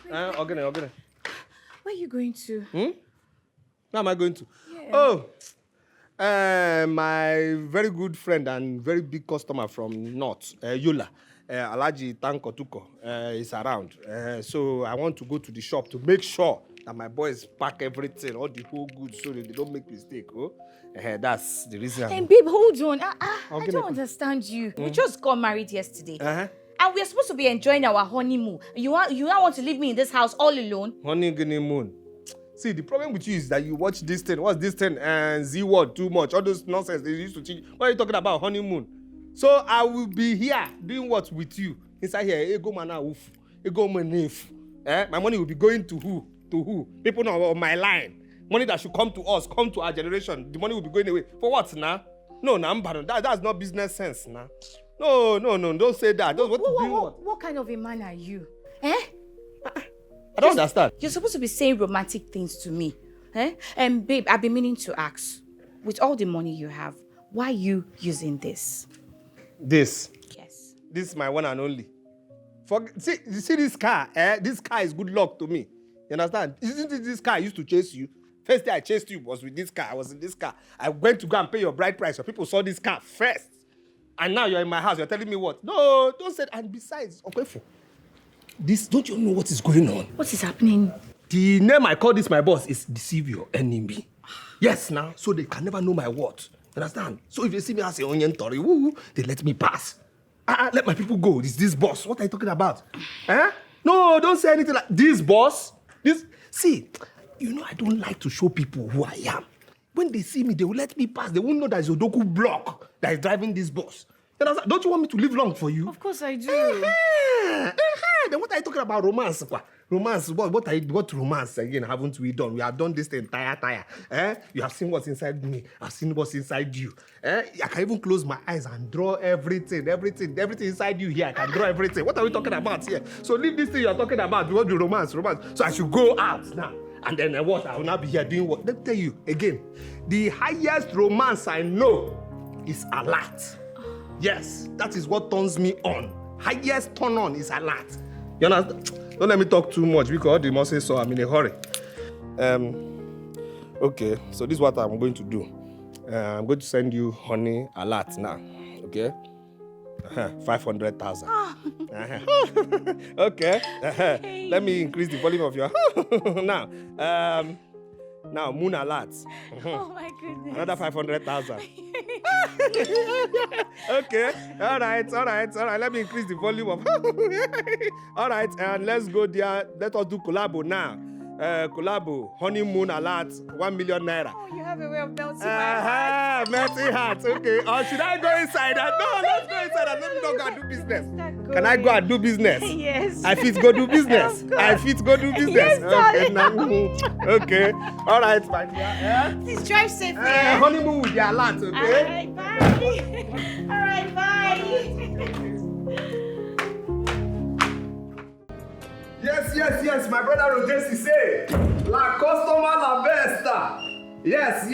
Okay. Where are you going to? Where am I going to? Yeah. Oh, my very good friend and very big customer from North, Yola, Alaji Tanko is around. So I want to go to the shop to make sure that my boys pack everything, all the whole goods, so that they don't make mistake. That's the reason. Hey, babe, hold on. I don't understand you. We just got married yesterday. And we're supposed to be enjoying our honeymoon. You don't want to leave me in this house all alone? Honeymoon. See, the problem with you is that you watch this thing. What's this thing? And Z word too much. All those nonsense they used to teach. What are you talking about? Honeymoon. So I will be here doing what with you? Inside here, ego mana ufu. Ego manef. My money will be going to who? To who? People on my line. Money that should come to us, come to our generation. The money will be going away. For what now? No, that's not business sense now. No, don't say that. What kind of a man are you? I don't understand. You're supposed to be saying romantic things to me. And babe, I've been meaning to ask, with all the money you have, why are you using this? This? Yes. This is my one and only. See this car? This car is good luck to me. You understand? Isn't it this car I used to chase you? First day I chased you was with this car. I was in this car. I went to go and pay your bride price. So people saw this car first. And now you're in my house. You're telling me what? No, don't say that. And besides, okay, this, don't you know what is going on? What is happening? The name I call this my boss is deceive your enemy. Yes, now, so they can never know my worth. Understand? So if they see me as a onion tori, they let me pass. Let my people go. This boss. What are you talking about? No, don't say anything like this boss. See, you know I don't like to show people who I am. When they see me, they will let me pass. They won't know that it's Odoku block that is driving this bus. Don't you want me to live long for you? Of course I do. Then what are you talking about romance? Romance? What romance again haven't we done? We have done this the entire tire. You have seen what's inside me. I've seen what's inside you. I can even close my eyes and draw everything inside you here. I can draw everything. What are we talking about here? So leave this thing you're talking about. What the romance? So I should go out now. And then what? I will not be here doing what? Let me tell you again. The highest romance I know is alert. Yes, that is what turns me on. Highest turn on is alert. You understand? Don't let me talk too much because the must say so. I'm in a hurry. Okay, so this is what I'm going to do. I'm going to send you honey alert now. Okay? 500,000. Okay. Hey. Let me increase the volume of your now moon alert. Oh my goodness. Another 500,000. Okay. All right. Let me increase the volume of all right, and let's go there. Let us do collabo now. Collabo, honeymoon alert, 1 million naira. Oh, you have a way of melting my heart. Melting heart. Okay. Or should I go inside? No, let's go inside and let me not go and do business. Can I go and do business? Yes. I fit go do business. Yes, darling. Okay. All right, my dear. Please drive safe here. Honeymoon with the alert, okay? All right, bye. All right, bye. Yes, my brother Roger say, la customer la besta. Yes.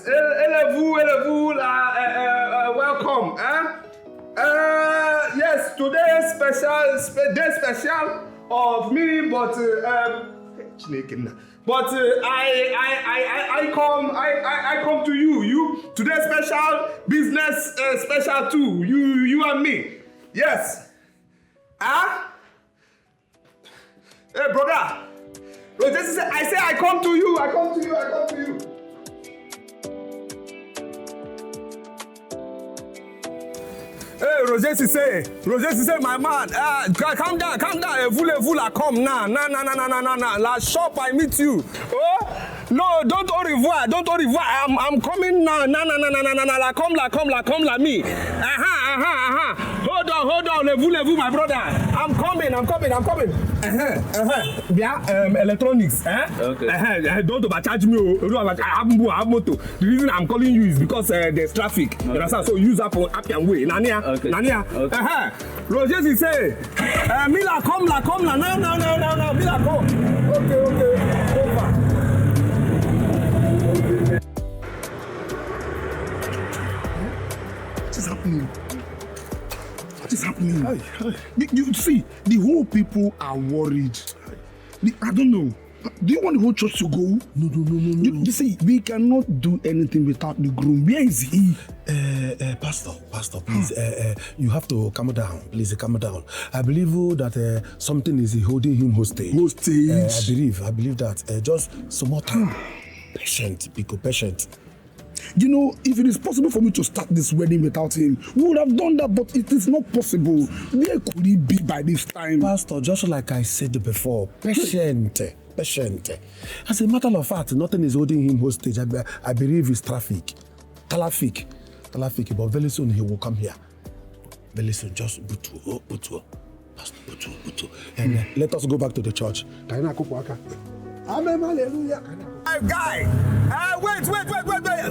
Élevez-vous, welcome. Yes, today day special of me, but I come to you. You today special business special too. You and me. Yes. Hey, brother. I say I come to you. Hey, Roger say, my man. Calm down. Vous la come now. Nah. La shop, I meet you. Oh, no, don't au revoir. I'm coming now. Nah. La come la me. Hold on. Levez-vous, my brother. I'm coming. Yeah, electronics. Okay. Don't overcharge me. I have motor. The reason I'm calling you is because there's traffic. Okay. You understand? So use up and way. Nania. Okay. Roger is say, Mila come la. No. Mila come. Okay. Over. What is happening? You see, the whole people are worried. I don't know. Do you want the whole church to go? No. You see, we cannot do anything without the groom. Where is he? Pastor, please, you have to calm down. Please, calm down. I believe that something is holding him hostage. I believe that. Just some more time. Patient, patient. You know, if it is possible for me to start this wedding without him, we would have done that, but it is not possible. Where could he be by this time? Pastor, just like I said before, patient. As a matter of fact, nothing is holding him hostage. I believe it's traffic, but very soon he will come here. Very soon, just butu. Pastor, butu. And let us go back to the church. Amen, hallelujah. Guy, wait.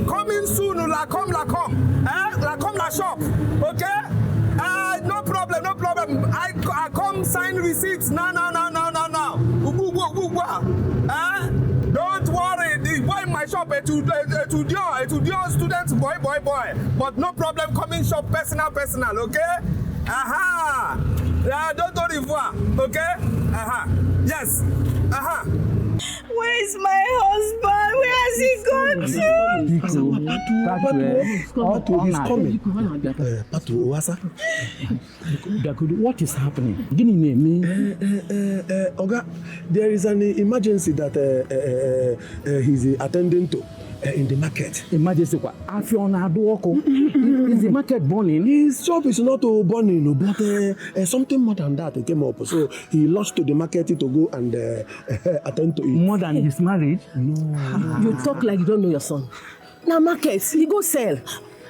Coming soon, la come. La come la shop, okay? No problem. I come sign receipts. No. Don't worry, the boy in my shop, a tudio student, boy. But no problem, coming shop, personal, okay? Don't revoir, okay? Yes, Where's my husband? Where has he gone to? He's coming. What is happening? Oga, there is an emergency that he's attending to in the market. Emergency what? Is the market burning? His shop is not burning, but something more than that came up. So he lost to the market to go and attend to it. More than his marriage? No. You talk like you don't know your son. Now market, he go sell.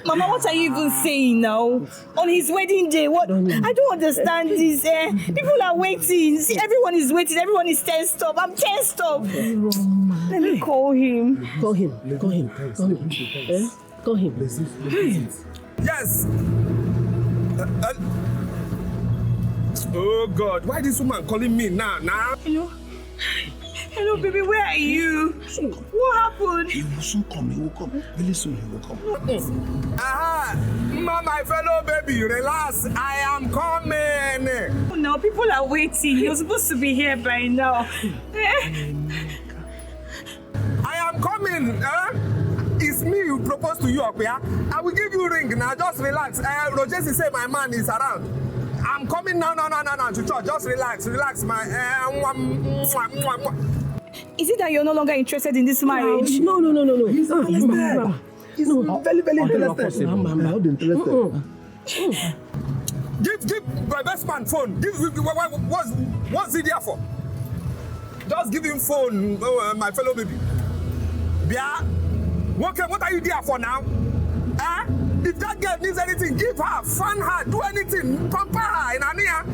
Mama, what are you even saying now? On his wedding day, what? I don't understand this. People are waiting. See, everyone is waiting. Everyone is tensed up. I'm tensed up. Let me call him. Call him. yes. Oh God, why this woman calling me now? Hello, baby, where are you? What happened? He will soon come. Very soon he will come. My fellow baby, relax. I am coming. No, people are waiting. You're supposed to be here by now. I am coming. It's me who proposed to you up here. I will give you a ring now. Just relax. Roger say my man is around. I'm coming now to church. Just relax, my. Is it that you're no longer interested in this marriage? No. He's interested. He's very interested. I'm not interested. Give my best man phone. What's it there for? Just give him phone, my fellow baby. Bia, what are you there for now? If that girl needs anything, give her, fan her, do anything, pamper her in Ania.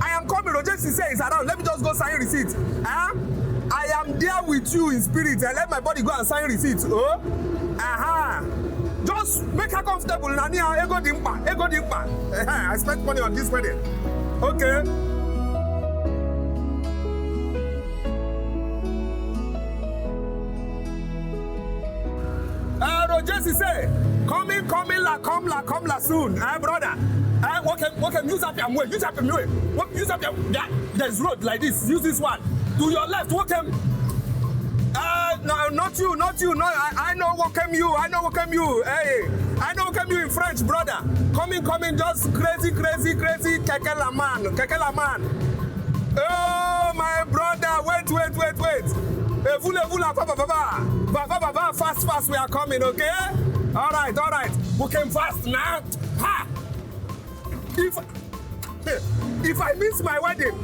I am coming. Roger say is around. Let me just go sign receipt. I am there with you in spirit. I let my body go and sign receipt. Just make her comfortable. Nania, ego dimpa. I spent money on this wedding. Okay. Roger say, coming la soon. Brother. What can use up your way? Use up your way. Use up your. Yeah, there's road like this. Use this one. To your left, what can? No, not you. No, I know what can you. Hey, I know what can you in French, brother. Coming, just crazy. Keke la man. Oh, my brother, wait. Vous la papa, fast, we are coming, okay? All right. We came fast now. Ha! If I miss my wedding.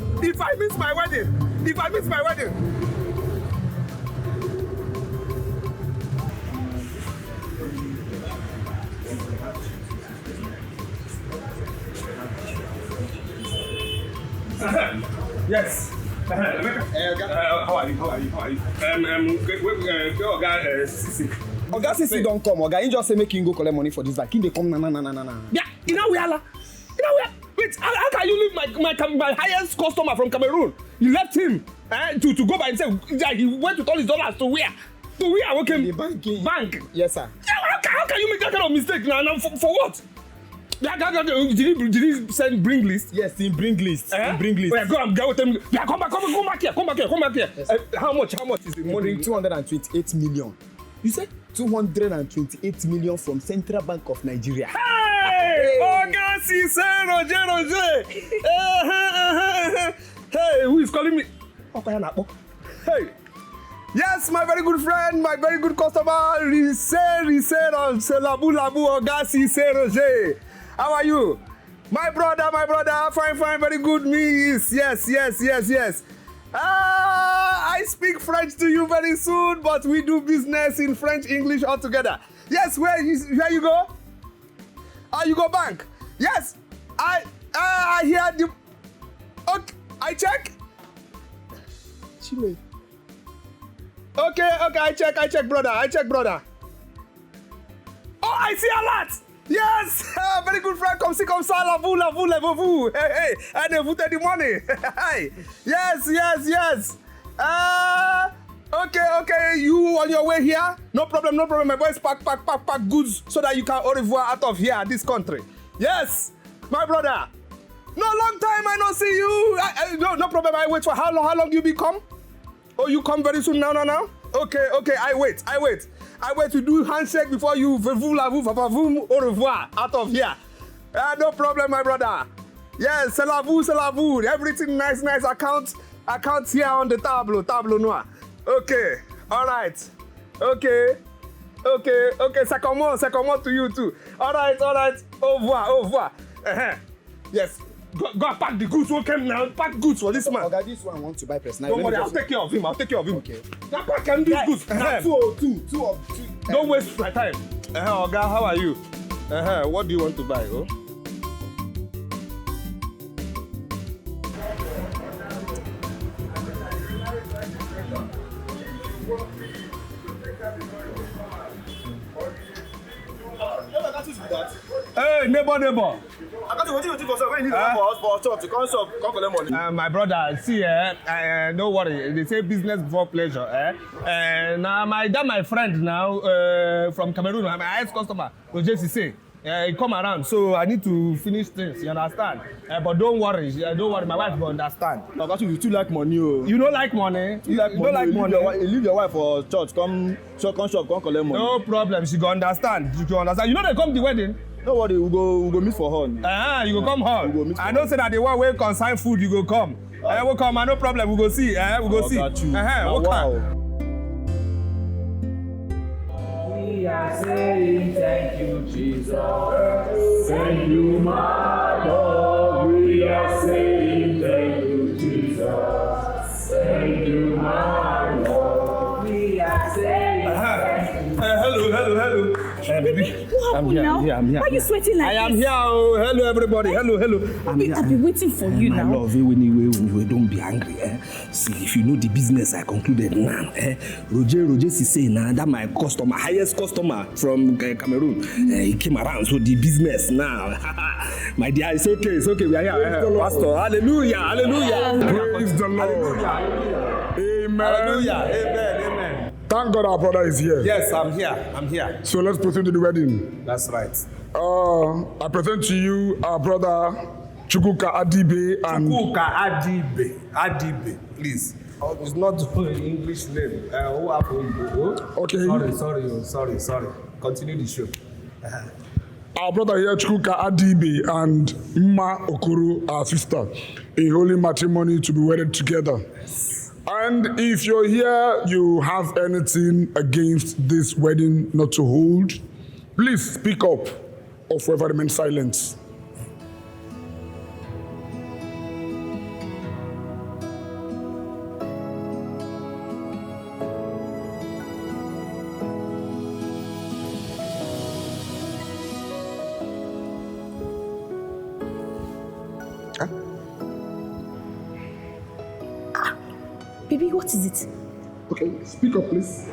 Yes. How are you? Oga Sisi don't come. Oga, he just say make him go collect money for this. Like, he dey come na. Yeah, you know where? Wait, how can you leave my highest customer from Cameroon? You left him to go by himself. He went with all his dollars to where? Okay. The bank. Bank. Yes, sir. Yeah, how can you make that kind of mistake now? For what? Did he send bring list? Yes, in bring list. In bring list. Go and get with them. Yeah, come back here. Yes. How much is the money? 228 million. You said 228 million from Central Bank of Nigeria. Hey! Oga Cicero, Roger. Hey, who is calling me? Hey. Yes, my very good friend, my very good customer, Rise Labu Oga Cicero. How are you? My brother, fine, very good. Me is yes. I speak French to you very soon, but we do business in French, English altogether. Yes, where you go? You go bank. Yes, I hear the. Okay, I check. Chile. Okay, I check, brother. Oh, I see a lot. Yes, very good friend. Come ça, la vous. Hey, and they put the money. Yes. Okay. You on your way here? No problem. My boys pack goods so that you can au revoir out of here, this country. Yes, my brother. No long time I not see you. No problem. I wait for how long you be come? Oh, you come very soon now. Okay. I wait to do handshake before you au revoir out of here. No problem, my brother. Yes, c'est la vous. Everything nice. Account here on the tableau noir. Okay, all right. Okay. Ça commence to you too. All right. Au revoir. Yes. Go and pack the goods. Okay, now pack goods for this man. Okay, this one I want to buy personally. Don't worry, I'll take care of him. Okay. Now pack him these goods. Two. Don't waste my time. Oga, how are you? What do you want to buy? Oh? Hey, neighbor. My brother, see, no worry. They say business before pleasure. Now my friend now from Cameroon, my ex-customer, Roger say. He come around, so I need to finish things. You understand? But don't worry. My wife will understand. You too like money. You don't like money. You don't like money. Leave your wife for church. Come shop, collect money. No problem. She go understand. You know they come to the wedding. No worry, we go meet for her. You go come home. I know say that the one wey consign food you go come. We'll come. No problem. We go see. We go see. Wow. We are saying thank you, Jesus. Thank you, my Lord. We are saying thank you, Jesus. Thank you, my Lord. We are saying Hello. Baby, what happened now? I'm here. Why are you sweating like I am this? here. Oh. Hello, everybody. Hello. I've been waiting for you now. My love, anyway, don't be angry. See, if you know the business I concluded now, Roger say now that my customer, highest customer from Cameroon, he came around. So the business now, my dear, it's okay. We are here, Pastor. Hallelujah. Praise the Lord. Amen. Amen. Thank God our brother is here. Yes, I'm here. So let's proceed to the wedding. That's right. I present to you our brother Chukwuka Adibe and Adibe, please. It's not an English name. Who happened? Okay. Sorry. Continue the show. Our brother here, Chukwuka Adibe and Mma Okoro, our sister, a holy matrimony to be wedded together. And if you're here, you have anything against this wedding not to hold, please speak up or forever remain silent. Baby, what is it? Okay, speak up, please.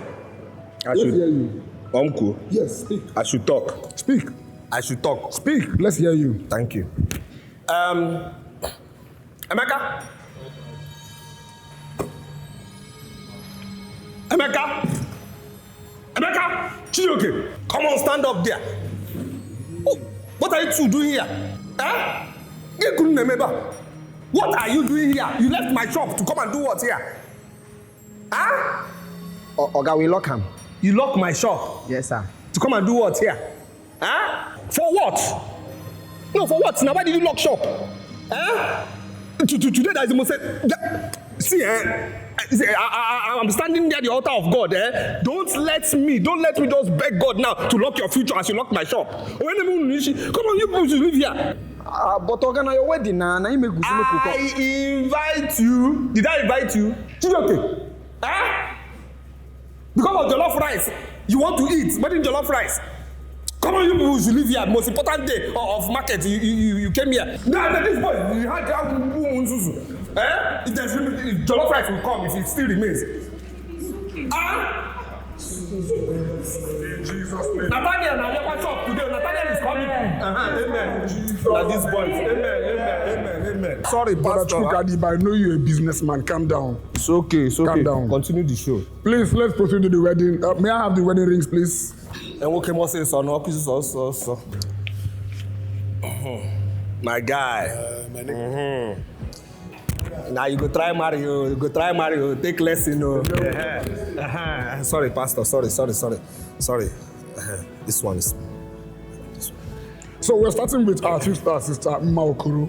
Let's hear you. Uncle. Yes, speak. I should talk. Speak. I should talk. Speak. Let's hear you. Thank you. Emeka, Chioke, come on, stand up there. Oh, What are you two doing here? Eh? What are you doing here? You left my shop to come and do what here? Huh? Oga, we lock him. You lock my shop? Yes, sir. To come and do what here? Huh? For what? No, for what? Now, why did you lock shop? Huh? Today, that is the most... See, I'm standing near the altar of God. Don't let me just beg God now to lock your future as you lock my shop. Come on, you people should live here. But Oga, na your wedding na you make I invite you. Did I invite you? Okay. Huh? Because of jollof rice, you want to eat wedding jollof rice. Come on, you people should live here. Most important day of market. You came here. Now this boy, you had if jollof rice will come if it still remains. Nathaniel, now your shop today. Nathaniel is coming. Amen. Now these boys. Amen. Sorry, Pastor. I know you're a businessman. Calm down. It's okay. Calm down. Continue the show. Please, let's proceed to the wedding. May I have the wedding rings, please? And what can I say? So no, please, so. My guy. Now you go try Mario. Take lesson. Sorry, Pastor. Sorry. This one is. So we're starting with our sister Mma Okoro.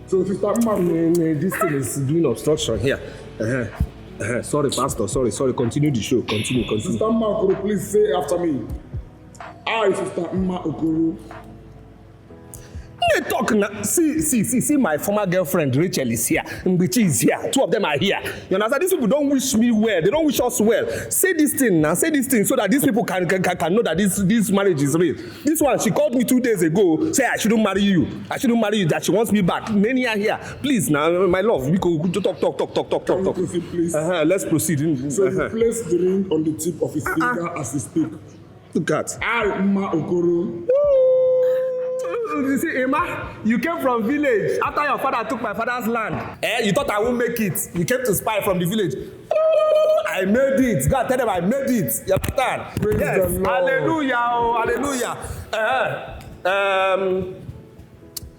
So sister Mma, this thing is doing obstruction here. Sorry, Pastor. Sorry. Continue the show. Continue. Sister Mma Okoro, please say after me. I, Sister Mma Okoro. They talk now. See, my former girlfriend Rachel is here. Mbichi is here. Two of them are here. You understand? These people don't wish me well. They don't wish us well. Say this thing now. Say this thing so that these people can know that this marriage is real. This one, she called me 2 days ago. Say I shouldn't marry you. That she wants me back. Many are here. Please now, my love. We could talk. Can you proceed, please? Let's proceed. So you place the ring on the tip of his finger as he speaks. Look at. I, Mma Okoro. You see, Emma, you came from village after your father took my father's land. You thought I won't make it. You came to spy from the village. I made it. God, tell them I made it. You understand? Praise the Lord. Hallelujah.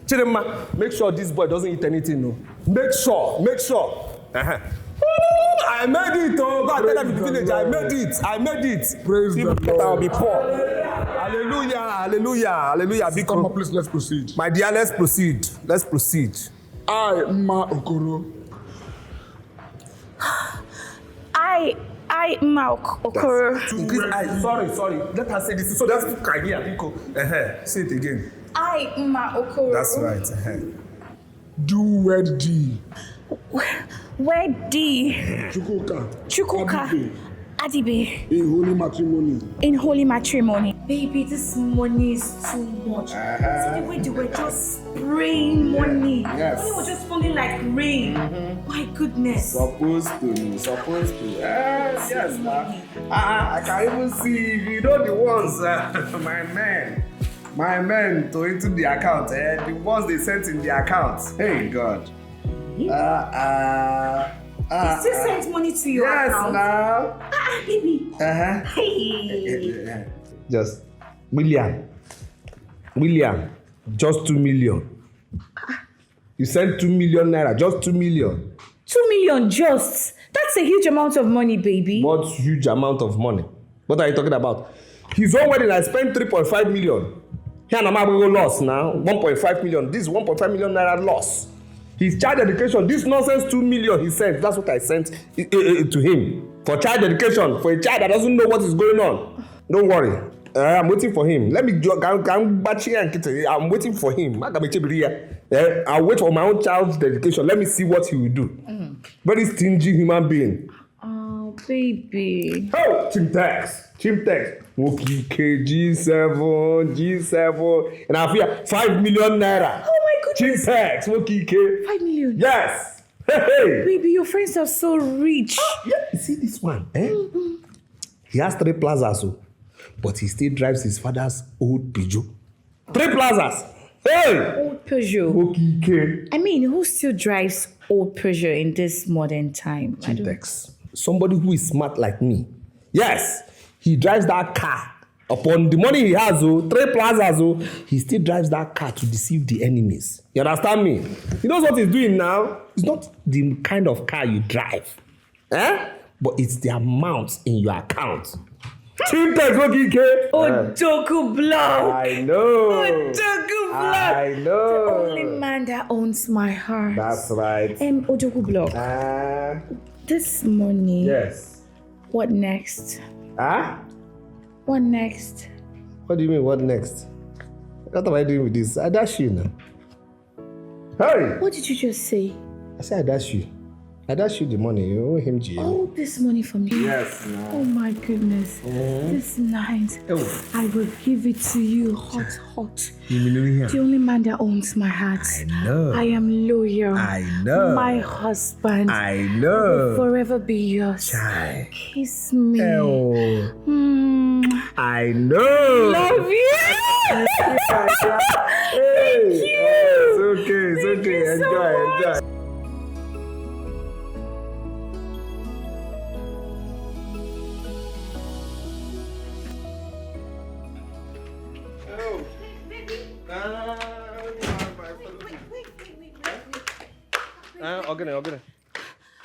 Chidema, make sure this boy doesn't eat anything. No. Make sure. I made it. Oh God, tell them in the village. I made it. Praise the Lord. I'll be poor. Hallelujah. Come on, please, let's proceed. My dear, let's proceed. I, Mma Okoro. I Mma Okoro. Sorry. Let her say this. So that's too kind here. Say it again. I Mma Okoro. That's right. Do wed thee. Where D? Chukwuka. Adibe. In holy matrimony. Baby, this money is too much. See the way they were just spraying money. Yes. Money was just falling like rain. My goodness. Supposed to. Yes, I can even see, you know, the ones, my men to into the account, the ones they sent in the account. Hey, God. He still sends money to your account? Yes, now. Baby. Hey. Just William, just 2 million. You sent 2 million naira, just 2 million. 2 million just? That's a huge amount of money, baby. What huge amount of money? What are you talking about? His own wedding, I spent 3.5 million. Here and I'm going to loss now. 1.5 million. This is 1.5 million naira loss. His child education, this nonsense 2 million he sent. That's what I sent to him. For child education, for a child that doesn't know what is going on. Don't worry. I'm waiting for him. Let me I'm waiting for him. I'll wait for my own child's dedication. Let me see what he will do. Very stingy human being. Oh, baby. Oh, Chimtex. Okay, G7. And I feel 5 million naira. Oh my goodness. Chimtex. Okay. 5 million. Yes. Hey. Baby, your friends are so rich. Yeah, see this one. He has 3 plazas, but he still drives his father's old Peugeot. 3 plazas. Hey. Old Peugeot. Okay. I mean, who still drives old Peugeot in this modern time? Chimtex. Somebody who is smart like me. Yes. He drives that car Upon the money he has, 3 plazas, he still drives that car to deceive the enemies. You understand me? He knows what he's doing now. It's not the kind of car you drive. But it's the amount in your account. Ojoku block. I know. Ojoku block. I know. The only man that owns my heart. That's right. Ojoku block. This morning. Yes. What next? What next? What do you mean, what next? What am I doing with this? I dash you now. Hey! What did you just say? I said I dash you. I dash you the money. You owe him GM. Oh, this money from me. Yes. No. Oh my goodness. This night, I will give it to you hot. The only man that owns my heart. I know. I am loyal. I know. My husband. I know. Will forever be yours. Chai. Kiss me. I know. Love you. Thank you. It's okay. Thank you so Enjoy. Okay.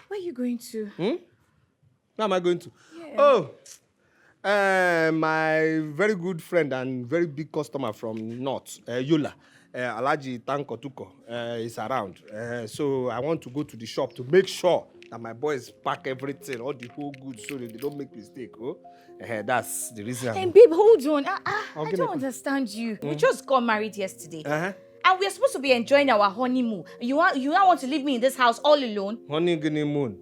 Where are you going to? Where am I going to? Yeah. My very good friend and very big customer from North, Yola, Alaji Tanko is around. So I want to go to the shop to make sure that my boys pack everything, all the whole goods, so that they don't make mistake. That's the reason. Hey, babe, hold on. I don't understand you. We just got married yesterday. And we're supposed to be enjoying our honeymoon. You don't want to leave me in this house all alone? Honeymoon.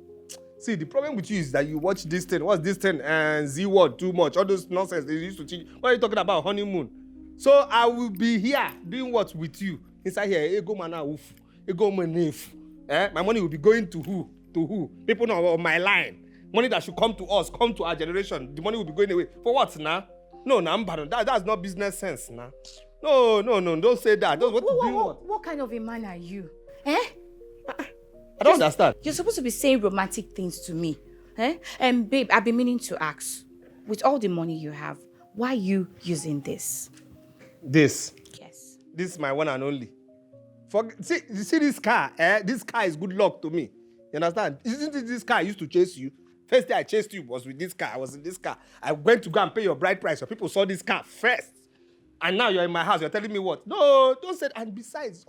See, the problem with you is that you watch this thing. What's this thing? And Z word too much. All those nonsense they used to teach. What are you talking about? Honeymoon. So I will be here doing what with you? Inside here, ego mana uf. Ego manef. My money will be going to who? To who? People on my line. Money that should come to us, come to our generation. The money will be going away. For what now? No, that's not business sense now. No, don't say that. What kind of a man are you? I don't understand. You're supposed to be saying romantic things to me. And babe, I've been meaning to ask, with all the money you have, why are you using this? This? Yes. This is my one and only. You see this car? This car is good luck to me. You understand? Isn't it this car I used to chase you? First day I chased you was with this car. I was in this car. I went to go and pay your bride price. So people saw this car first. And now you're in my house. You're telling me what? No, don't say that. And besides,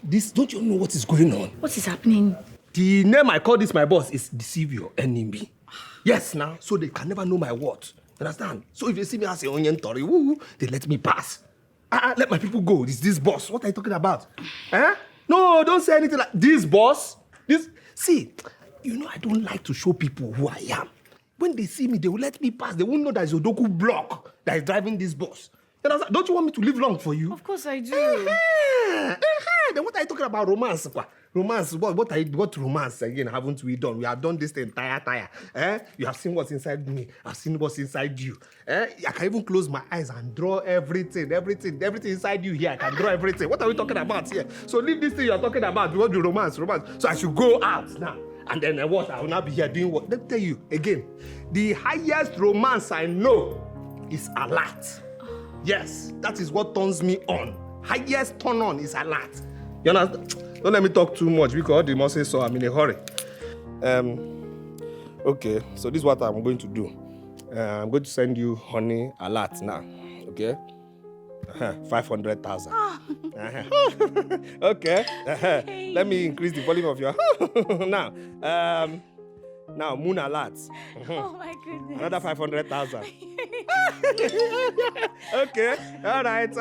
this, don't you know what is going on? What is happening? The name I call this my boss is deceive your enemy. Yes, now. So they can never know my words. Understand? So if they see me as a onion tori, they let me pass. Let my people go. This boss. What are you talking about? No, don't say anything like this boss. See, I don't like to show people who I am. When they see me, they will let me pass. They won't know that it's Odoku block that is driving this bus. Don't you want me to live long for you? Of course I do. Then what are you talking about? Romance? Romance? What romance again haven't we done? We have done this the entire tire. You have seen what's inside me. I've seen what's inside you. I can even close my eyes and draw everything inside you here. I can draw everything. What are we talking about here? So leave this thing you're talking about. We want the romance. So I should go out now. And then what? I will not be here doing what? Let me tell you again. The highest romance I know is alert. Yes, that is what turns me on. Highest turn on is alert. You understand? Don't let me talk too much because the must say so. I'm in a hurry. Okay, so this is what I'm going to do. I'm going to send you honey alert now. Okay? 500,000. Okay. Let me increase the volume of your now moon alert. Oh my goodness. Another 500,000. Okay. All right.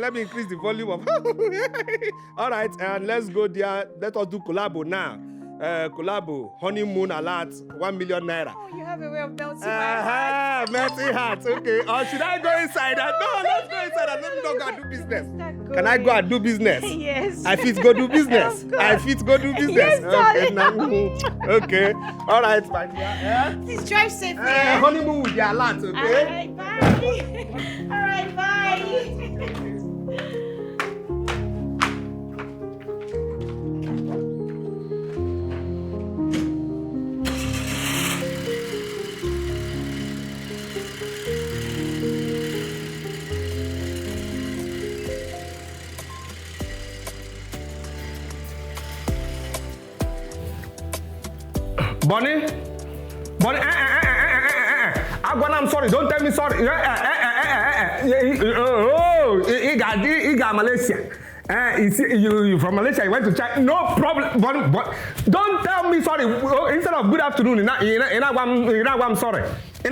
Let me increase the volume of all right, and let's go there. Let us do collabo now. Collabo, honeymoon alert, 1 million naira. Oh, you have a way of melting my heart. Melting heart. Okay. Or should I go inside? No, let's go inside and let me not go and do business. Can I go and do business? Yes. I fit go do business. Yes, okay. Now, okay. All right, my dear. Yeah? Please drive safe here. Honeymoon with the alert, okay? All right, bye. All right, bye. Bonnie, I'm sorry. Don't tell me sorry. He got Malaysia. You from Malaysia, you went to China. No problem. But don't tell me sorry. Instead of good afternoon, I'm sorry.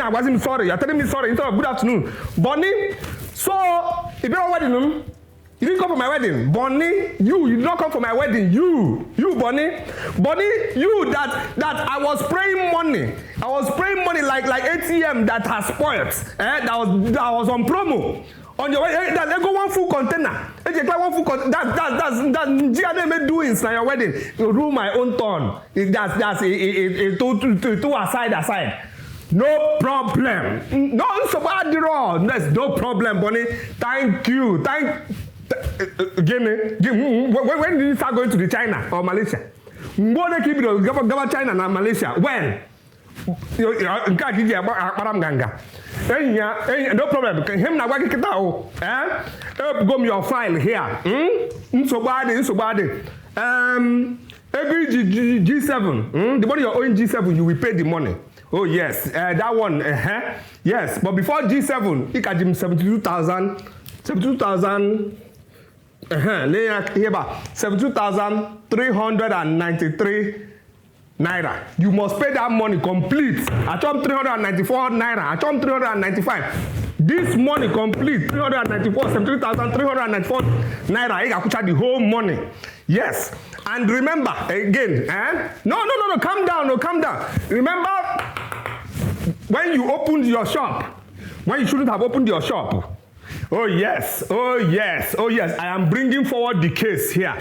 I wasn't sorry. You're telling me sorry instead of good afternoon. Bonnie, so if you're wedding, you didn't come for my wedding. Bonnie, you did not come for my wedding. You, Bonnie, you that I was praying money. I was praying money like ATM that has spoiled. That was on promo. On your way, they go one full container. One full container. That's GNM doings na your wedding. You do my own turn. That's a two aside. No problem. No, so bad wrong. There's no problem, Bonnie. Thank you. When did you start going to the China or Malaysia? Mbona keep it go China and Malaysia? When? No problem. Him na waki kita o. Go me your file here. So bad. Every G7. The money you're owing G7, you will pay the money. Oh yes, that one. Yes, but before G7, you can give him 72,000. 72,393 naira. You must pay that money complete. I told 394 naira. I told 395. This money complete 73,394 naira. You can the whole money. Yes, and remember again. No. Calm down. Remember when you opened your shop, when you shouldn't have opened your shop. Oh yes. I am bringing forward the case here.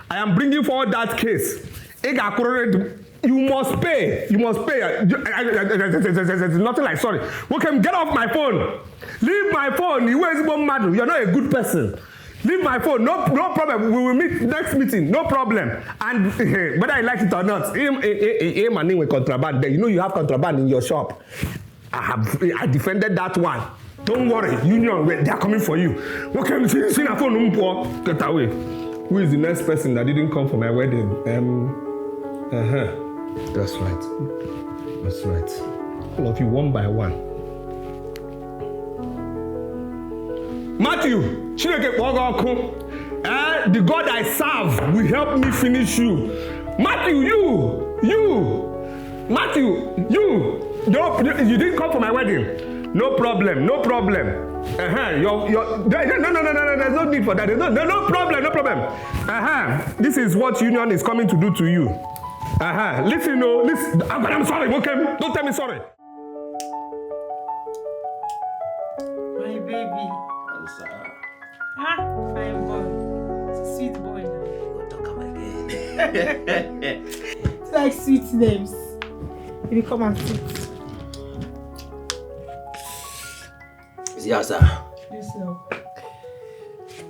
I am bringing forward that case. You must pay. There's nothing like sorry. Okay, get off my phone. Leave my phone. You're not a good person. Leave my phone. No problem. We will meet next meeting. No problem. And whether I like it or not, man with contraband. You know you have contraband in your shop. I defended that one. Don't worry, Union, they are coming for you. Okay, see na phone get away. Who is the next person that didn't come for my wedding? That's right. All of you, one by one. Matthew, the God I serve will help me finish you. Matthew, you didn't come for my wedding. No problem. No, there's no need for that. No problem. This is what Union is coming to do to you. Listen. I'm sorry, okay? Don't tell me sorry. My baby. Fine boy. Sweet boy now. Don't come again. It's like sweet names. You will come and sit. Yes, sir. Yes, sir.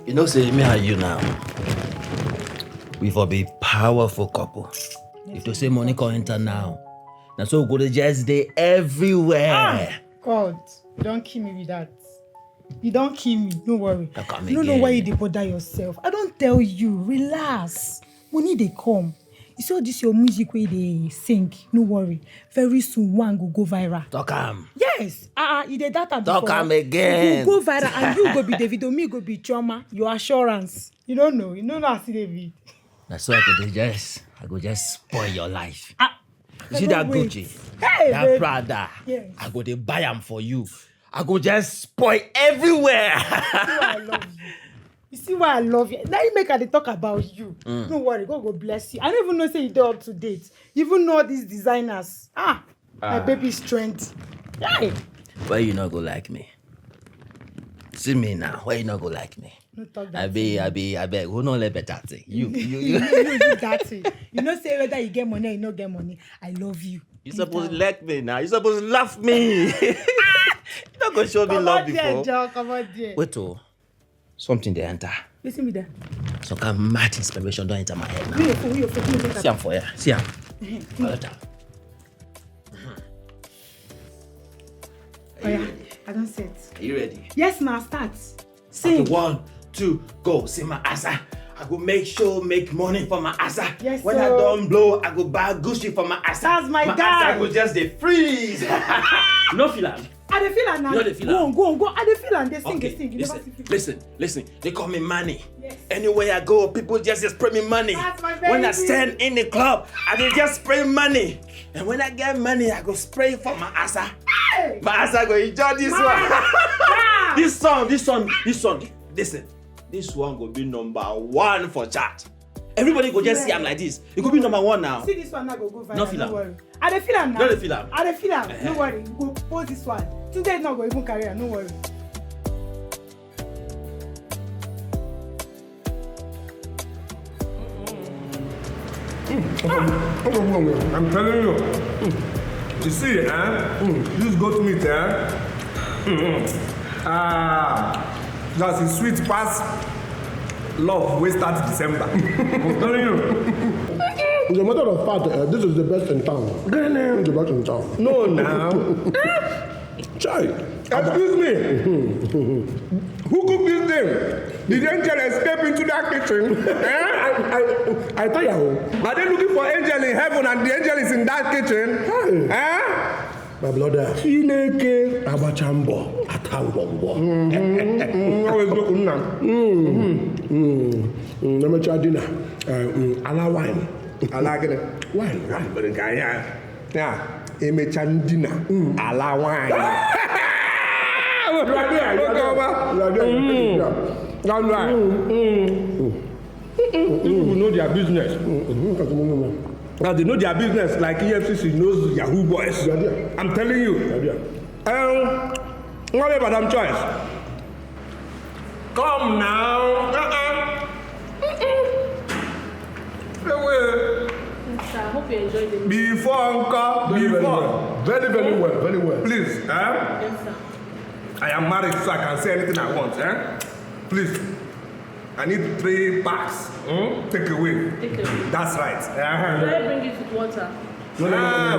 You know, say me and you now. We for be powerful couple. Yes, if you say money can enter now, now so go to just day everywhere. God, don't kill me with that. You don't kill me. Don't worry. You don't know why you bother yourself. I don't tell you. Relax. Money they come. You see all this your music where they sing. No worry. Very soon one go viral. Talk am. Yes. You did that before. Talk am again. Go viral and you go be Davido, me go be Choma. Your assurance. You don't know. You know not see David. That's why I go just spoil your life. You see that Gucci? Hey, that baby. Prada? Yes. I go to buy them for you. I go just spoil everywhere. You see why I love you. Now you make her talk about you. Don't worry, God go bless you. I don't even know say you're up to date. You even know these designers. My baby's strength. Hey. Why you not go like me? See me now. Why you not go like me? No talk that. I beg. Who not let better thing? You. You that thing. You know say whether you get money or you not get money. I love you. You supposed to like me now. You supposed to love me. You not gonna show me love before. Come on, dear. Wait till something they enter. Listen me there. Some kind of mad inspiration don't enter my head now. Who See am for ya. See am. Follow down. Oh yeah, I don't say it. Are you ready? Yes, now start. Sing. Okay, 1, 2, go. See my answer. I go make sure make money for my asa. Yes, when sir. I don't blow, I go buy Gucci for my asa. That's my guy. Asa go just dey freeze. You no feel am? I dey feel am now. You know they feel go on. I dey feel am. They sing, Okay, they sing. You never see listen. They call me Money. Yes. Anywhere I go, people just spray me money. That's my When I baby. stand in the club, I dey just spray money. And when I get money, I go spray for my asa. Hey. My asa go enjoy this one. Yeah. This song. Listen, this one go be #1 for chart. Everybody go just see I'm like this. It could be #1 now. See this one now go viral. No feel No am. worry. I dey feel am now. No dey feel am. I dey feel am. No worry. You go post this one. Today not go even carry am. No worry. I'm telling you. You see, this goat meat, that's a sweet pass love we start December. I'm telling you. As a matter of fact, this is the best in town. It's the best in town. No, now. Chai. Excuse me. Who cooked this thing? Did Angel escape into that kitchen? I tell you. Are they looking for Angel in heaven and the angel is in that kitchen? My brother. Chineke abachambo atangbo. Always look now. Nemecha dinner. Ala wine. Ala gini. Wine. But the guy yeah. Emecha dinner. Ala wine. That's right. People know their business. Now they know their business like EFCC knows Yahoo boys. I'm telling you. What about Madam Choice? Come now. I hope you enjoyed it. Before Uncle. Very well. Please, Yes, sir. I am married so I can say anything I want, Please. I need 3 packs. Take away. Take it. That's right. Should I bring it with water? No,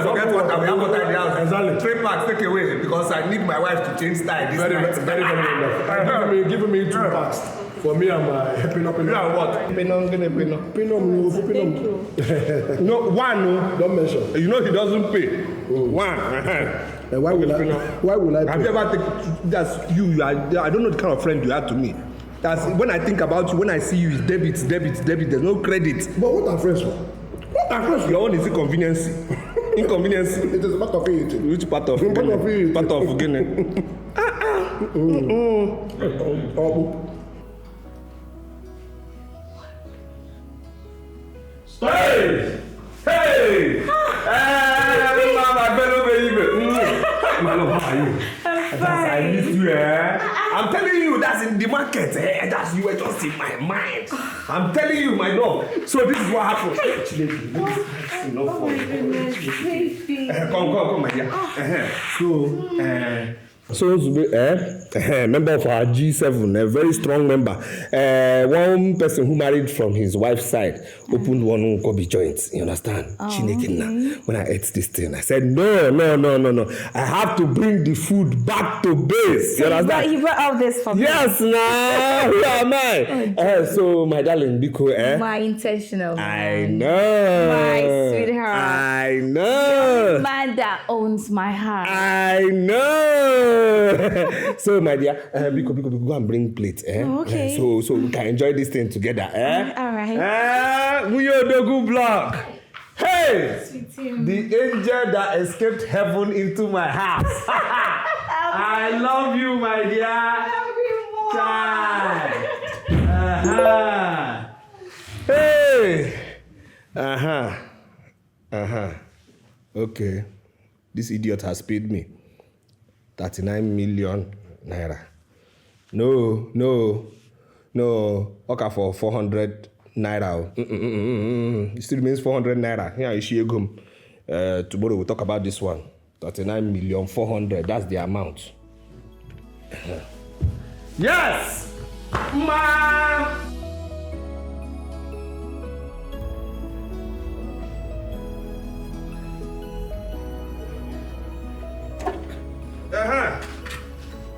forget what we have water in the house. Exactly. 3 packs, take away because I need my wife to change style this night. Very enough. Give me 2 packs. For me, I'm happy up in You are what? Pinum. Thank you. No, 1. No. Don't mention. You know he doesn't pay. 1. Why will I Have you ever taken that's you are I don't know the kind of friend you are to me. That's when I think about you, when I see you, it's debit. There's no credit. But what are friends for? Your own is inconvenience. Inconvenience. It is a part of it. Which part of Part of it. Part of Guinea. Hey! I miss you, I'm telling you, that's in the market, That's you were just in my mind. I'm telling you, my dog. So this is what happened. Oh my goodness, baby. Come, my dear. So member of our G7, a very strong member. One person who married from his wife's side opened one Kobe joint. You understand? Okay. When I ate this thing, I said, no. I have to bring the food back to base. You understand? He brought all this for me. Yes, now. Who am I? So, my darling, Biko, My intentional I man. know. My sweetheart. I know. Man that owns my heart. I know. So, my dear, Biko, go and bring plate. Okay. So we can enjoy this thing together. All right. Muyodogu block. Hey! Sweetie. The angel that escaped heaven into my house. I love you, my dear. I love you more. Hey! Okay. This idiot has paid me 39 million naira. No. Okay, for 400 naira. It still remains 400 naira. Here is Shiegum. Tomorrow we'll talk about this one. 39,400,000. That's the amount. Yes! Ma!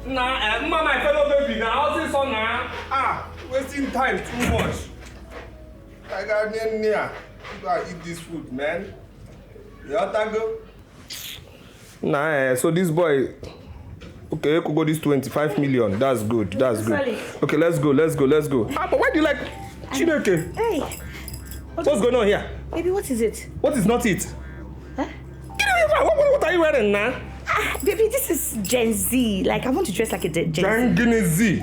Nah, my fellow baby, now how's this on now? Wasting time too much. got near. You gotta eat this food, man. You ought to go. Nah, so this boy. Okay, could go this 25 million. That's good. That's good. Okay, let's go. Ah, but why do you like Chineke? Hey. What's going on here? Baby, what is it? What is not it? Huh? What are you wearing now? Ah, baby, this is Gen Z. Like, I want to dress like a Gen Z. Z.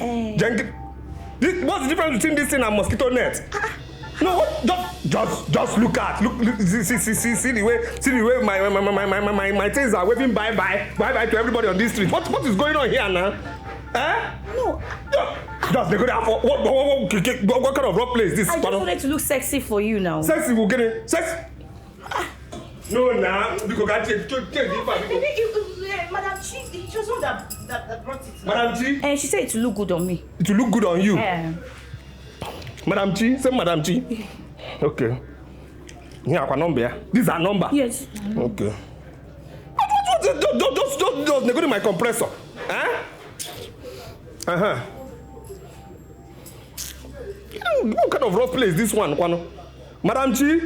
What's the difference between this thing and mosquito net? No, what? Just look see the way my things are waving bye bye to everybody on this street. What is going on here now? No. Just they go there for what kind of rock place is this? I just wanted to look sexy for you now. Sexy will get it. Sexy. No, nah. Because I change Madam Chi, she was the one that brought it. Madam Chi? And she said it will look good on me. It will look good on you? Yeah. Madam Chi? Say Madam Chi. Okay. Here, our number. This is our number? Yes. Okay. Just negotiate my compressor. What kind of rough place is this one, Kwano? Madam Chi?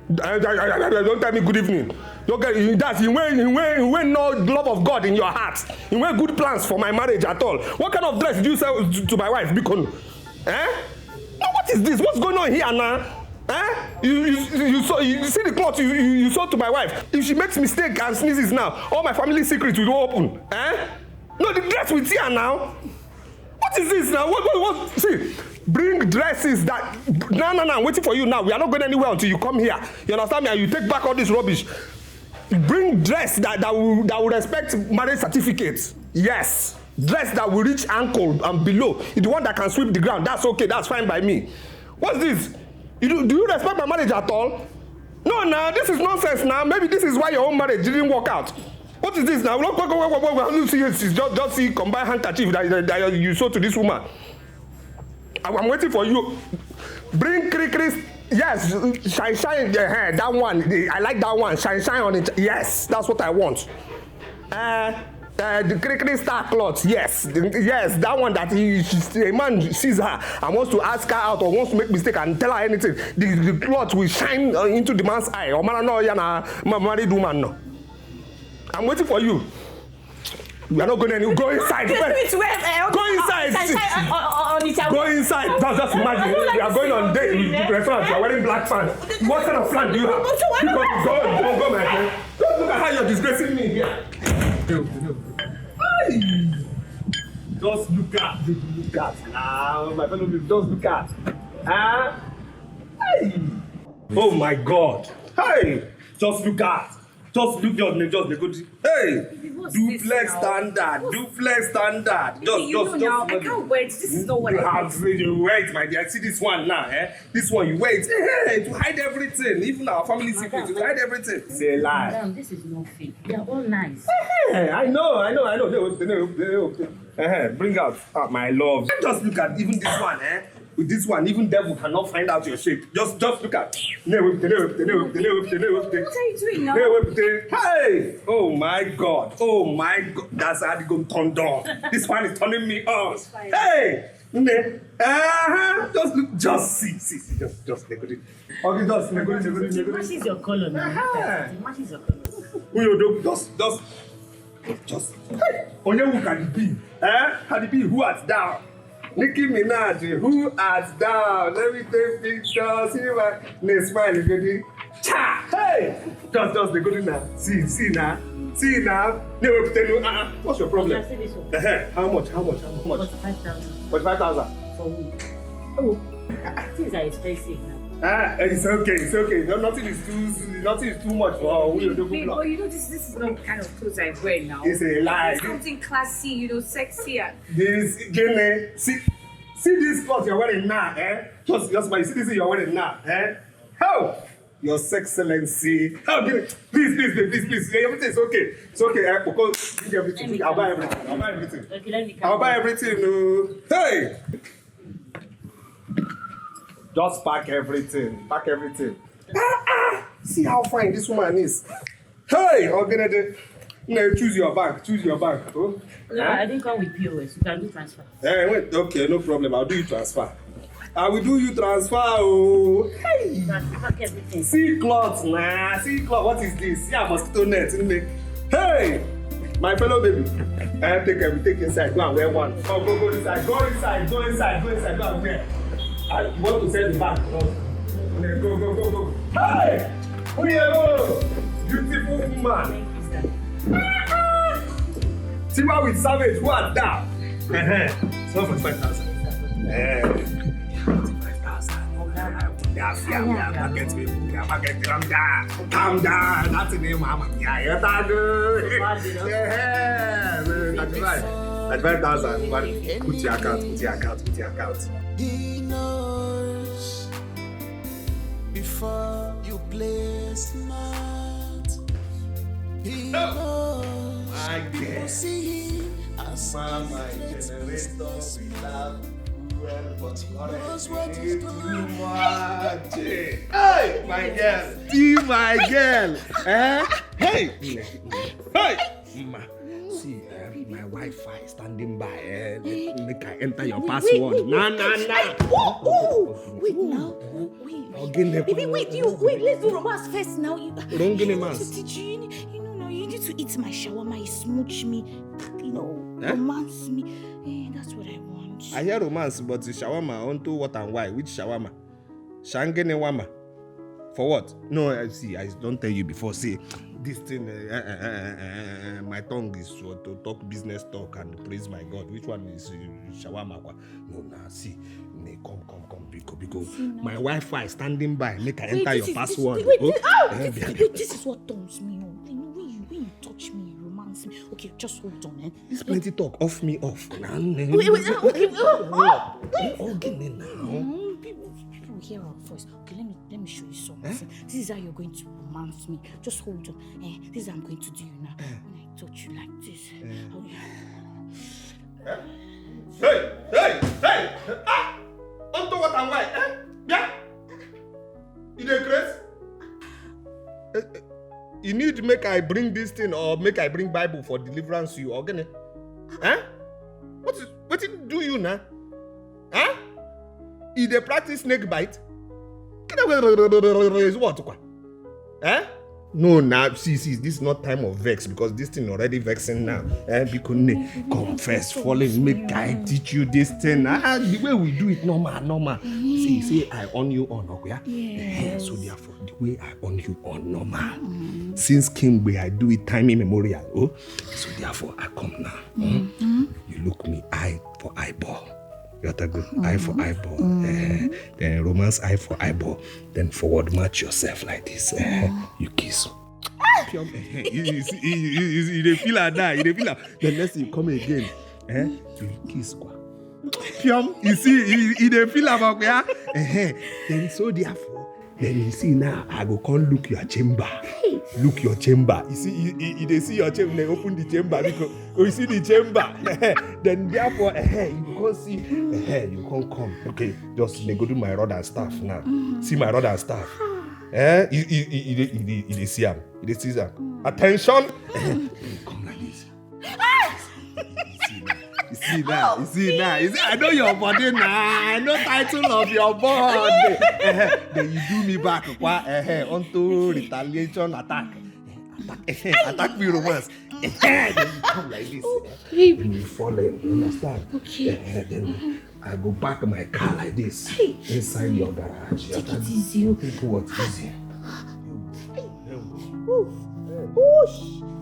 Don't tell me good evening. Don't get that. You ain't no love of God in your heart. You ain't good plans for my marriage at all. What kind of dress did you sell to my wife, Bikon? What is this? What's going on here now? You see the cloth you sold to my wife. If she makes mistake and sneezes now, all my family secrets will open. No, the dress with here now. What is this now? What? See, bring dresses that. No, I'm waiting for you now. We are not going anywhere until you come here. You understand me? And you take back all this rubbish. Bring dress that will respect marriage certificates. Yes. Dress that will reach ankle and below. The one that can sweep the ground. That's okay. That's fine by me. What's this? Do you respect my marriage at all? No, this is nonsense now. Maybe this is why your own marriage didn't work out. What is this now? Look, just see combined handkerchief that you sold to this woman. I'm waiting for you. Bring Chris. Yes, shine the hair. That one. I like that one. Shine on it. Yes, that's what I want. The Chris star cloth. Yes, that one that a man sees her and wants to ask her out or wants to make mistake and tell her anything. The cloth will shine into the man's eye. Or man, no, you're married woman, no. I'm waiting for you. We are not going anywhere. Go inside. Go inside. Go inside. Just imagine. We are going on date with the restaurant. You are wearing black pants. What kind of plan do you have? Go, my friend. Don't look at how you're disgracing me here. Just look at. My fellow people, just look at. Oh my God. Hey, just look at. Just look your name, just go. Hey, duplex standard. I can't wait. This is not what I want. You wait, my dear. See this one now, This one, you wait. Hey, to hide everything. Even our family secrets, to hide everything. Say a lie. Madam, this is not fake. They are all nice. Hey, I know. Bring out my love. Just look at even this one, With this one, even devil cannot find out your shape. Just look at. What are you doing now? Hey! Oh my God! That's how they go turn down. This one is turning me on. Hey! Just see. Just negotiate. Okay, just negotiate. It matches your color now. It matches your color. Just. Hey! Onye who can be? Can be who art thou? Nicki Minaj, who art thou? Let me take pictures. See my smile, good. Cha! Hey! Just the good now. See now. They will tell you, what's your problem? How much? 45,000. 45,000. For me. Oh, things are expensive now. It's okay. Nothing is too much for But this is not the kind of clothes I wear now. It's a lie. It's something classy, sexy. This see this clothes you're wearing now, Just my see this you're wearing now, How? Your excellency. Oh, give it. Please. Everything is okay. It's okay. Give everything. I'll buy everything. Okay, let me come. I'll buy everything. Hey. Just pack everything. See how fine this woman is. Hey, choose your bank. No, I didn't come with POS. You can do transfer. Wait, okay, no problem. I'll do you transfer. I will do you transfer. Oh. Hey. Pack everything. See cloth, nah. See cloth. What is this? See a mosquito net. Hey, my fellow baby. Take inside. Go and wear one. Go inside. Go inside. Go inside. Go inside. Go and wear. You want to sell the bag? Go. Hey, who you go? Beautiful woman. See what with savage. What that? 745,000. 45,000. Calm down. That's the name, mama. Yeah, you're good. 35,000. Put your account. He knows before you play smart. He knows. My girl. See him as Mama, generator, we love well, but too much. Hey, my girl. My girl. Hey. See, my Wi-Fi standing by. Make I enter your password. Nah. Wait now. Baby, wait. Let's do romance first now. Don't give me man. You need to eat my shawarma, smooch me, romance me. That's what I want. I hear romance, but the shawarma onto what and why? Which shawarma? Shangene wama. For what? No, I don't tell you before. See, this thing, my tongue is to talk business talk and praise my God. Which one is shawarma? No, see, come, because my Wi-Fi standing by. Make I enter your password. This is what turns me on. When you touch me, romance me. Okay, just hold on. There's plenty talk. Off me off. Okay. People hear our voice. Okay, let me show you something. This is how you're going to romance me. Just hold on. This is how I'm going to do you now. When I touch you like this. Hey! Onto what and why? Yeah? You dey craze? You need make I bring this thing or make I bring Bible for deliverance to you, okay? What do you now? If they practice snake bite? Is what? No, now, see, this is not time of vex because this thing already vexing now. Confess, falling, make I teach you this thing. The way we do it, normal. See, I on you on, okay? Yeah. So therefore, the way I on you on, normal. Since King way I do it time immemorial. Oh, so therefore I come now. You look me eye for eyeball. You got a good eye for eyeball. Then romance eye for eyeball. Then forward match yourself like this. You kiss. You feel like that. Then next you come again. You kiss. You see, you feel about then so therefore. Then you see now, I go come look your chamber. Look your chamber. You see, they see your chamber, they open the chamber because you see the chamber. Then therefore, you can't see. You can't come. Okay, just they go do my rod and staff now. See my rod and staff. You see him. You see him. Attention. Come like this. You see now. I know your body now. I know title of your body. Then you do me back. Onto retaliation attack. Attack me romance. Then you come like this. Then you fall in. You understand? Okay. Then I go park my car like this inside your garage. Take it easy. People what easy.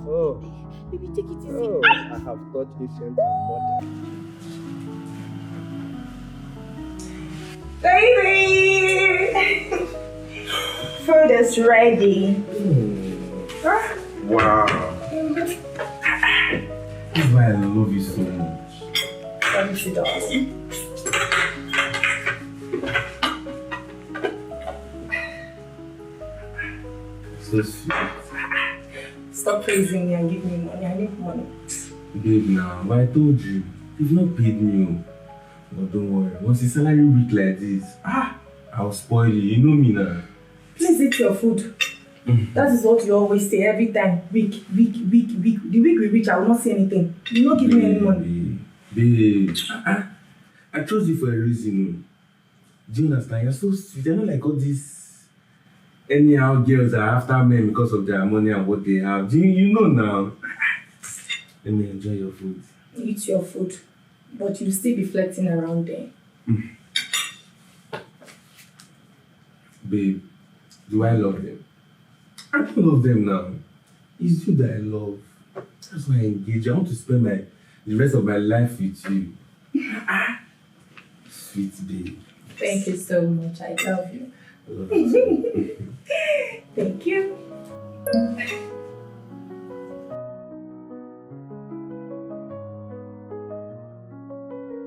Oh. Baby, take it easy. Oh, I have touched ancient body. Baby! Food is ready. Wow. That's why I love you so much. Thank you, darling. So sweet. Stop praising me and give me money. I need money. Babe, now, but I told you, you've not paid me. But don't worry, once the salary week like this, I'll spoil you. You know me now. Please eat your food. That is what you always say every time. Week. The week we reach, I will not say anything. You will not give me any money. Babe, I chose you for a reason. Do you understand? You're so sweet. They're not like all these anyhow girls that are after men because of their money and what they have. You know now. Let me enjoy your food. Eat your food, but you still be flirting around there. Babe, do I love them? I don't love them now. It's you that I love. That's why I engage. I want to spend the rest of my life with you. Sweet babe. Thank you so much. I love you. I love you too. Thank you.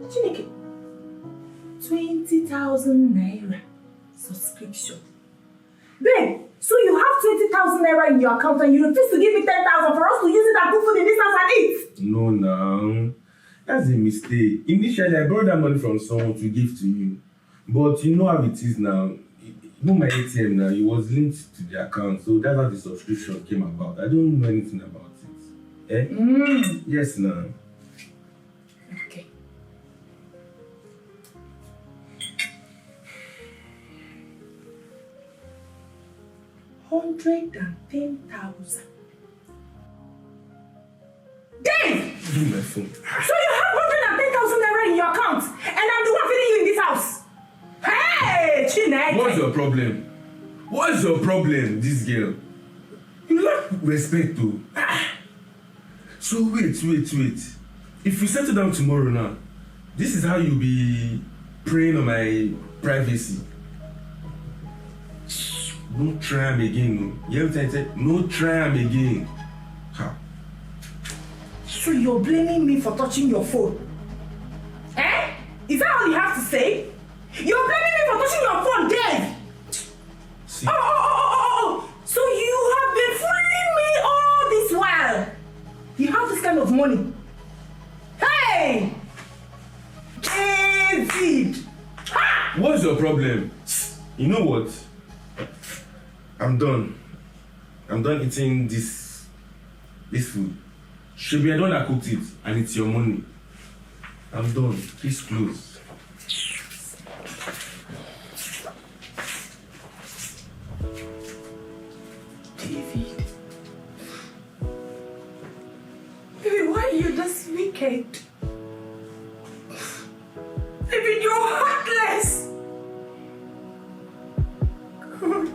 Chineke, 20,000 naira subscription. Babe, so you have 20,000 naira in your account and you refuse to give me 10,000 for us to use it and put food in this house and eat? No, now. That's a mistake. Initially, I borrowed that money from someone to give to you. But you know how it is now. You know my ATM now, it was linked to the account. So that's how the subscription came about. I don't know anything about it. Eh? Yes, now. Okay. $110,000. Dave! Give me my phone. So you have 110,000 naira in your account, and I'm the one feeding you in this house. Hey, Chineke! What's your problem? What's your problem, this girl? You lack respect too. So wait. If we settle down tomorrow now, this is how you'll be preying on my privacy. Don't try him again, no. You ever say, no try him again. How? So you're blaming me for touching your phone? Eh? Is that all you have to say? You're blaming me for touching your phone, Dave! See? Oh! So you have been fooling me all this while? You have this kind of money? Hey! David! Ha! What's your problem? You know what? I'm done eating this food. Should be the one that cooked it, and it's your money. I'm done. Please close. David. Baby, why are you this wicked? David, you're heartless! God.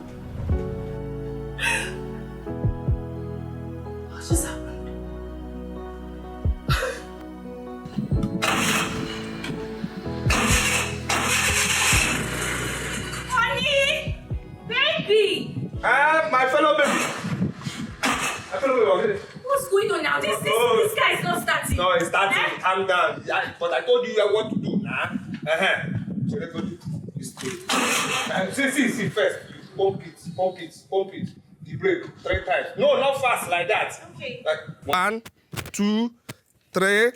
What just happened? Honey! Baby! My fellow baby. What's going on now? This guy is not starting. No, it's starting. Eh? Calm down. Yeah, but I told you what to do now. So I told you. See, first. Pump it. The brake 3 times. No, not fast like that. Okay. Like 1, 2, 3.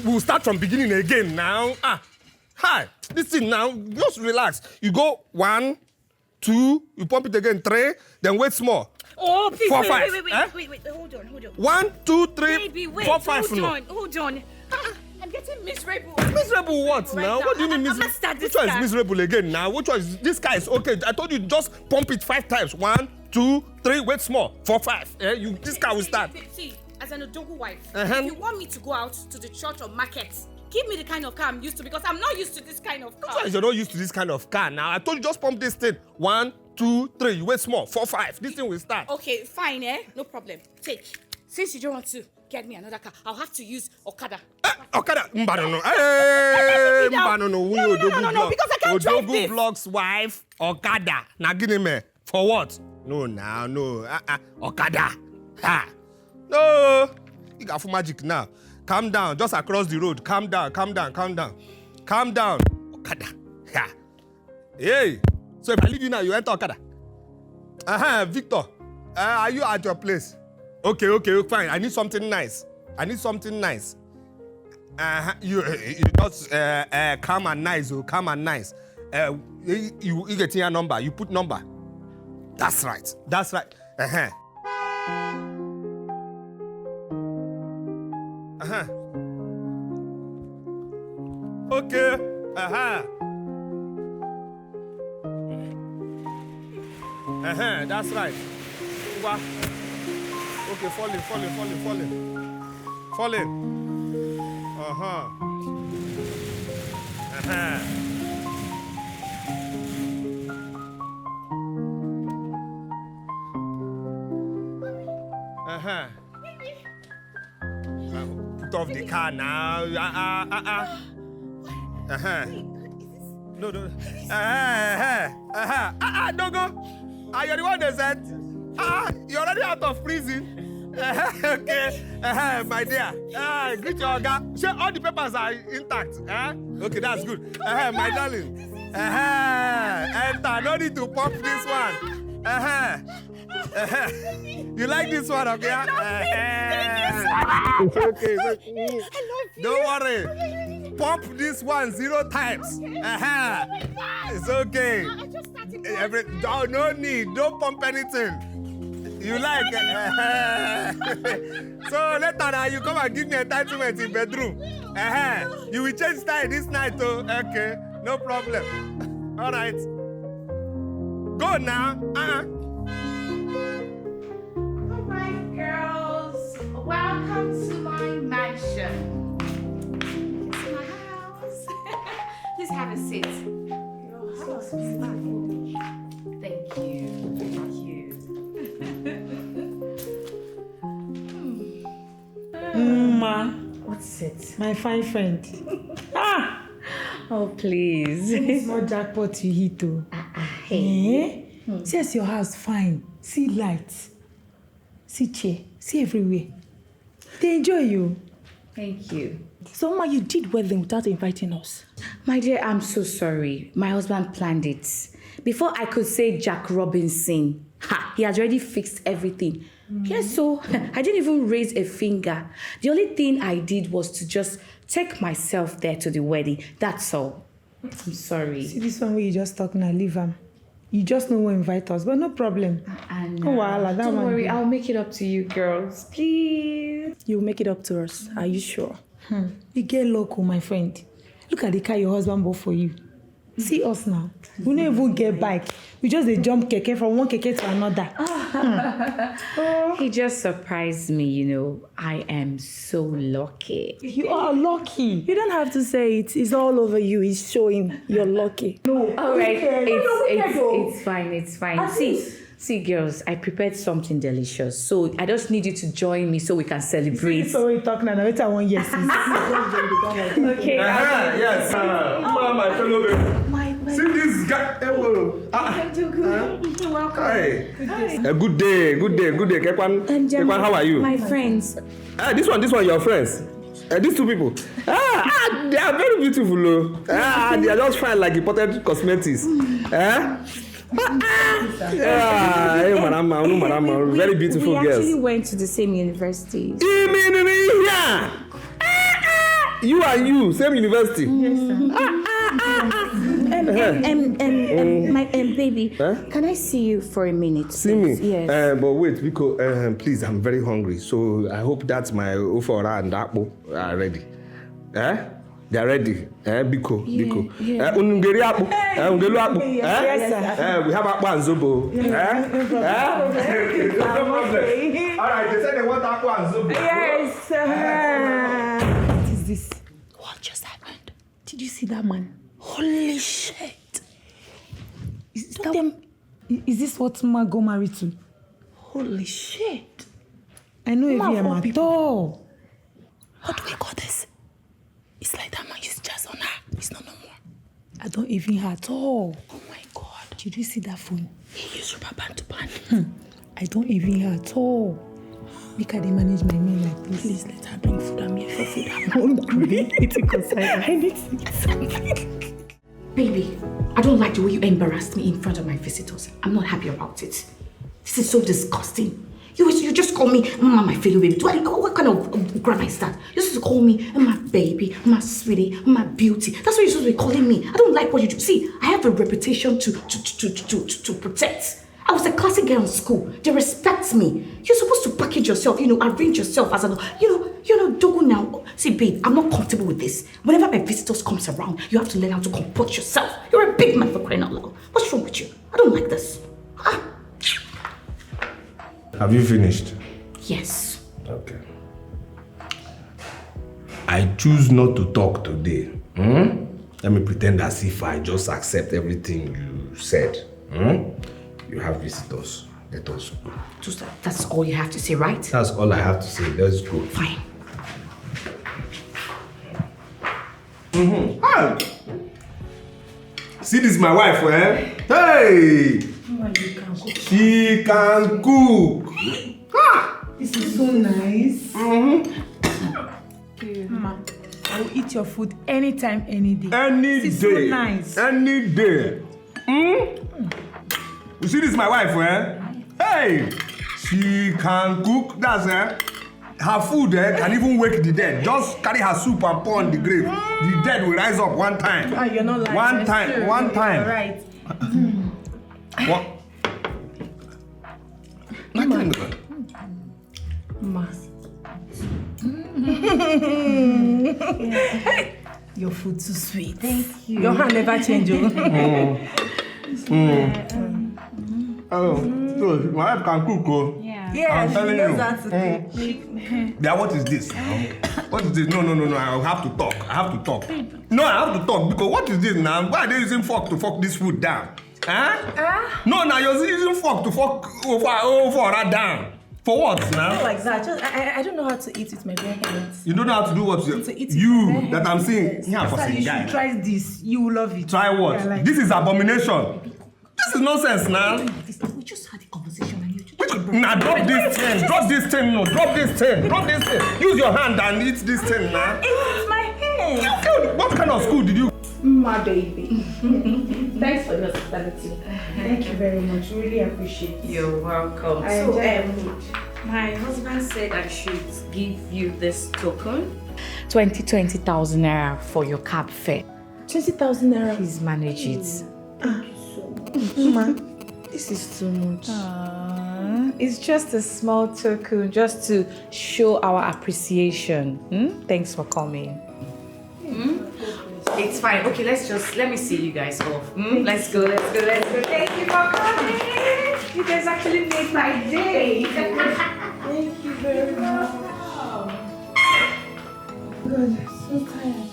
We'll start from beginning again now. Hi. This thing now. Just relax. You go 1, 2. You pump it again 3. Then wait small. Oh, please, 4, 5. Wait. Hold on. 1, 2, 3, Baby, wait, 4, 5. Hold on. I'm getting miserable. Miserable what right now? What do you mean miserable? Which one is miserable again now? Which one is this guy is okay? I told you just pump it 5 times. 1, 2, 3, wait small. 4, 5. This guy will start. See, as an Odogu wife, if you want me to go out to the church or market, give me the kind of car I'm used to because I'm not used to this kind of car. You're not used to this kind of car now. I told you just pump this thing. 1, 2, 3. You wait small. 4, 5. This thing will start. Okay, fine, No problem. Take. Since you don't want to get me another car, I'll have to use Okada. Okada? No. Hey, No, because I can't drive this. Odogu Vlog's wife, Okada. Now give me. For what? No. Okada. Ha. No. You got for magic now. Calm down. Just across the road. Calm down. Okada. Ha. Hey. So if I leave you now, you enter Okada. Victor. Are you at your place? Okay, fine. I need something nice. You just calm and nice. You get your number. You put number. That's right. Okay. That's right. Wow. Okay, falling. Put off the car now. No. Don't go. You're the one that said. You're already out of prison. Okay. My dear. Greet your guy. Sure, all the papers are intact. Okay, that's good. My darling. Enter. No need to pop this one. You like this one, okay? It's okay. Don't worry. Pump this one 0 times. It's okay. No need. Don't pump anything. You like it. So later now you come and give me entitlement in bedroom. You will change style this night, oh. Okay. No problem. All right. Go now. Alright, girls. Welcome to my mansion. It's my house. Please have a seat. Your house is fine. Thank you. What's it? My fine friend. Oh, please. It's not jackpot you hit, though. Hey. See as your house fine. See lights. See chair. See everywhere. They enjoy you. Thank you. So, Ma, you did wedding without inviting us. My dear, I'm so sorry. My husband planned it. Before I could say Jack Robinson, he had already fixed everything. Yes, so I didn't even raise a finger. The only thing I did was to just take myself there to the wedding. That's all. I'm sorry. See this one where you just talk now, leave him. You just know who invite us, but no problem. Don't worry, I'll make it up to you girls. Please. You'll make it up to us. Are you sure? You get local, my friend. Look at the car your husband bought for you. See us now. We don't even get bike. We just jump keke from one keke to another. He just surprised me, you know. I am so lucky. You are lucky. You don't have to say it. It's all over you. It's showing you're lucky. No. All right. It's fine. See, girls, I prepared something delicious. So I just need you to join me so we can celebrate. So we talk now. Wait, I want yes. Okay. Yes. My fellow baby. See this guy. Welcome. Hi. Good day. Kekwan, how are you? My friends. This one, your friends. These two people. They are very beautiful. They are just fine like imported cosmetics. Hey, madam, very beautiful girls. We actually went to the same universities. You and you, same university. Yes, sir. My baby, can I see you for a minute? See me? Yes. But wait, because please, I'm very hungry. So I hope that my ofora and apple are ready. They are ready. Biko. Ungeri apple. Ungelu apple. Yes, sir. We have apple and zobo. No problem. All right, they said they want apple and zobo. Yes, sir. What is this? What just happened? Did you see that man? Holy shit. Is this what Ma go married to? Holy shit. I know if at all. What do we call this? It's like that man used jazz on her. It's not no more. I don't even her at all. Oh my God. Did you see that phone? He used rubber band to band. I don't even her at all. Make her they manage my meal like this. Please let her bring food. I'm here for food. I'm hungry. I need to get something. Baby, I don't like the way you embarrassed me in front of my visitors. I'm not happy about it. This is so disgusting. You just call me my fellow baby. What kind of grammar is that? You supposed to call me my baby, my sweetie, my beauty. That's what you're supposed to be calling me. I don't like what you do. See, I have a reputation to protect. I was a classic girl in school. They respect me. You're supposed to package yourself, arrange yourself as Dogo now. See, babe, I'm not comfortable with this. Whenever my visitors comes around, you have to learn how to comport yourself. You're a big man for crying out loud. What's wrong with you? I don't like this. Have you finished? Yes. Okay. I choose not to talk today. Let me pretend as if I just accept everything you said. You have visitors. Let us go. So that's all you have to say, right? That's all I have to say. Let's go. Fine. Hi. See, this is my wife, eh? Hey! She can cook. This is so nice. Mama, I will eat your food anytime, any day. Any this day. Is so nice. Any day. You see, this is my wife, eh? Hey! She can cook. That's her food can even wake the dead. Just carry her soup and pour on the grave. The dead will rise up one time. Ah, you're not lying. One time. Sure. One time. You're right. What? Ma. Your food too sweet. Thank you. Your hand never changes. Oh, so my wife can cook, oh. Yeah, I'm telling she knows you. how to cook. Yeah, what is this? What is this? No. I have to talk. No, I have to talk because what is this now? Why are they using fork to fork this food down? Huh? No, now you're using fork to fork over that down. For what now? Not like that. Just, I don't know how to eat with my bare hands. You don't know how to do what To eat with you my bare that I'm hands. seeing. Yes. Yeah, for Sir, saying you guy. should try this. You will love it. Try what? Yeah, like This is abomination. This is nonsense now. We just had a conversation and you Now drop this thing. Drop this thing. No, drop this thing. Drop this thing. Use your hand and eat this thing now. It's my hand. What kind of school did you? My baby. Thanks for your hospitality. Thank you very much. Really appreciate it. You're welcome. I So, enjoyed food. my husband said I should give you this token. 20,000 naira for your cab fare. 20,000 naira. Please manage it. Mama, this is too much. It's just a small token, just to show our appreciation. Thanks for coming. It's fine. Okay, let me see you guys off. Let's go. Thank you for coming. You guys actually made my day. Thank you very much. God, I'm so tired.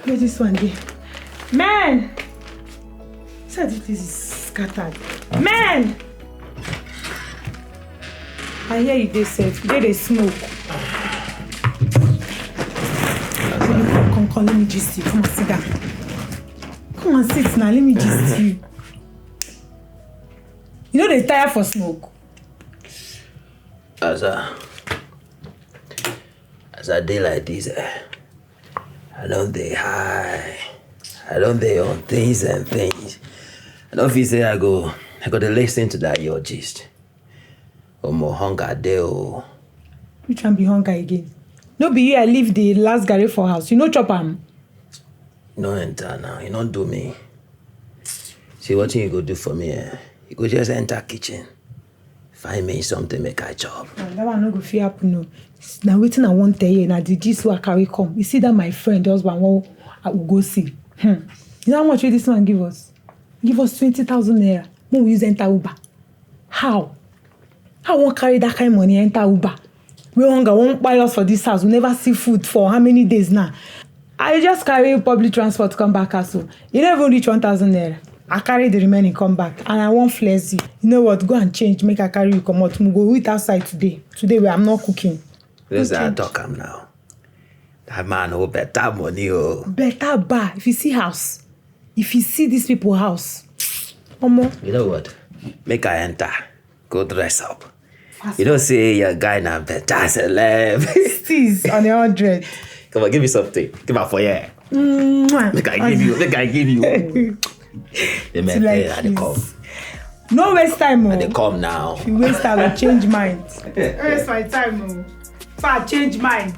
Where's this one day? Man! Said this is scattered. Man! I hear you, they said, they smoke. Come, let me gist you. Come on, sit down. Come on, sit now, let me gist you. You know they tire for smoke. As a day like this, I don't dey high. I don't dey on things and things. I don't feel say I go to listen to that your gist. Or more hunger dey oh. Which one be hunger again? No be here I leave the last garri for house. You know chop am. You no enter now. You don't do me. See what thing you go do for me? You go just enter kitchen. Find me something make I chop. That one no go fit happen no. Now waiting I want tell you. Now the gist wey I carry come. You see that my friend husband I will go see. You know how much will this man give us? Give us 20,000 naira. When we use enter Uber. How? How won't carry that kind of money enter Uber? We won't buy us for this house. We never see food for how many days now? I just carry public transport to come back also. You don't even reach 1,000 naira. I carry the remaining come back and I won't flex you. You know what? Go and change. Make I carry you come out. We go eat outside today. Today I'm not cooking. Let's talk am now. That man oh better money oh. Better bar. If you see house. If you see these people house. Omo. You know what? Make I enter. Go dress up. You don't say your guy now better celeb. Steez on 100. Come on, give me something. Give me for you. Make I give you. The man there at the come. No waste time, At the come now. If you waste time, I'll change mind. Waste my time, I change mind.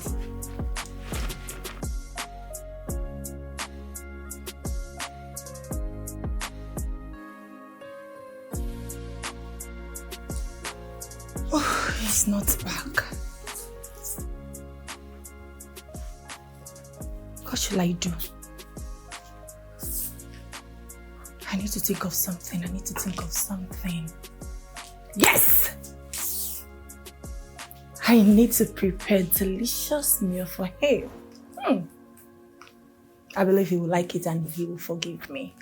Oh, it's not back. What should I do? I need to think of something. Yes! I need to prepare delicious meal for him. I believe he will like it and he will forgive me.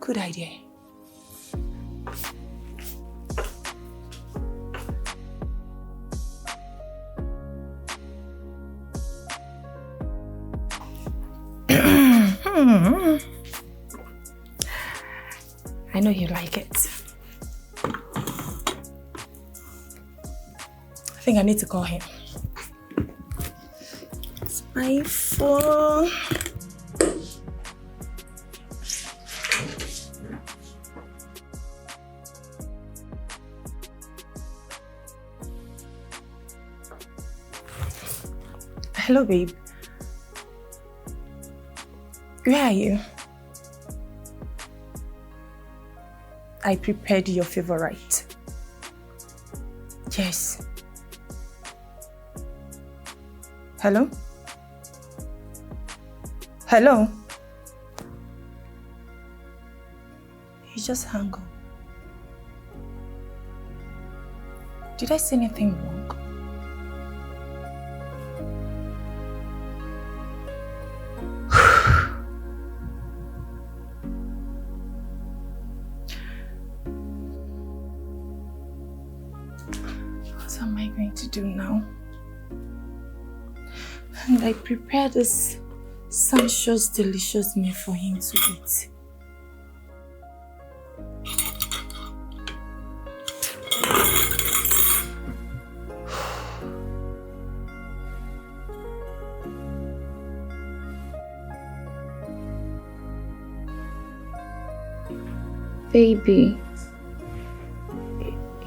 Good idea. I know you like it. I think I need to call him. It's my phone. Hello, babe. Where are you? I prepared your favorite. Yes. Hello? Hello? You just hung up. Did I say anything wrong? What am I going to do now? And I prepared this sumptuous, delicious meal for him to eat. Baby.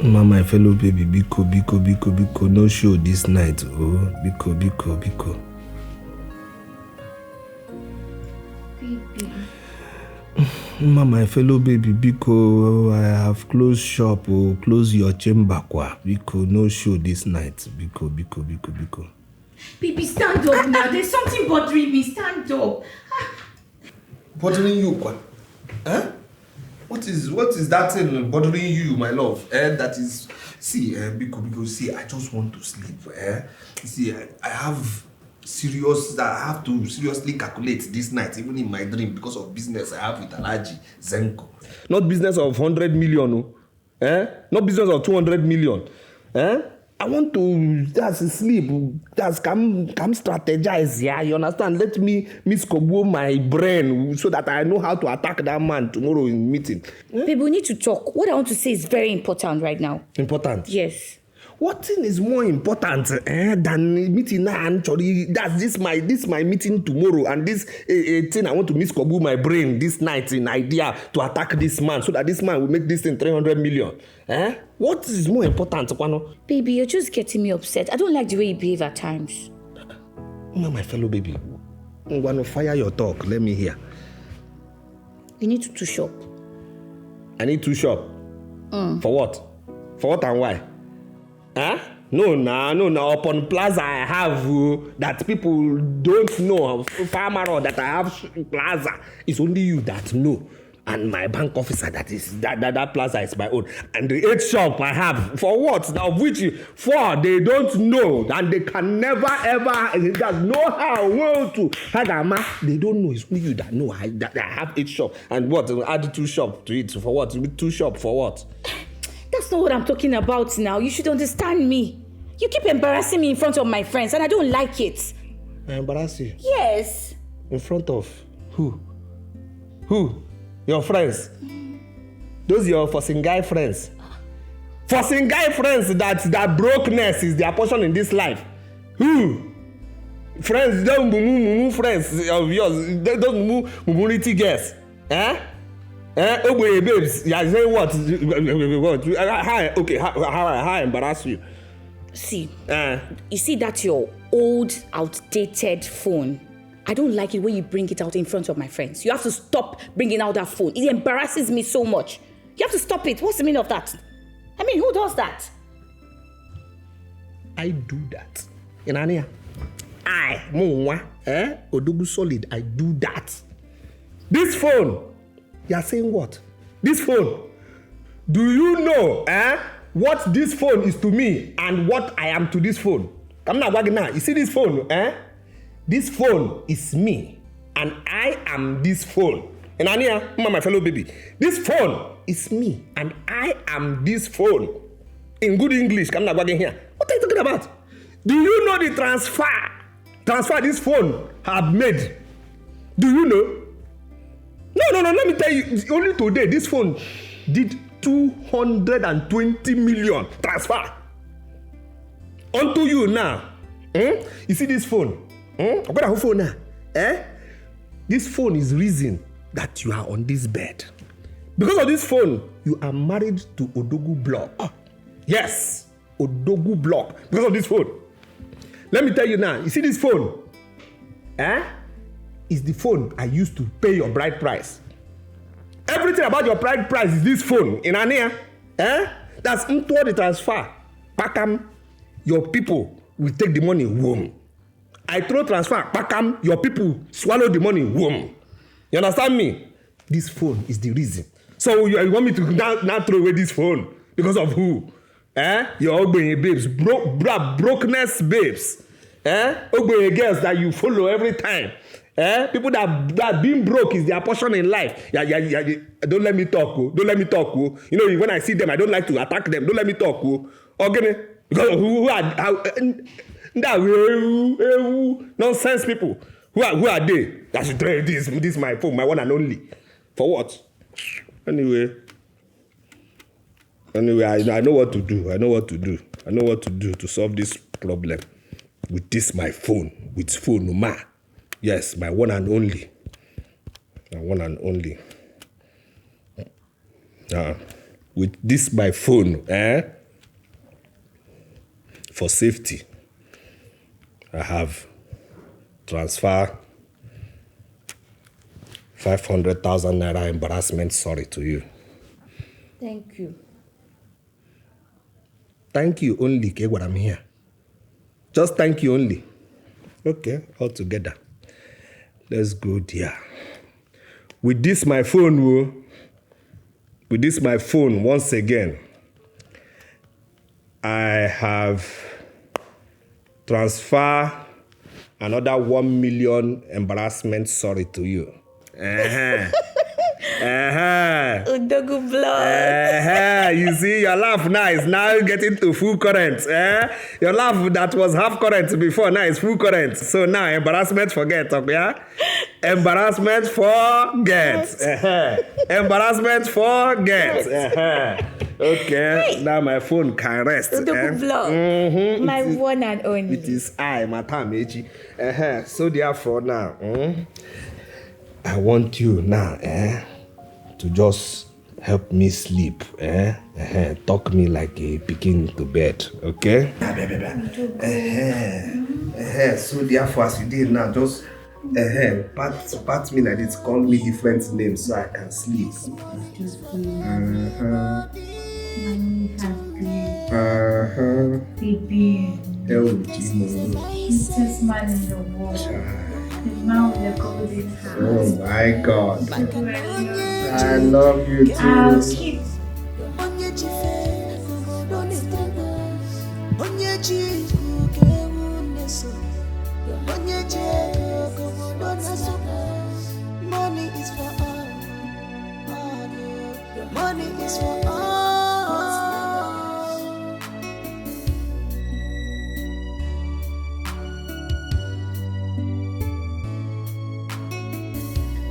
Ma, my fellow baby, biko, no show this night. Oh, biko. Baby. Ma, my fellow baby, biko, I have closed shop. Oh, close your chamber, kwa. Biko, no show this night. Biko. Baby, stand up now. There's something bothering me. Stand up. Bothering you, kwa? Huh? What is that thing bothering you, my love? That is, see, Biko, see, I just want to sleep. See, I have to seriously calculate this night, even in my dream, because of business I have with Alaji Zenko. Not business of 100 million, not business of 200 million. I want to just sleep, just come strategize, yeah, you understand? Let me miscombobulate my brain so that I know how to attack that man tomorrow in meeting. Babe, we need to talk. What I want to say is very important right now. Important? Yes. What thing is more important than meeting now? Actually, that's this my meeting tomorrow, and this thing I want to miscombobulate my brain this night in idea to attack this man so that this man will make this thing 300 million. What is more important, Kwano? Baby, you're just getting me upset. I don't like the way you behave at times. My fellow baby, I'm going to fire your talk. Let me hear. You need to shop. I need to shop? For what? For what and why? No. Upon plaza I have that people don't know. Farmer or that I have plaza. It's only you that know. And my bank officer that plaza is my own. And the 8 shop I have. For what? Now, which 4 they don't know. And they can never ever know how to. They don't know. It's only you that know that I have 8 shop. And what? Add 2 shop to it. For what? 2 shop for what? That's not what I'm talking about now. You should understand me. You keep embarrassing me in front of my friends and I don't like it. I embarrass you? Yes. In front of who? Your friends? Those your Fosingai friends? Fosingai friends that brokenness is their portion in this life. Who? Friends, those friends of yours, those mumurity girls. Oh, babes, you are saying what? How I embarrass you? See, you see that's your old, outdated phone. I don't like it when you bring it out in front of my friends. You have to stop bringing out that phone. It embarrasses me so much. You have to stop it. What's the meaning of that? I mean, who does that? I do that. Inania. Odugu solid, I do that. This phone, You are saying what? This phone. Do you know what this phone is to me and what I am to this phone? Come now, now. You see this phone? This phone is me and I am this phone. And Ania, my fellow baby, this phone is me and I am this phone. In good English, come now, here. What are you talking about? Do you know the transfer this phone have made? Do you know? No. Let me tell you. Only today, this phone did 220 million transfer onto you now. You see this phone? I've got a whole phone now. This phone is reason that you are on this bed. Because of this phone, you are married to Odogu Block. Yes, Odogu Block. Because of this phone. Let me tell you now. You see this phone? Is the phone I used to pay your bride price. Everything about your bride price is this phone in Ania. That's into the transfer. Pakam, your people will take the money home. I throw transfer. Pakam, your people swallow the money home. You understand me? This phone is the reason. So you want me to now throw away this phone because of who? Your Ogbenye babes, brokenness babes. Ogbenye girls that you follow every time. People that being broke is their portion in life. Yeah. Don't let me talk. Don't let me talk. You know, when I see them, I don't like to attack them. Don't let me talk. Okay? Because who are nonsense people? Who are they? I should try this. This is my phone, my one and only. For what? Anyway, I know what to do. I know what to do to solve this problem. With this, my phone. With phone, Uma. Yes, my one and only. My one and only. With this, my phone, for safety, I have transfer 500,000 naira embarrassment sorry to you. Thank you. Thank you only, okay, what I'm here. Just thank you only. Okay, all together. Let's go there. With this my phone, once again, I have transferred another 1 million embarrassment sorry to you. Odogu Block. You see, your laugh now is now getting to full current. Your laugh that was half current before now is full current. So now embarrassment forget, okay? Embarrassment forget. Embarrassment forget. Okay, now my phone can rest. Odogu Block. My one and only. It is I, Matamechi. So therefore now, I want you now, to just help me sleep, talk me like a pikin to bed, okay? So therefore, as you did now, just pat me like this, call me different names so I can sleep. Baby. Princess man in the world. The man with the golden hair. Oh my God. I love you too. I'll keep. Money is for all. Money is for all.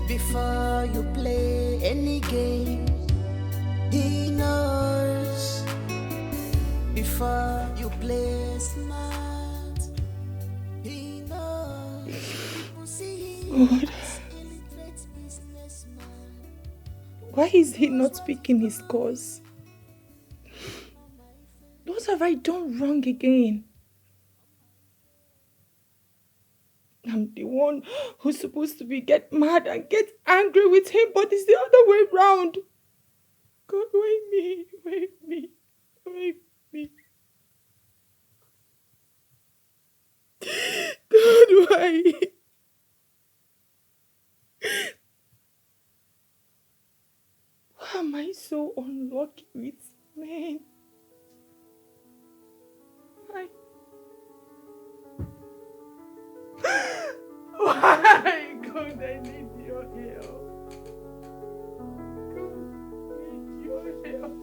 Before you play any game, he knows. Before you play smart, he knows. God. Why is he not speaking his cause? What have I done wrong again? I'm the one who's supposed to get mad and get angry with him, but it's the other way round. God, wake me. God, why? so unlucky with men. Why? God, I need your help. God, I need your help.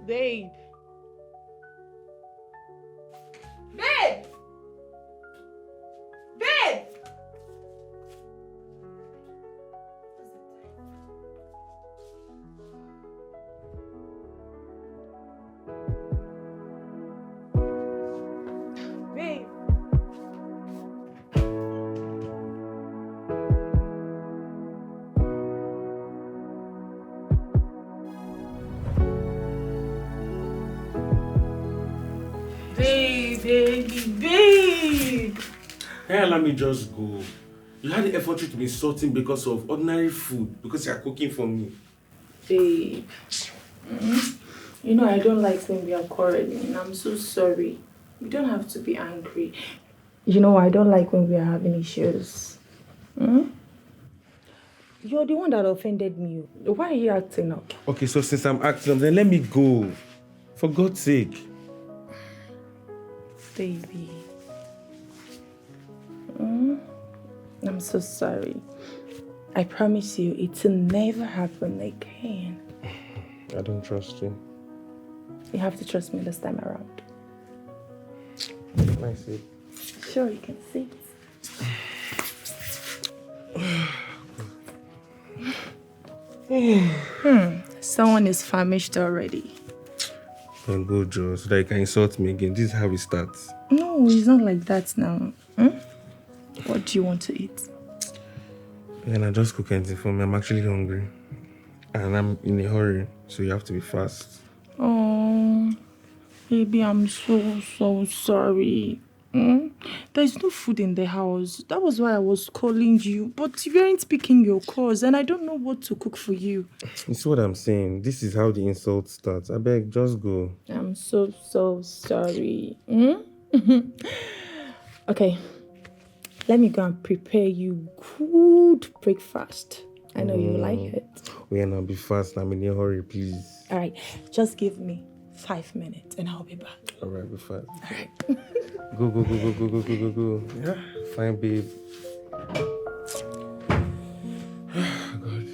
Babe. Babe! Babe! Babe! Babe! Hey, let me just go. You had the effort to be insulting because of ordinary food, because you are cooking for me. Babe. You know, I don't like when we are quarreling. I'm so sorry. You don't have to be angry. You know, I don't like when we are having issues. You're the one that offended me. Why are you acting up? Okay, so since I'm acting up, then let me go. For God's sake. Baby. I'm so sorry. I promise you it will never happen again. I don't trust you. You have to trust me this time around. Can I see? Sure, you can see it. Someone is famished already. Then go, Joe, so that you can insult me again. This is how it starts. No, it's not like that now. What do you want to eat? And I just cook anything for me. I'm actually hungry. And I'm in a hurry, so you have to be fast. Oh, baby, I'm so sorry. There's no food in the house. That was why I was calling you. But you weren't picking your calls, and I don't know what to cook for you. You see what I'm saying? This is how the insult starts. I beg, just go. I'm so sorry. Okay, let me go and prepare you good breakfast. I know you like it. Yeah, now be fast. I'm in a hurry, please. All right, just give me 5 minutes and I'll be back. All right, be fast. All right. Go. Yeah. Fine, babe. God.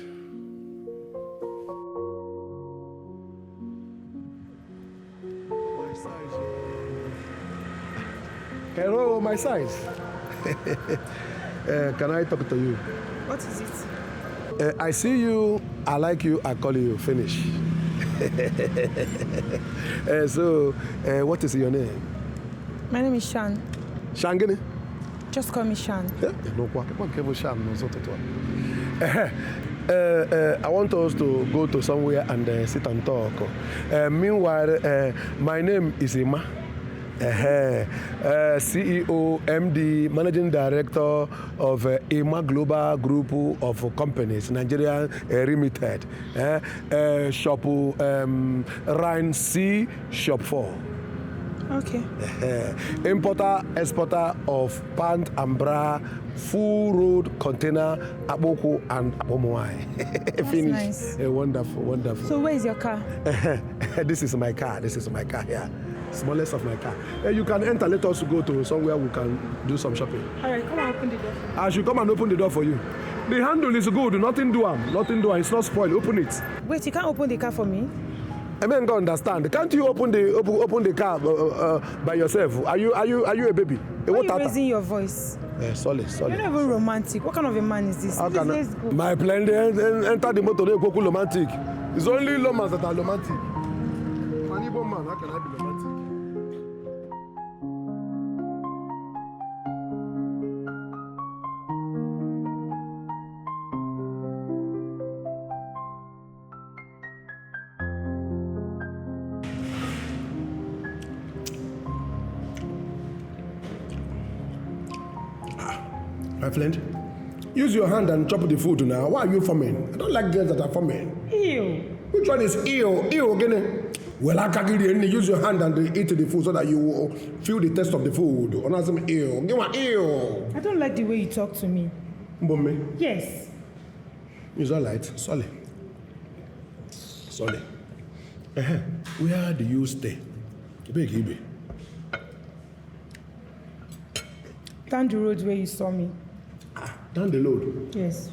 Hello, my size. Can I talk to you? What is it? I see you, I like you, I call you, finish. What is your name? My name is Shan. Shangini? Just call me Shan. I want us to go to somewhere and sit and talk. Meanwhile, my name is Ima. CEO, MD, Managing Director of EMA Global Group of Companies, Nigerian Limited. Shop Rhine C, Shop 4. Okay. Importer, exporter of pant and bra, full road container, Aboko and Abomoai. Finish. Nice. Wonderful, wonderful. So where is your car? This is my car. Yeah. Smallest of my car. You can enter. Let us go to somewhere we can do some shopping. All right, come and open the door. I should come and open the door for you. The handle is good. Nothing do am. It's not spoiled. Open it. Wait, you can't open the car for me? I mean, go understand. Can't you open the car by yourself? Are you a baby? Why are you raising your voice? Sorry. You're not even romantic. What kind of a man is this? How can Let's go. my plan enter the motor? They go romantic. It's only Lomans that are romantic. An Igbo man, how can I be romantic? My friend, use your hand and chop the food now. Why are you forming? I don't like girls that are forming. Ew. Which one is ew? Ew again. Well, I can't use your hand and eat the food so that you will feel the taste of the food. Ew. Give me ew. I don't like the way you talk to me. Mbome? Yes. It's all right. Sorry. Where do you stay? Ibe. Down the road where you saw me. Down the road? Yes.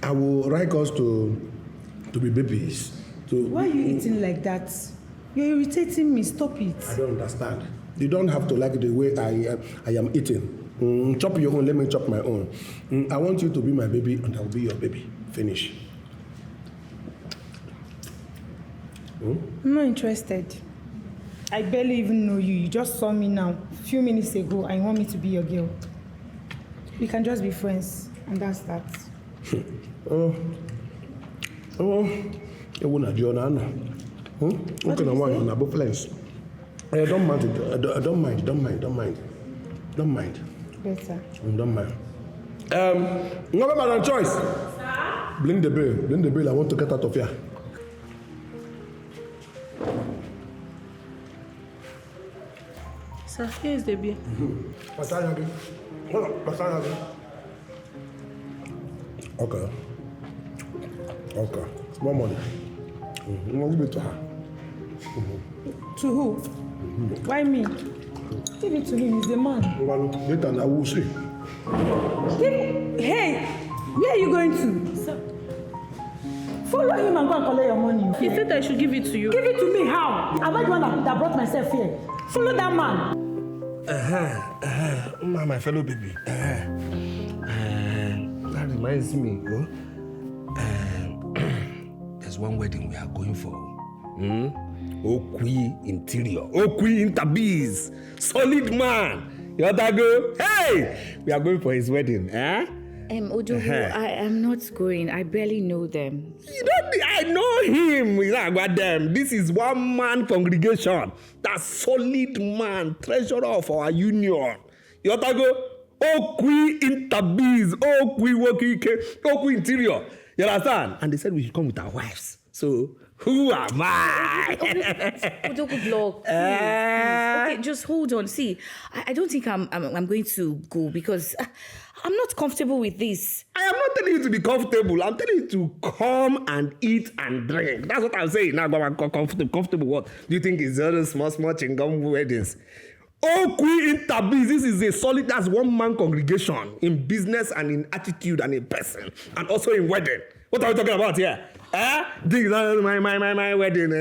I will like us to be babies. Why are you eating like that? You're irritating me. Stop it. I don't understand. You don't have to like the way I am eating. Chop your own, let me chop my own. I want you to be my baby and I will be your baby. Finish. I'm not interested. I barely even know you. You just saw me now, a few minutes ago, and you want me to be your girl. We can just be friends, and that's that. Okay, now why you're not friends? Don't mind. Better. Don't mind. No matter choice. Bring the bill. I want to get out of here. Sir, here is the bill. Okay. Small money. Give it to her. To who? Why me? Give it to him. He's the man. Later, I will see. Hey, where are you going to? Sir. Follow him and go and collect your money. He said I should give it to you. Give it to me. How? Am I the one that brought myself here? Follow that man. My fellow baby. That reminds me, there's one wedding we are going for. Okwi Interior. Okwi Interbiz. Solid man. You want to go? Hey! We are going for his wedding. Ojo, I am not going. I barely know them. You don't. I know him. You know about them. This is one man congregation. That solid man, treasurer of our union. You want to go? Okwi Interbiz. Okwi Interior. You understand? And they said we should come with our wives. So who am I? Odoku blog. Okay, just hold on. See, I don't think I'm going to go because I'm not comfortable with this. I am not telling you to be comfortable. I'm telling you to come and eat and drink. That's what I'm saying. Now, comfortable what? Do you think it's other small chingam weddings? Okwi Interbiz. This is a solid, that's one man congregation in business and in attitude and in person and also in wedding. What are we talking about here? This is my wedding.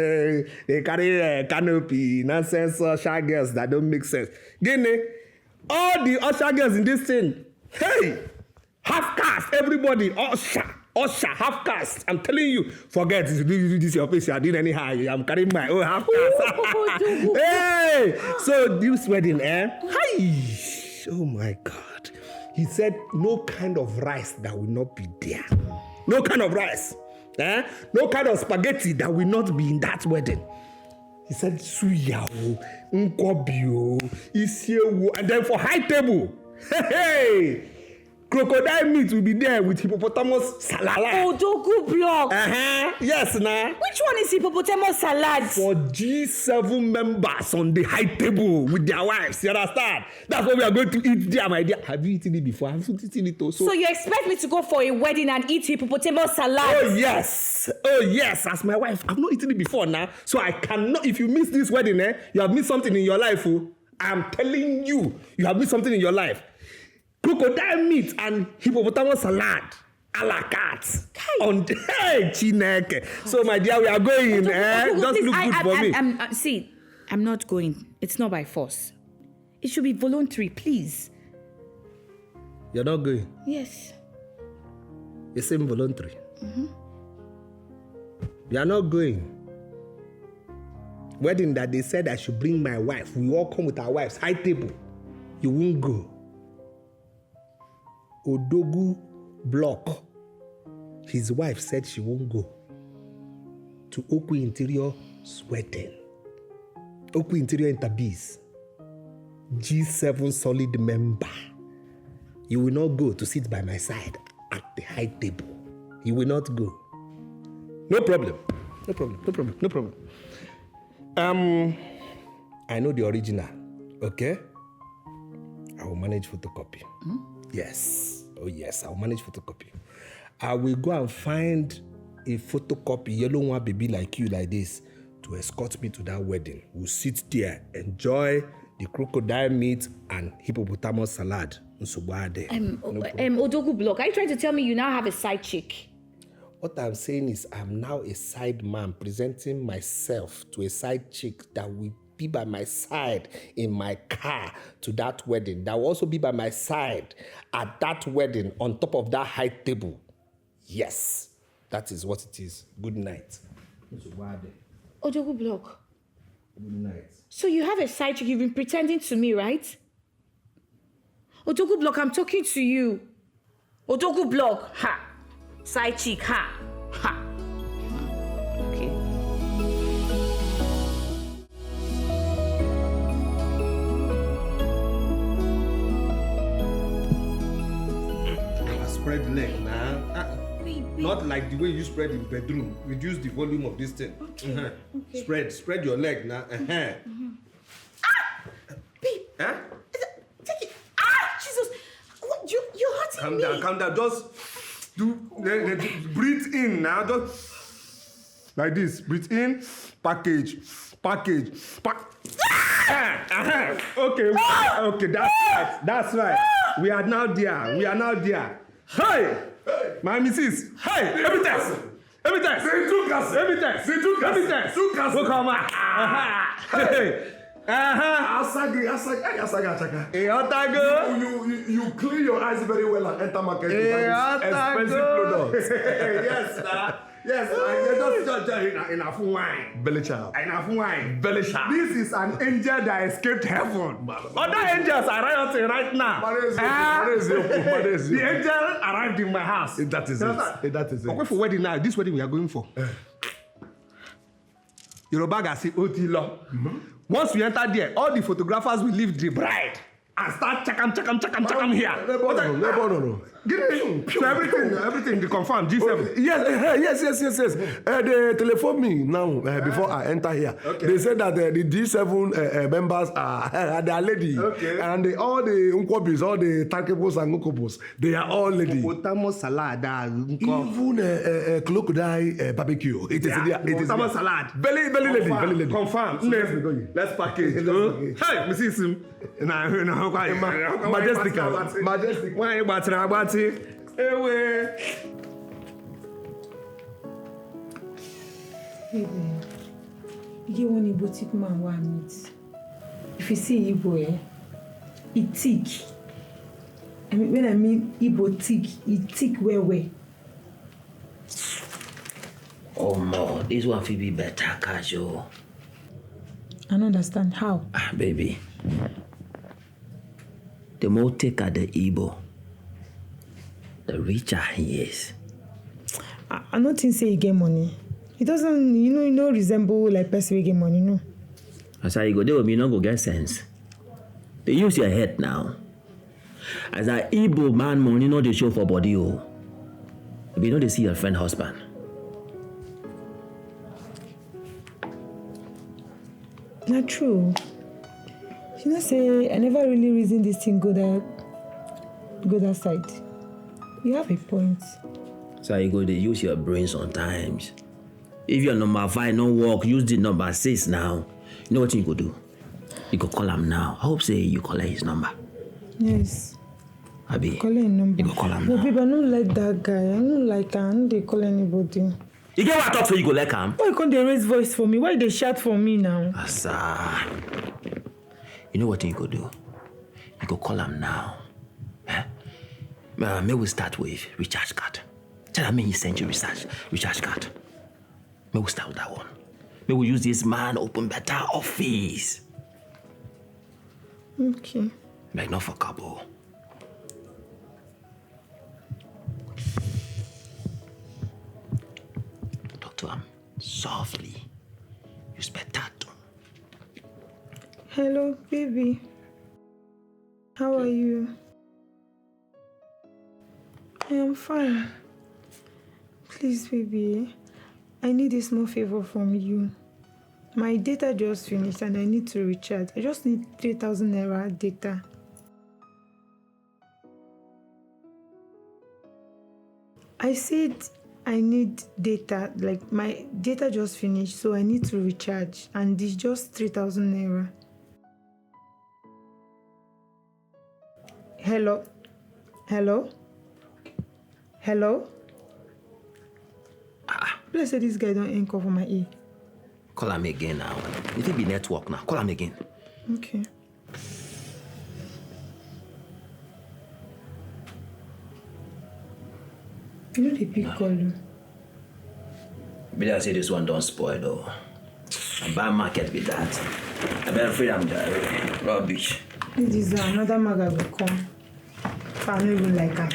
They carry canopy, nonsense, usher girls that don't make sense. Gene, all the usher girls in this thing, hey, half caste, everybody, usher, half caste. I'm telling you, forget this your face. I didn't anyhow. I'm carrying my own half caste. Hey, so this wedding, Hi, oh my God. He said no kind of rice that will not be there. No kind of rice. No kind of spaghetti that will not be in that wedding. He said suya, nkobio, isiewu, and then for high table. Hey! Crocodile meat will be there with hippopotamus salad. Odogu block. Yes, nah. Which one is hippopotamus salad? For G7 members on the high table with their wives. You understand? That's what we are going to eat there, my dear. Have you eaten it before? I haven't eaten it also. So you expect me to go for a wedding and eat hippopotamus salad? Oh yes. As my wife, I've not eaten it before now. So I cannot. If you miss this wedding, you have missed something in your life. I'm telling you, you have missed something in your life. Crocodile meat and hippopotamus salad a la carte on Chineke. So my dear, we are going. Just look good for me. See, I'm not going. It's not by force. It should be voluntary, please. You're not going? Yes. You're saying voluntary? You're not going. Wedding that they said I should bring my wife. We all come with our wives. High table. You won't go. Odogu block. His wife said she won't go to Oku Interior's wedding. Oku Interior Interbees. G7 solid member. You will not go to sit by my side at the high table. You will not go. No problem. I know the original. Okay? I will manage photocopy. Yes. Oh, yes. I'll manage photocopy. I will go and find a photocopy, yellow one baby like you, like this, to escort me to that wedding. We'll sit there, enjoy the crocodile meat and hippopotamus salad. Odogu block, are you trying to tell me you now have a side chick? What I'm saying is I'm now a side man presenting myself to a side chick that will be by my side in my car to that wedding. That will also be by my side at that wedding on top of that high table. Yes, that is what it is. Good night. Odogu block. Good night. So you have a side chick, you've been pretending to me, right? Odogu block, I'm talking to you. Odogu block, ha. Side chick, ha. Ha. Okay. Spread leg now. Not like the way you spread in bedroom. Reduce the volume of this thing. Okay. Okay. Spread your leg now. Babe. Huh? Take it. Jesus. What, you're hurting me. Calm down. Just do breathe in now. Just like this. Breathe in. Package. Okay. Okay. That's right. We are now there. Hey! My missus! Hey! Every time! You clean your eyes very well and enter market with expensive products. Yes, just enough wine. Belly child. This is an angel that escaped heaven. Other angels are right now. The angel arrived in my house. That is it. Okay, for wedding now. This wedding we are going for. Yoruba ga say oti lo. Once we enter there, all the photographers will leave the bride and start chakam here. No. So everything they confirm. G7. Yes. They telephone me now before I enter here. Okay. They said that the G7 members are they are lady, and all the unkobis, all the tankebos and ukobos, they are all lady. Hippopotamus salad, even crocodile barbecue. It is hippopotamus salad. Belly lady. Confirm. Let's package. Hey, Mrs. Majestic. Ewe. Baby, you get one Igbo thick man who I meet. If you see Igbo, it thick. I mean, when I mean Igbo thick, it thick well. Oh no, this one will be better, casual. I don't understand how. Baby. The more thick are the Igbo, the richer he is. I don't think say he get money. He doesn't, resemble like person who get money, no. As I go, they will be not go get sense. They use your head now. As a Igbo man, money no they show for body. Oh, you know they see your friend husband. Not true. You know, say I never really reasoned this thing go that side. You have a point. So you go, they use your brain sometimes. If your number 5 no work, use the number 6 now. You know what you go do? You go call him now. I hope say you call his number. Yes. Abi. Call him number. You go call him But now. babe, I don't like that guy. I don't like him. I don't dey call anybody. You get what I talk so you go like him? Why can't they raise voice for me? Why they shout for me now? Asa. You know what you go do? You go call him now. May we start with recharge card. Tell me he sent you recharge card. May we start with that one. May we use this man open better office. Okay. Make not for Cabo. Talk to him softly. Use better tone. Hello, baby. How are you? I am fine. Please, baby, I need a small favor from you. My data just finished and I need to recharge. I just need 3,000 naira data. I said I need data, like my data just finished, so I need to recharge, and it's just 3,000 naira. Hello? Hello? Hello? Let's say this guy don't anchor for my ear. Call him again now. It will be network now. Call him again. Okay. You know the big call you. But I say this one don't spoil though. A bad market with that. I better free them rubbish. This is another maga will come. If I don't even like her.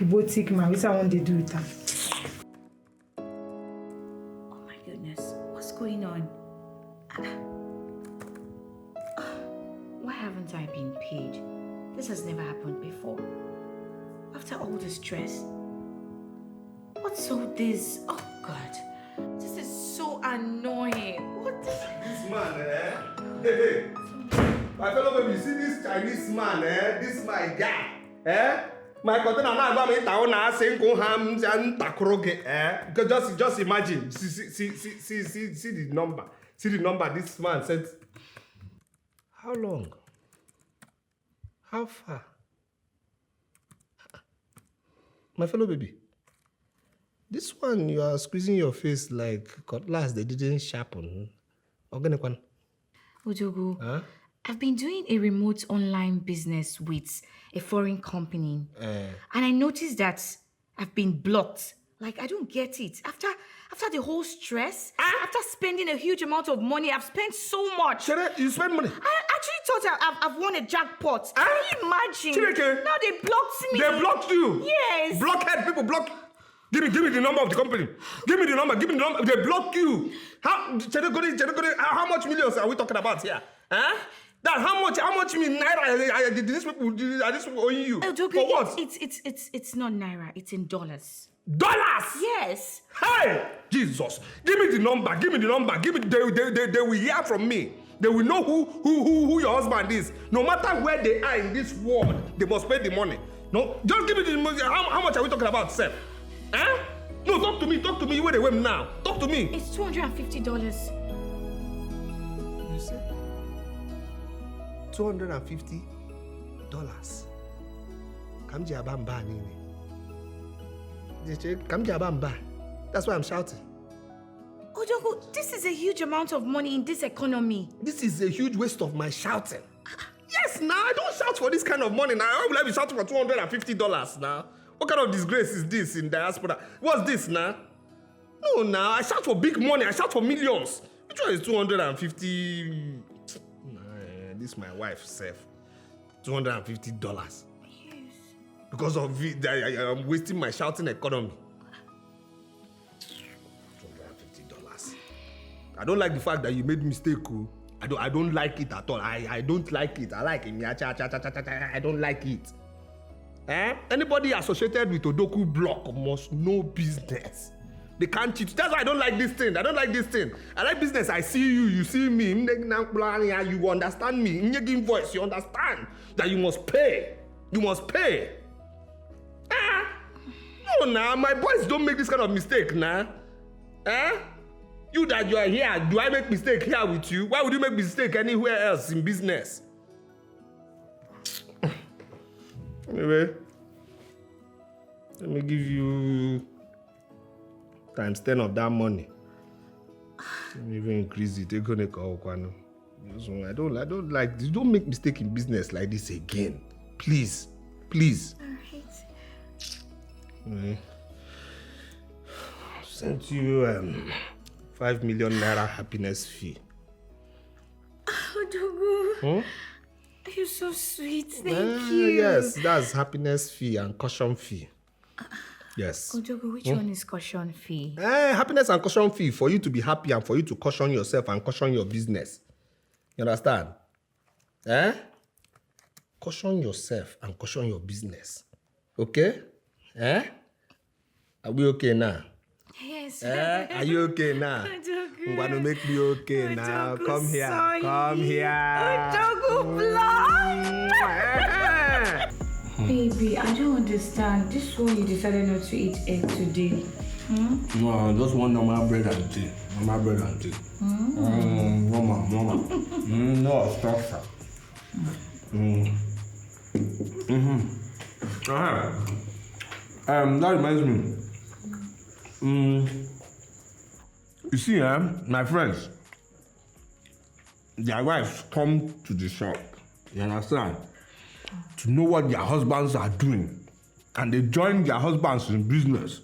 You both take my which I want to do with her. Oh my goodness, what's going on? Why haven't I been paid? This has never happened before. After all the stress. What's all this? Oh God, this is so annoying. What? This man, Hey. My fellow baby, see this Chinese man, This my guy, My container now got me down now saying go ham and takroge, Because just imagine, see the number. See the number this man said. How long? How far? My fellow baby. This one, you are squeezing your face like cutlass, they didn't sharpen. Organic one. Ojogo, I've been doing a remote online business with a foreign company. And I noticed that I've been blocked. Like, I don't get it. After the whole stress, after spending a huge amount of money, I've spent so much. You spend money? I actually thought I've won a jackpot. Can you imagine? Chireke. Now they blocked me. They blocked you? Yes. Blockhead people block. Give me the number of the company. Give me the number. They block you. How much millions are we talking about here? That how much naira are these people owing you? For what? It's not naira. It's in dollars. Dollars? Yes. Hey, Jesus! Give me the number. They will hear from me. They will know who your husband is. No matter where they are in this world, they must pay the money. No, just give me the money. How much are we talking about, sir? No, talk to me. Wait a minute now. Talk to me. It's $250. You say $250? That's why I'm shouting. Ojogo, this is a huge amount of money in this economy. This is a huge waste of my shouting. Yes, now I don't shout for this kind of money now. Why will I be shouting for $250 now? What kind of disgrace is this in diaspora? What's this now? No, now I shout for big money. I shout for millions. Which one is 250? This is my wife's self. $250. Yes. Because of it, I'm wasting my shouting economy. $250. I don't like the fact that you made mistake. I don't like it at all. I don't like it. I like him. I don't like it. Anybody associated with Odoku block must know business. They can't cheat. That's why I don't like this thing. I don't like this thing. I like business. I see you. You see me. You understand me. In your game voice, you understand that you must pay. You must pay. No, nah. My boys don't make this kind of mistake, nah. You that you are here, do I make mistake here with you? Why would you make mistake anywhere else in business? Anyway, let me give you times 10 of that money. Let me even increase it. I don't like this. Don't make mistake in business like this again. Please. Please. Alright. Sent you 5 million naira happiness fee. Odogu. You're so sweet. Thank you. Yes, that's happiness fee and caution fee. Yes. Odogu, which one is caution fee? Happiness and caution fee for you to be happy and for you to caution yourself and caution your business. You understand? Caution yourself and caution your business. Okay? Are we okay now? Yes. Are you okay now? I'm gonna make me okay now. Come here. Come here. Odogu blood. Baby, I don't understand. This one you decided not to eat egg today. No, I just want normal bread and tea. Normal bread and tea. Mama. No, stop. That reminds me. You see, my friends, their wives come to the shop, you understand, to know what their husbands are doing, and they join their husbands in business.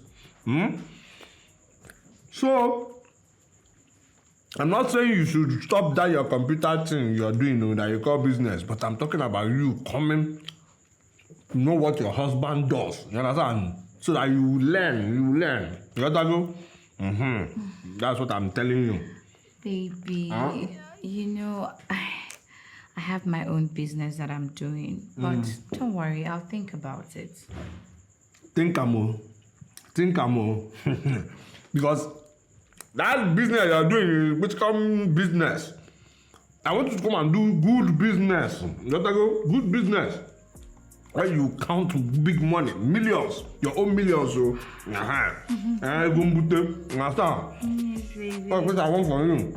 So, I'm not saying you should stop that your computer thing you're doing, that you call business, but I'm talking about you coming to know what your husband does, you understand? So that you learn. You got to go? That's what I'm telling you. Baby, you know, I have my own business that I'm doing. But don't worry, I'll think about it. Think more. Because that business you're doing is become business. I want you to come and do good business. You got to go? Good business. Where you count big money, millions, your own millions, so. Understand? That's what I want for you.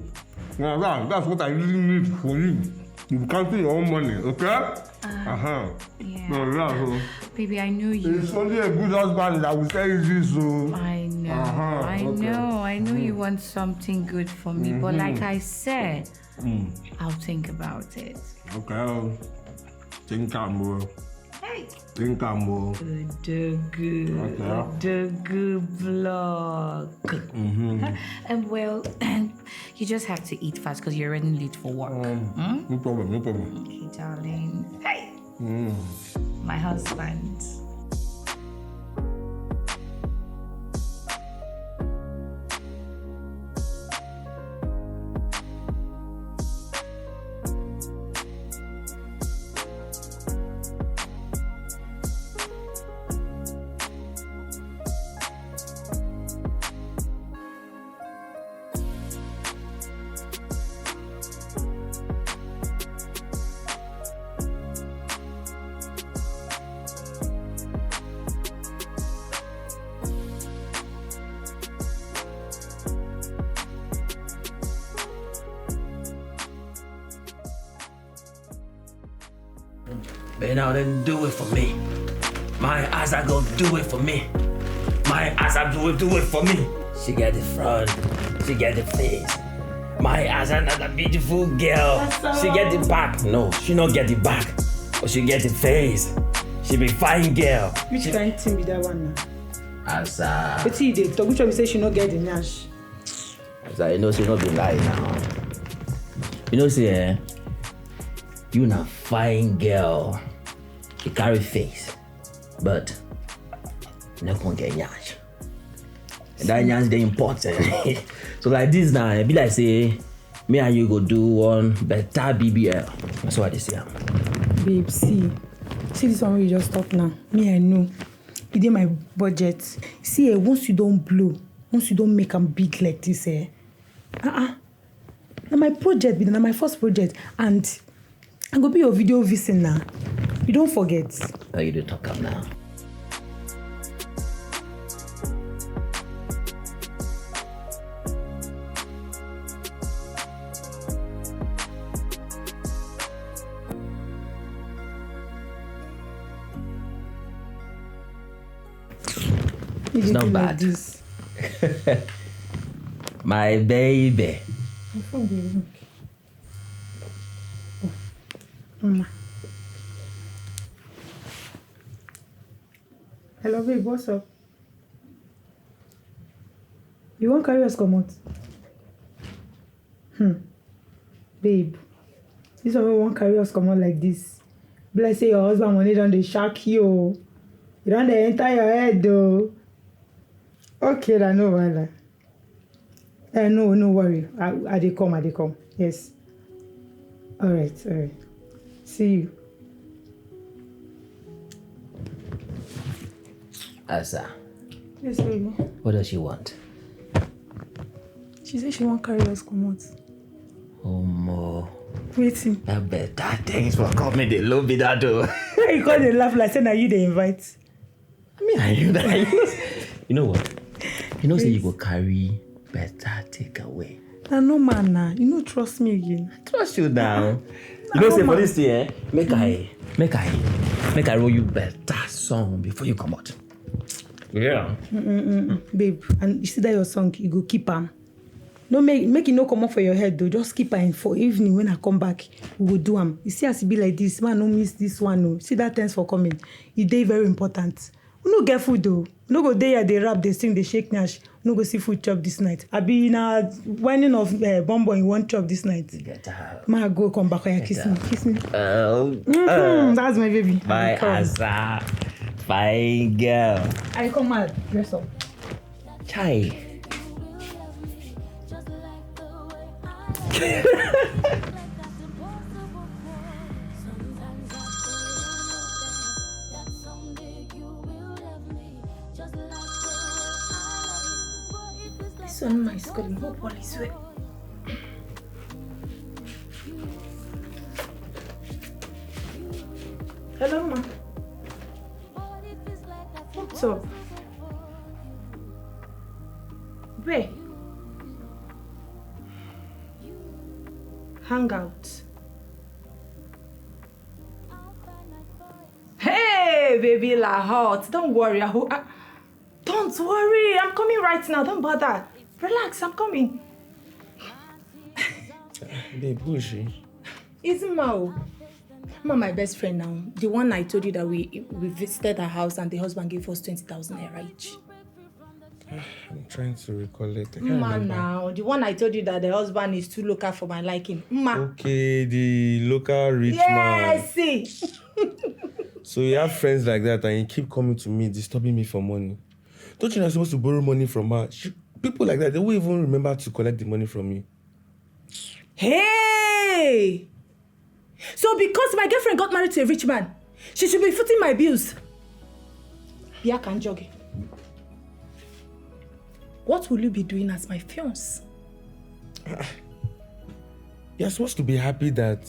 That's what I really need for you. You counting your own money, okay? Yeah. No, Baby, I know you. It's only a good husband that will tell you this, so. I know. I know you want something good for me, but like I said, I'll think about it. Okay. Think more. Think more. Odogu vlog. And well, you just have to eat fast because you're already late for work. No problem. Okay, darling. Hey. My husband. Man, now then do it for me. My ass I go do it for me. My ass I do it for me. She get the front, she get the face. My ass another beautiful girl. She get the back. No, she not get the back. But she get the face. She be fine girl. Which kind of thing be that one now? Asa. But see, they talk. Which one say she not get the nyash? Asa, you know she not be lying now. You know say, you na fine girl. You carry face, but you not gonna get nyash. And that nyash they important. So like this now, it be like say Me and you go do one better BBL. That's what I say. Babe, see this one where you just talk now. Me, I know. It is my budget. See, once you don't blow, once you don't make them big like this, now my project, now my first project, and I'm gonna be your video vixen now. You don't forget. How you do talk up now? It's not bad. Like my baby. Mama. Hello, babe. What's up? You won't carry us come out? Babe. This one won't carry us come out like this. Bless say your husband money done the shark you. You don't enter your head though. Okay, I know why. No worry. I dey come. Yes. All right. See you. Asa. Yes, baby. What does she want? She said she won't carry us come out. Oh, more. Waiting. I bet that thanks for coming. They love me that though. You call the laugh like saying that you the invite. I mean, are you that? You know what? You know, say you go carry better takeaway. No man, nah. You know, trust me again. I trust you now. You know, say for this thing, make I roll you better song before you come out. Yeah. Babe, and you see that your song, you go keep am. No make it no come up for your head though. Just keep am for evening when I come back. We will do am. You see as it be like this, man, no miss this one. No. See that thanks for coming. It dey very important. We no get food though. No go there, they rap, they sing, they shake nash. No go see food chop this night. I be na whining of bonbon you want chop this night. Ma go come back here, kiss me. That's my baby. My Asa, fine girl. I come out, dress up. Chai. This one my school, no police way. Hello, ma. What's up? Where? Hangout. Hey, baby, la hot. Don't worry. Don't worry. I'm coming right now. Don't bother. Relax. I'm coming. Babe, who is she? It's Mao. Ma, my best friend now. The one I told you that we visited her house and the husband gave us 20,000 naira each. I'm trying to recall it. Ma, now. The one I told you that the husband is too local for my liking. Ma. Okay, the local rich man. Yes, see. So you have friends like that and you keep coming to me, disturbing me for money. Don't you know I'm supposed to borrow money from her? People like that, they won't even remember to collect the money from me. Hey! So because my girlfriend got married to a rich man, she should be footing my bills. Bia can jog. What will you be doing as my fiancé? You're supposed to be happy that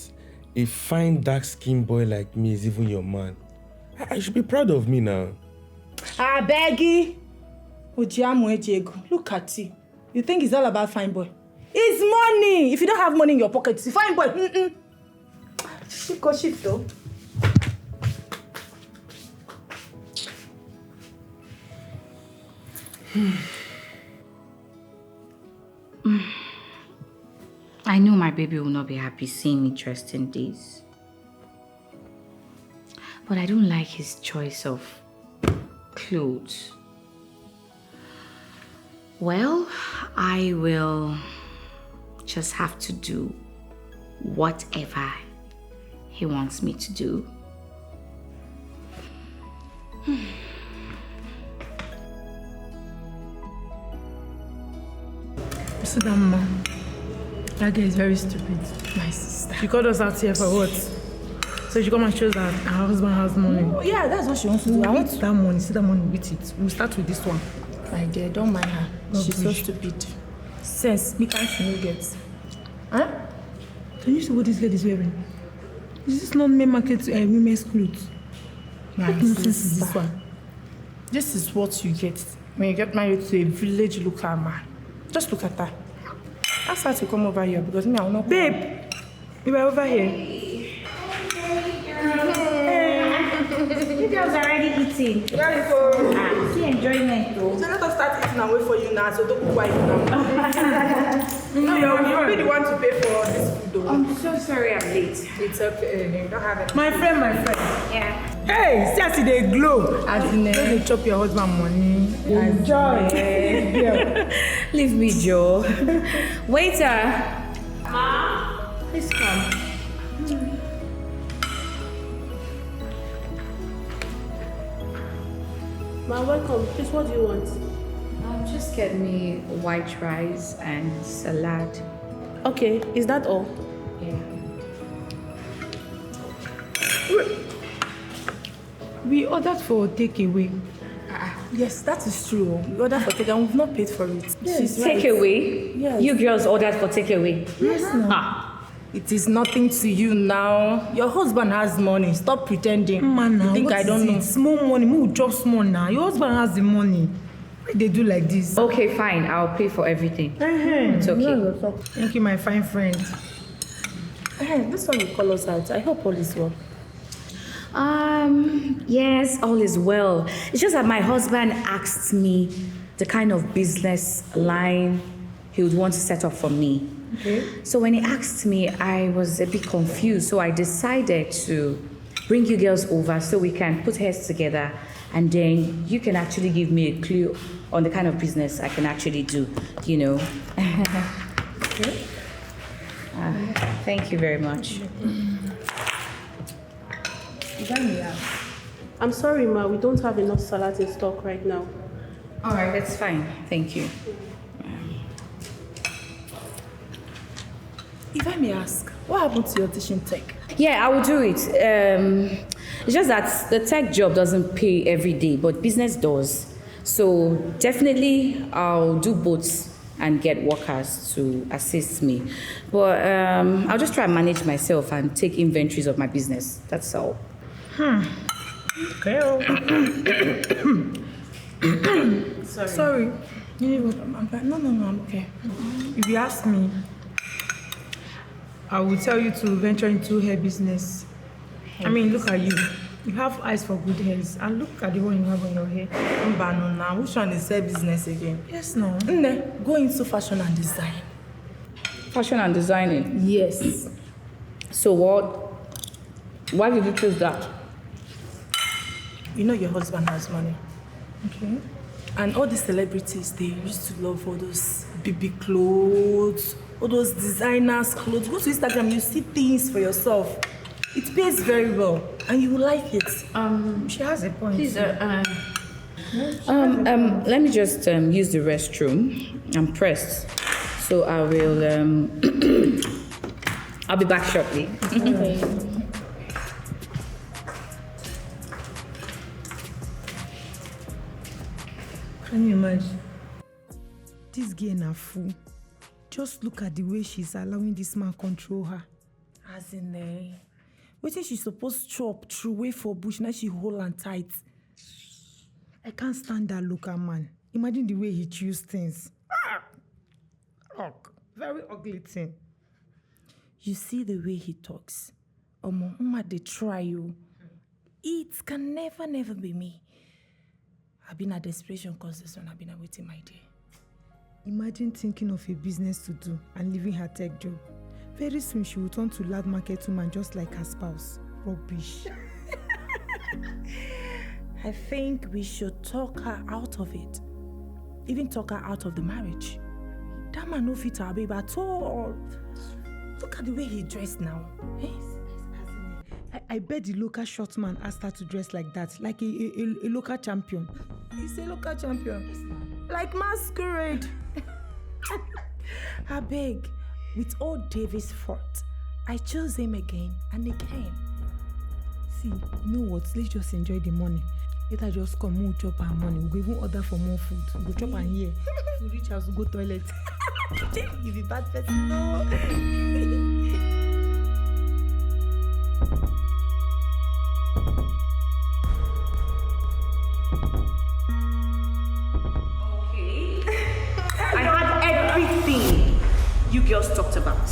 a fine dark-skinned boy like me is even your man. I should be proud of me now. I beg you. Look at you. You think it's all about fine boy? It's money. If you don't have money in your pocket, it's fine boy. She got shit though. I know my baby will not be happy seeing me dressed in this. But I don't like his choice of clothes. Well, I will just have to do whatever he wants me to do. Sit down, Mom. That girl is very stupid. My sister. She called us out here for what? So she come and show that her husband has money. Oh, yeah, that's what she wants to do. I want that money. See that money with it. We'll start with this one. My dear, don't mind her. She's so stupid. Sense, me can't she no get. Huh? Can you see what this girl is wearing? Is this not main market women's clothes? My sister. This is what you get when you get married to a village local man. Just look at her. Ask her to come over here because me, I will not. Babe, you are over here. You girls are already eating. See enjoyment though. So let us start eating and wait for you now. So don't be quiet now. No, you'll be the one to pay for this food though. I'm so sorry I'm late. It's okay. You don't have it. My friend. Yeah. Hey, see as they glow. As in, they chop your husband money. Enjoy. Leave me, Joe. Waiter. Ma, please come. Ma, welcome. Please, what do you want? Just get me white rice and salad. Okay, is that all? Yeah. We ordered for takeaway. Yes, that is true. We ordered for takeaway and we've not paid for it. Yes. Takeaway? Yes. You girls ordered for takeaway? Yes, no. It is nothing to you now. Your husband has money. Stop pretending. Man, you think I don't know? Small money. Who drop small now? Your husband has the money. Why they do like this? Okay, fine. I'll pay for everything. It's okay. Thank you, my fine friend. This one you call us out. I hope all is well. Yes, all is well. It's just that my husband asked me the kind of business line he would want to set up for me. Okay. So when he asked me, I was a bit confused. So I decided to bring you girls over so we can put heads together and then you can actually give me a clue on the kind of business I can actually do, you know. Okay. Thank you very much. I'm sorry, Ma, we don't have enough salad in stock right now. All right, that's fine. Thank you. If I may ask, what happened to your teaching tech? Yeah, I will do it. It's just that the tech job doesn't pay every day, but business does. So definitely I'll do both and get workers to assist me. But I'll just try and manage myself and take inventories of my business. That's all. Okay. Sorry. No, I'm okay. If you ask me, I will tell you to venture into hair business. I mean, look at you. You have eyes for good hairs. And look at the one you have on your hair. Now, which one is hair business again? Yes, no. Go into fashion and design. Fashion and designing? Yes. So what? Why did you choose that? You know your husband has money. Okay. And all these celebrities, they used to love all those baby clothes, all those designers clothes. Go to Instagram, you see things for yourself. It pays very well, and you will like it. She has a point. Please, let me just use the restroom. I'm pressed, so I will. I'll be back shortly. Okay. Can you imagine? This girl na fool. Just look at the way she's allowing this man control her. As in, wetin she suppose chop through way for bush, now she hold and tight. I can't stand that local man. Imagine the way he chews things. Very ugly thing. You see the way he talks. Mama, they try you. It can never be me. I've been at desperation cause this one. I've been waiting my day. Imagine thinking of a business to do and leaving her tech job. Very soon she will turn to loud market woman just like her spouse. Rubbish. I think we should talk her out of it. Even talk her out of the marriage. That man no fit her baby at all. Look at the way he dressed now. I bet the local short man asked her to dress like that, like a local champion. He's a local champion. Like masquerade. I beg. with all David's fault, I chose him again and again. See, you know what? Let's just enjoy the money. Let us just come, we'll chop our money. We'll even order for more food. We'll chop and here. We'll reach house, we'll go toilet. You be bad person. No. I had everything you girls talked about.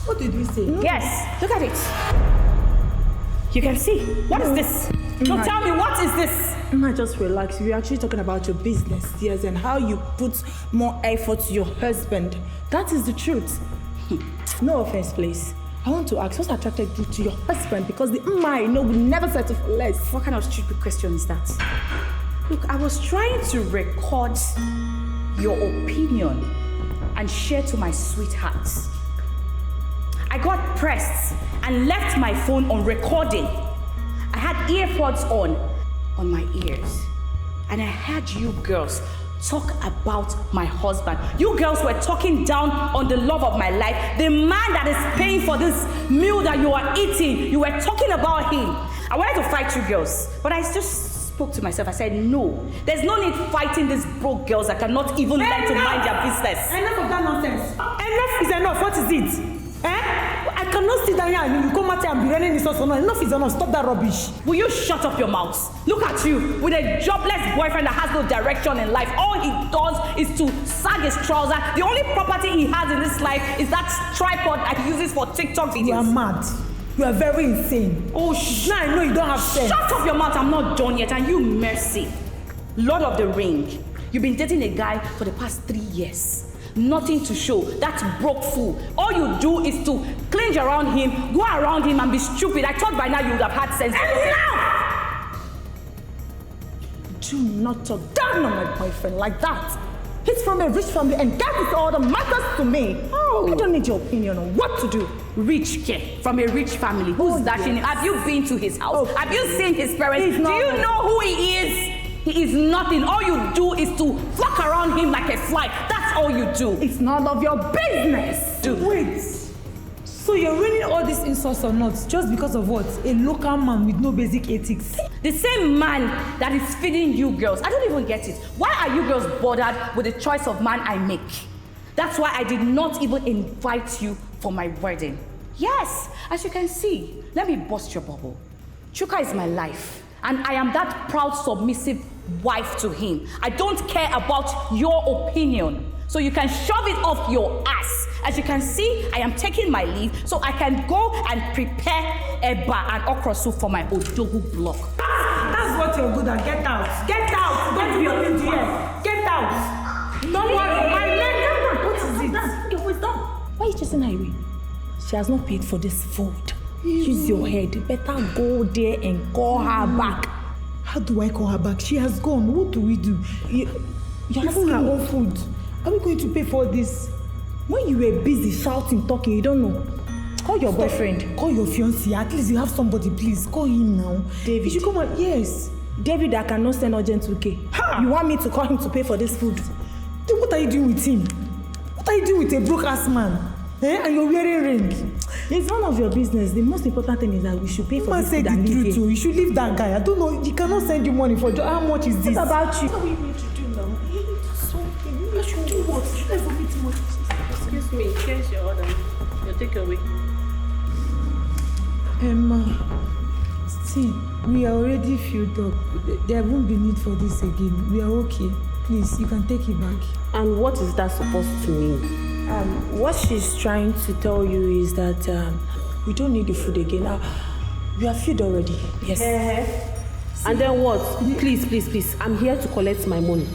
What did we say? Yes, look at it. You can see. What is this? So tell me, what is this? Ma, just relax. We're actually talking about your business, yes, and how you put more effort to your husband. That is the truth. No offense, please. I want to ask, what attracted you to your husband? Because the I know will never settle for less. What kind of stupid question is that? Look, I was trying to record your opinion and share to my sweethearts. I got pressed and left my phone on recording. I had earpods on my ears. And I heard you girls talk about my husband. You girls were talking down on the love of my life. The man that is paying for this meal that you are eating. You were talking about him. I wanted to fight you girls, but I just spoke to myself. I said, no, there's no need fighting these broke girls that cannot even learn to mind their business. Enough of that nonsense. Enough is enough. What is it? I cannot sit down here and you come out here and be running this house. Enough is enough. Stop that rubbish. Will you shut up your mouth? Look at you with a jobless boyfriend that has no direction in life. All he does is to sag his trouser. The only property he has in this life is that tripod that he uses for TikTok videos. You are mad. You are very insane. Oh, now I know you don't have sense. Shut up your mouth. I'm not done yet. And you, Mercy, Lord of the Ring, you've been dating a guy for the past 3 years. Nothing to show. That's broke fool. All you do is to clinch around him, go around him and be stupid. I thought by now you would have had sense. Do not talk down on my boyfriend like that. He's from a rich family and that is all that matters to me. I don't need your opinion on what to do. Rich kid from a rich family. Who's dashing him? Have you been to his house? Have you seen his parents? Do you know who he is? He is nothing. All you do is to flock around him like a fly. That's all you do. It's none of your business. Wait. So you're running all these insults or not just because of what? A local man with no basic ethics. The same man that is feeding you girls. I don't even get it. Why are you girls bothered with the choice of man I make? That's why I did not even invite you for my wedding. Yes, as you can see, let me burst your bubble. Chuka is my life. And I am that proud, submissive wife to him. I don't care about your opinion. So you can shove it off your ass. As you can see, I am taking my leave so I can go and prepare eba and okra soup for my odogu block. That's what you're good at. Get out. Get out. Don't be up in here. Get out. Don't worry. My leg. What is it? Okay, wait, stop. Why are you chasing her away? She has not paid for this food. Use your head. Better go there and call her back. How do I call her back? She has gone. What do we do? You're having her own food. Are we going to pay for this? When you were busy shouting, talking, you don't know. Call your boyfriend. Call your fiancé. At least you have somebody, please. Call him now. David. You should come on. Yes. David, I cannot send urgent 2K. You want me to call him to pay for this food? Then what are you doing with him? What are you doing with a broke-ass man? And you're wearing ring. It's none of your business. The most important thing is that we should pay for this food and leave him. You should leave that guy. I don't know. He cannot send you money for how much is this? What about you? What are we going to do now? You need something. You should do what? You should never meet much. Excuse me, change your order. Your takeaway. Emma, see, we are already filled up. There won't be need for this again. We are okay. Please, you can take it back. And what is that supposed to mean? What she's trying to tell you is that we don't need the food again. We are filled already. Yes. And then what? Please. I'm here to collect my money.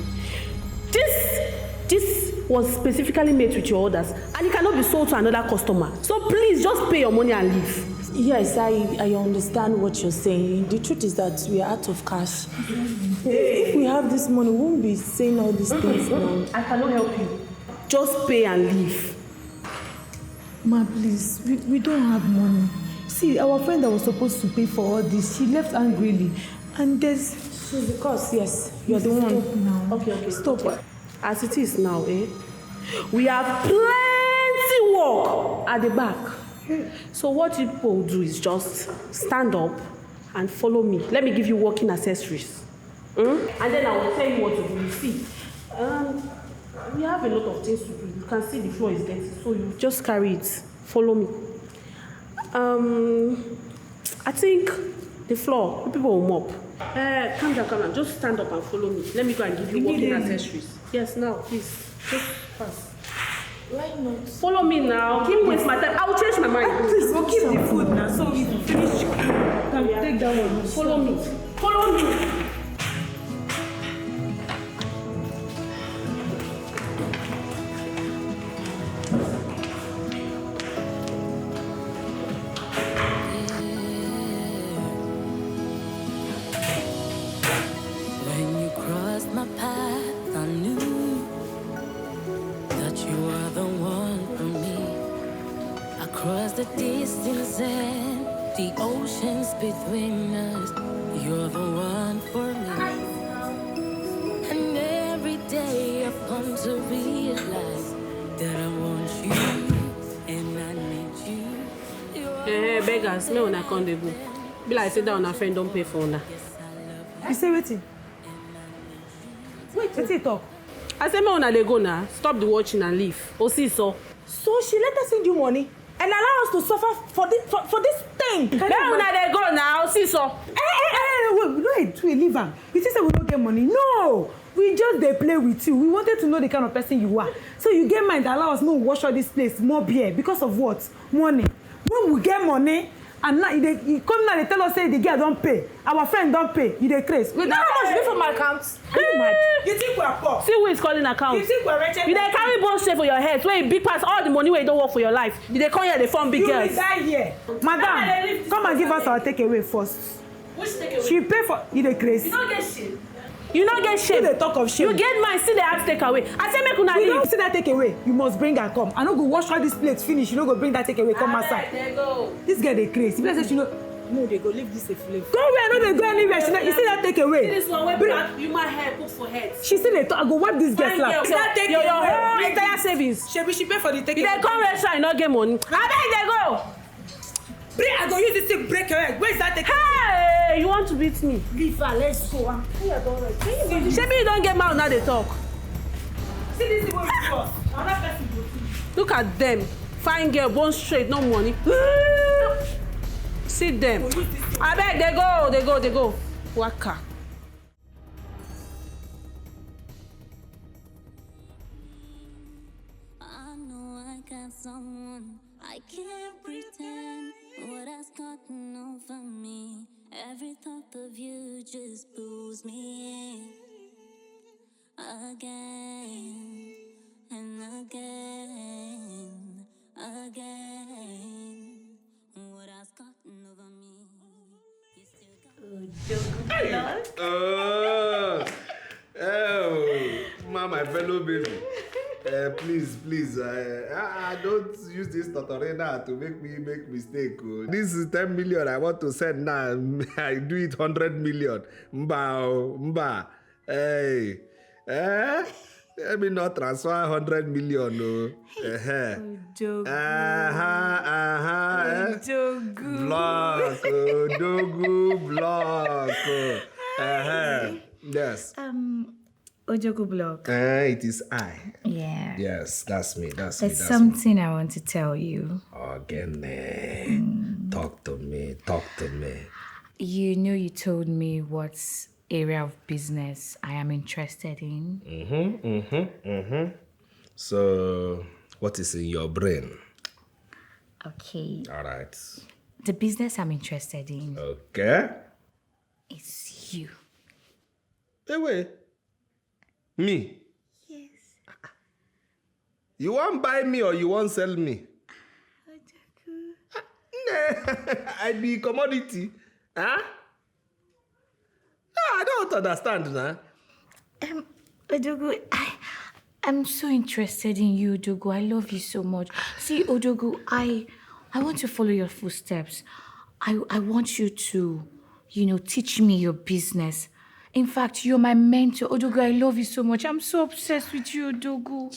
This was specifically made with your orders, and it cannot be sold to another customer. So please, just pay your money and leave. Yes, I understand what you're saying. The truth is that we are out of cash. If we have this money, we won't be saying all these things now. I cannot help you. Just pay and leave. Ma, please, we don't have money. See, our friend that was supposed to pay for all this, she left angrily. And there's... She's the cause, yes. You're the one. Stop now. Okay. Stop. As it is now, we have plenty work at the back. So what you people do is just stand up and follow me. Let me give you working accessories. And then I will tell you what to do. You see, we have a lot of things to do. You can see the floor is dirty, so you just carry it. Follow me. I think the floor, people will mop. Calm down. Just stand up and follow me. Let me go and give you working accessories. Yes, now, please. Just pass. Why not? Follow me now. Keep waste my time. I will change my mind. Please, we'll keep the food now. So we finish. Can take that one. Follow me. Follow me. When you crossed my path, I knew that you were the one for me. Across the distance and the oceans between us, you're the one for me. And every day I've come to realize that I want you and I need you. Hey, beggars, me when I can't go. Be like, sit down, a friend don't pay for una. You say waiting. Wait, let's talk. I say, me when they go now, stop the watching and leave. Oh, see, so she let us send you money and allow us to suffer for this thing. Then when they go now, see, so. Wait, leave am. You think we don't get money? No. We just they play with you. We wanted to know the kind of person you are. So you get mind allow us no wash all this place, more beer. Because of what? Money. When we get money, and now you come now, they tell us say the girl don't pay. Our friend don't pay. You dey craze. Wait, how much you pay for my account? Are you mad? You think we are poor? See who is calling account. You think we're wretched? You dey carry bone straight for your head. Where you big pass all the money where you don't work for your life. You dey come here, they form big girls. You will die here. Madam, come and give us our takeaway first. Which takeaway? She pay for you dey craze. You don't get shit. You don't get shame. You dey talk of shame. You get mine, still they ask takeaway. I say make una leave. You don't see that takeaway. You must bring her come. I no go wash all these plates finish. You no go bring that takeaway come outside. There go. This girl dey craze. If I say she no they go leave this a flavor. Go where? No, they go anywhere. You see that takeaway? See this one where you my hair put for head. She still dey talk. I go wipe this girl slap. That take your entire savings. She pay for the takeaway. You dey come restaurant, you no get money. I beg they go. I go use this thing break your head. Where is that takeaway? Hey, you want to beat me? Leave her. Let's go. Shebi you don't get mouth now they talk. See this thing wey we do. Another person go see. Look at them. Fine girl, bone straight, no money. See them. I beg they go. Waka. I know I got someone. I can't pretend what has gotten over me. Every thought of you just pulls me in again and again. What has gotten over me? My fellow baby. Please, I don't use this Totorena to make me make mistake. This is 10 million I want to send now. I do it 100 million. Mba. Hey. Let me not transfer 100 million. No. Odogu. Block. Yes. Ojogu block. It is I. Yeah. Yes, that's me. There's something I want to tell you. Again, talk to me. You know you told me what area of business I am interested in. So, what is in your brain? Okay. All right. The business I'm interested in. Okay. It's you. Hey, wait. Me? Yes. You want buy me or you want sell me? I be commodity. Huh? No, I don't understand now. Odogu, I'm so interested in you, Odogu. I love you so much. See, Odogu, I want to follow your footsteps. I want you to, teach me your business. In fact, you're my mentor. Odogu, I love you so much. I'm so obsessed with you, Odogu.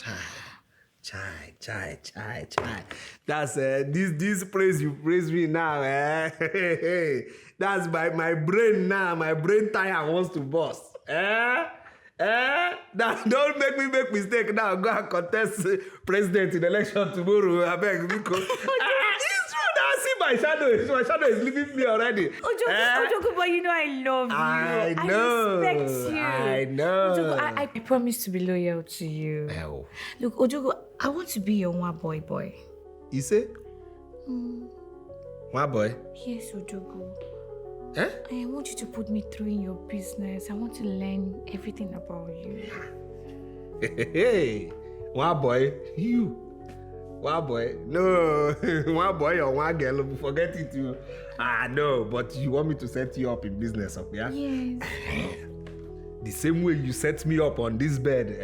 Chai. That's this praise you praise me now, eh? That's my brain now. My brain tire wants to burst. Now don't make mistake now. Go and contest president in election tomorrow. I beg because it's true now. See my shadow. My shadow is leaving me already. Ojogo, but you know I love you. I know. I respect you. I know. Ojogo, I promise to be loyal to you. Oh. Look, Ojogo, I want to be your one boy. You say? One boy? Yes, Ojogo. Eh? I want you to put me through in your business. I want to learn everything about you. Hey, one boy, you. One boy, no, one boy or one girl, forget it. No, but you want me to set you up in business, yeah? Yes. The same way you set me up on this bed,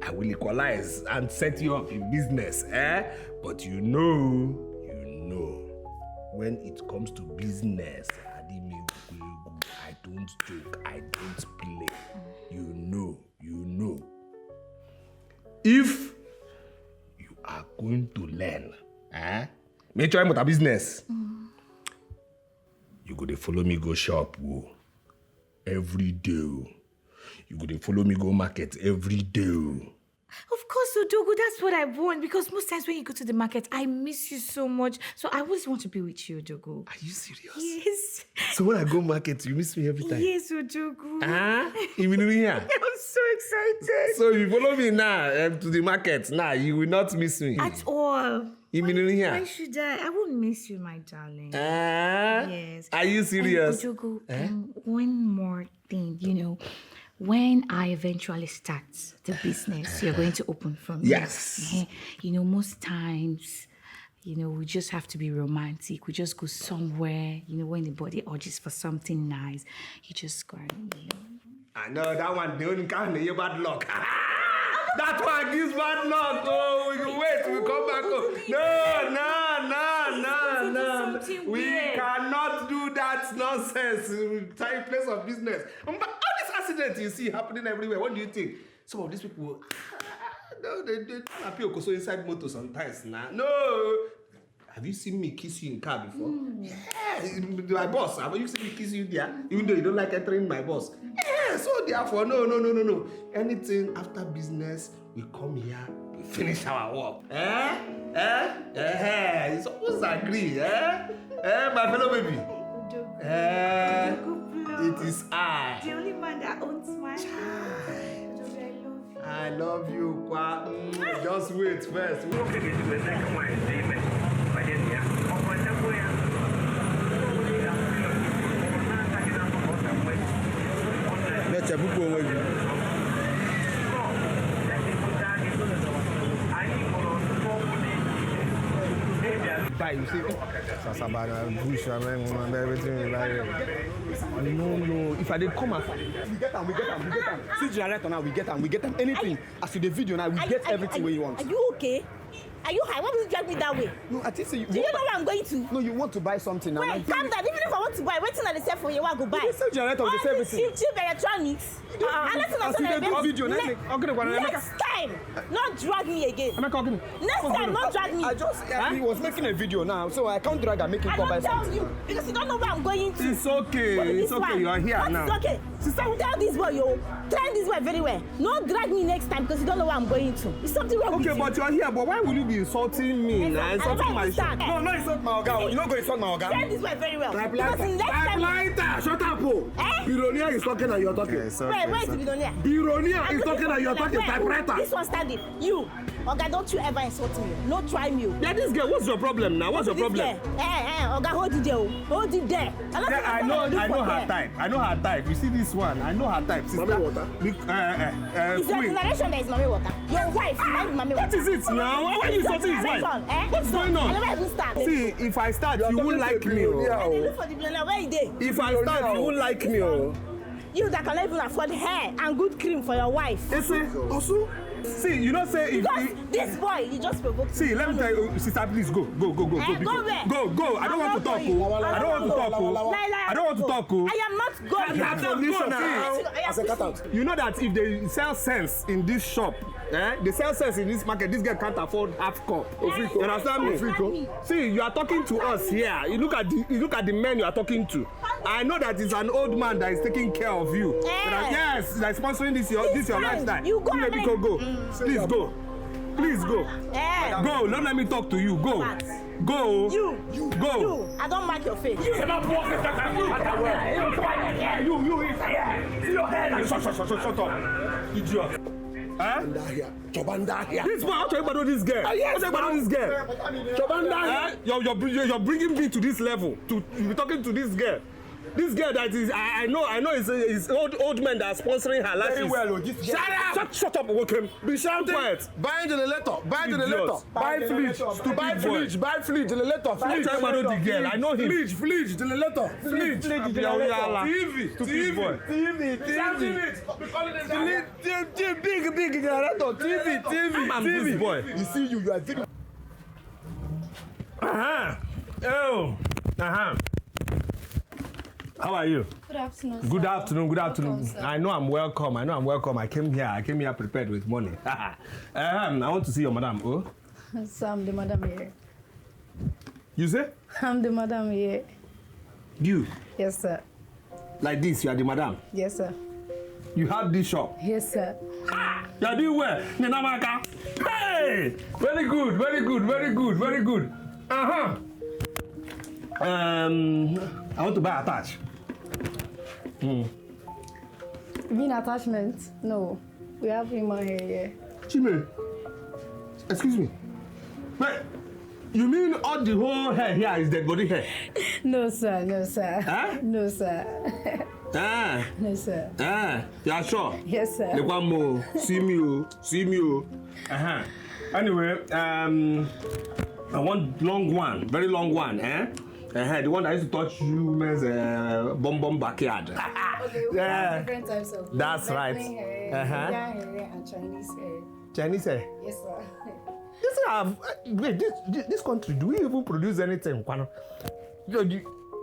I will equalize and set you up in business, But you know, when it comes to business, I don't joke, I don't play. You know. If you are going to learn, make sure I'm with a business. You go to follow me go shop every day. You go to follow me go market every day. Of course, Ojogo, that's what I want. Because most times when you go to the market, I miss you so much. So I always want to be with you, Ojogo. Are you serious? Yes. So when I go market, you miss me every time? Yes, Ojogo. You mean here? I'm so excited. So you follow me now to the market. Now you will not miss me. At all. You mean here? Why should I? I won't miss you, my darling. Yes. Are you serious? And Ojogo, one more thing, when I eventually start the business you're going to open for me. Yes. Most times, we just have to be romantic. We just go somewhere, when the body urges for something nice, you just go and, I know that one, the only kind of bad luck. That one gives bad luck. Oh, we can wait, we come back home. No. We cannot do that nonsense. Time, place of business. But all these accidents you see happening everywhere, what do you think? Some of these people, no, they appear also inside motor sometimes now. No. Have you seen me kiss you in car before? Yeah, my boss. Have you seen me kiss you there? Even though you don't like entering my boss. Yeah, so therefore, no. Anything after business, we come here, we finish our work. You supposed to agree, my fellow baby. It is I. The only man that owns my heart. I love you, Kwa. Just wait first. You see, no. If I did come after, we get them. See generator now, we get them. Anything. As to the video now, we get everything where you want. Are you okay? Are you high? Why will you drag me that way? No, I think so. Do you know where I'm going to? No, you want to buy something now. Wait, calm down. Even if I want to buy, waiting at the sell for you, I go buy. You sell generator, they sell everything. Cheap electronics. Next time, not drag me again. Next time, not drag me. I he was making a video now, so I can't drag and make him go buy something. You, because you don't know where I'm going to. It's okay. It's okay. You are here now. It's okay. Sister, tell this boy, train this boy very well. Not drag me next time because you don't know where I'm going to. It's something wrong with you. Okay, but you're here. But why will you be insulting me? Insulting my son. No, insult my Oga. You're not going to insult my Oga. Train this boy very well. Typewriter. Shut up, Bironia is talking and you're talking. Where is the Bironia? Bironia is talking and you're talking. Typewriter. This one standing. You. Oga, don't you ever insult me. No try me. Yeah, this girl, what's your problem now? What's your problem? Oga, hold it there. Hold it there. I know her type. I know her type. You see this one? I know her type. Sister. Mommy water. It's your generation that is mommy water. Your wife is mommy water. What is it now? Why are you insulting his wife? What's going on? I never even start. See, if I start, you won't like me. I look for the billionaire. Where is they? If I start, you won't like me. You that can even afford hair and good cream for your wife. Also, See, you know, say if this boy, he just provoked. See, let me tell you, sister, please go. Go. Go where? Go. I don't want to talk. I don't want to talk. I don't want to talk. I am not going. As a cut out. You know that if they sell sense in this shop, they sell sense in this market, this girl can't afford half cup. You understand me? See, you are talking to us here. You look at the men you are talking to. I know that it's an old man that is taking care of you. Yes, that is sponsoring this your lifestyle. You go. Go. Please go. Please go. Go. Don't let me talk to you. Go. Go. You. Go. I don't like your face. You cannot walk. You. See your head. Shut up. Idiot. This boy, how do you know this girl? How do you know this girl? You're bringing me to this level to be talking to this girl. This girl that is, I know is old men that are sponsoring her life. Very well, shut up, Wokem. Be quiet. Buy generator. Buy fridge. Buy fridge, generator. Fridge. I know the girl. I know him. Fridge, generator. Fridge. TV. Big generator. TV. Boy. You see you are big. How are you? Good afternoon. Good afternoon. I know I'm welcome. I came here prepared with money. I want to see your madam. Oh? So I'm the madam here. You say? I'm the madam here. You? Yes, sir. Like this, you are the madam? Yes, sir. You have this shop? Yes, sir. You are doing well? Hey! Very good. I want to buy attach. Being attachment? No. We have him on here. Chime, excuse me. Wait, you mean all the whole hair here is dead body hair? No, sir. Huh? No, sir. No, sir. You are sure? Yes, sir. Look one more. See me. Anyway, I want long one, very long one, the one that used to touch women's bum backyard. Okay, we have different types of hair. That's right. Hair, Indian hair, and Chinese hair. Chinese hair? Yes, sir. This country, do we even produce anything?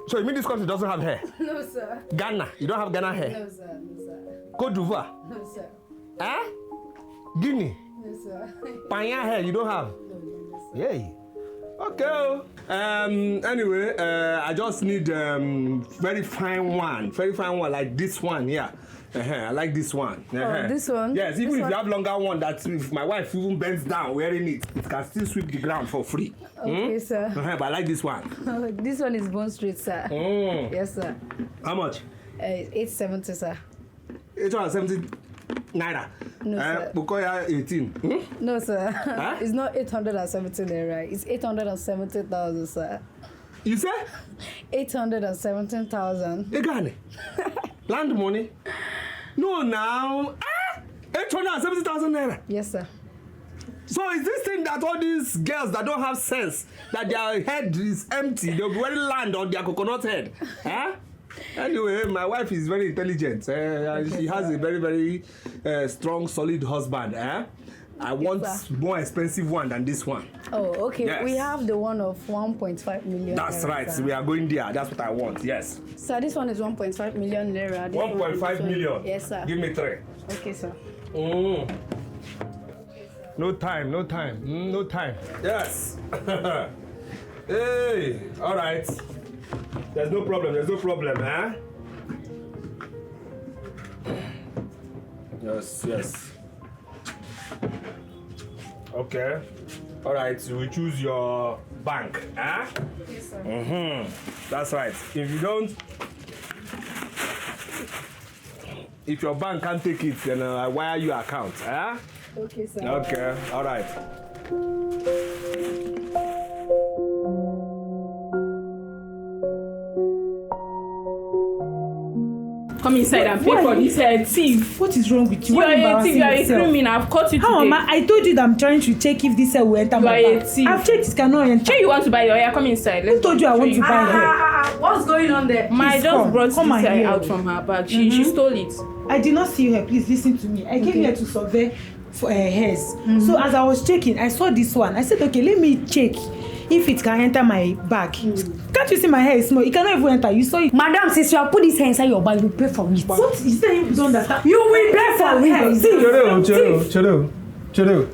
So you mean this country doesn't have hair? No, sir. Ghana, you don't have Ghana hair? No, sir. Côte d'Ivoire? No, sir. Guinea? No, sir. Panya hair, you don't have? No, sir. Yay. Okay. Anyway, I just need very fine one like this one here. I like this one. This one? Yes, even if you have longer one, that if my wife even bends down wearing it, it can still sweep the ground for free. Okay, sir. But I like this one. This one is Bone Street, sir. Yes, sir. How much? 870, sir. 870 naira. No, sir. Bukoya 18. No, sir. Huh? It's not 870 naira. It's 870,000, sir. You say? 817,000. Egane. Land money? No, now. 870,000 naira. Yes, sir. So is this thing that all these girls that don't have sense, that their head is empty, they'll be wearing land on their coconut head? Anyway, my wife is very intelligent. She has a very, very strong, solid husband. I want more expensive one than this one. Oh, okay. Yes. We have the one of 1.5 million. That's right. Sir. We are going there. That's what I want. Yes. So this one is 1.5 million naira. 1.5 million. Yes, sir. Give me 3. Okay, sir. No time. Yes. Hey. All right. There's no problem, huh? Yes. Okay. All right, so we choose your bank, huh? Yes, sir. That's right. If your bank can't take it, then I wire your account, huh? Okay, sir. Okay, all right. Come inside and pay for this thief. What is wrong with you? You are a thief. You are a criminal. I've caught you today. How am I told you that I'm trying to check if this hair will enter my bag. You are a thief. I've checked it cannot enter. Sure you want to buy your hair? Come inside. Who told you I want to buy hair? What's going on there? My just brought this hair out from her bag. She stole it. I did not see her. Please listen to me. I came here to survey for hairs. So as I was checking, I saw this one. I said, okay, let me check if it can enter my bag. Can't you see my hair is small? It cannot even enter. You saw it. Madam, since you have put this hair inside your bag, you pay for it. What is that? You don't understand. You will pay for it. Chill.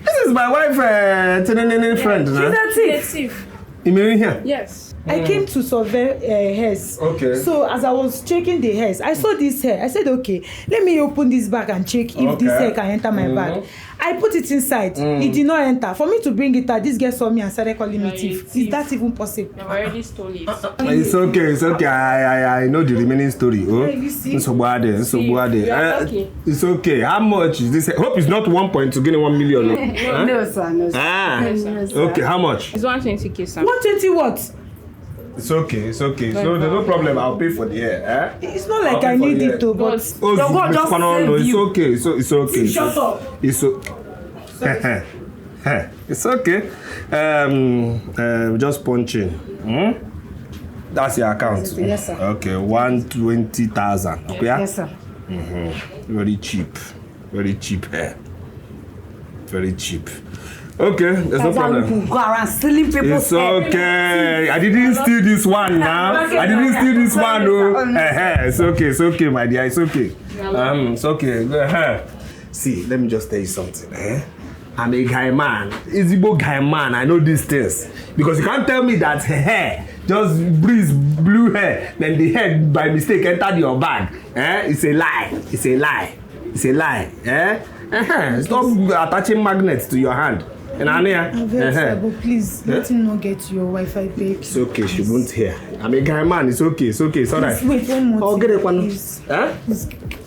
This is my wife, friend. She's a thief. You mean here? Yes. I came to survey hairs. Okay. So as I was checking the hairs, I saw this hair. I said, okay, let me open this bag and check if this hair can enter my bag. I put it inside. It did not enter. For me to bring it out, this girl saw me and started calling me thief. Is that even possible? I've already stole it. It's okay. I know the remaining story. Oh, it's okay. How much is this? Hope it's not 1 point to gain 1 million. No, sir. No, sir. No, sir. Okay, how much? It's 120k, sir. 120 what? It's okay. So there's no problem. I'll pay for the hair. It's not like I need it to, but it's okay. It's okay. Shut up. It's okay. It's okay. Just punching. That's your account. Yes, sir. Okay, 120,000. Okay. Yes, sir. Very cheap hair. Very cheap. Okay, there's no problem. Go around stealing people's It's okay. I didn't steal this one now. I didn't steal this one, though. It's okay, my dear. It's okay. It's okay. See, let me just tell you something. I'm a guy man. Izigbo guy man. I know these things. Because you can't tell me that hair, just breeze blue hair, then the hair by mistake entered your bag. It's a lie. Stop attaching magnets to your hand. But please, let him not get your Wi-Fi back. It's okay, she won't hear. I'm a guy man, it's okay, it's alright. Wait, one more get it, please.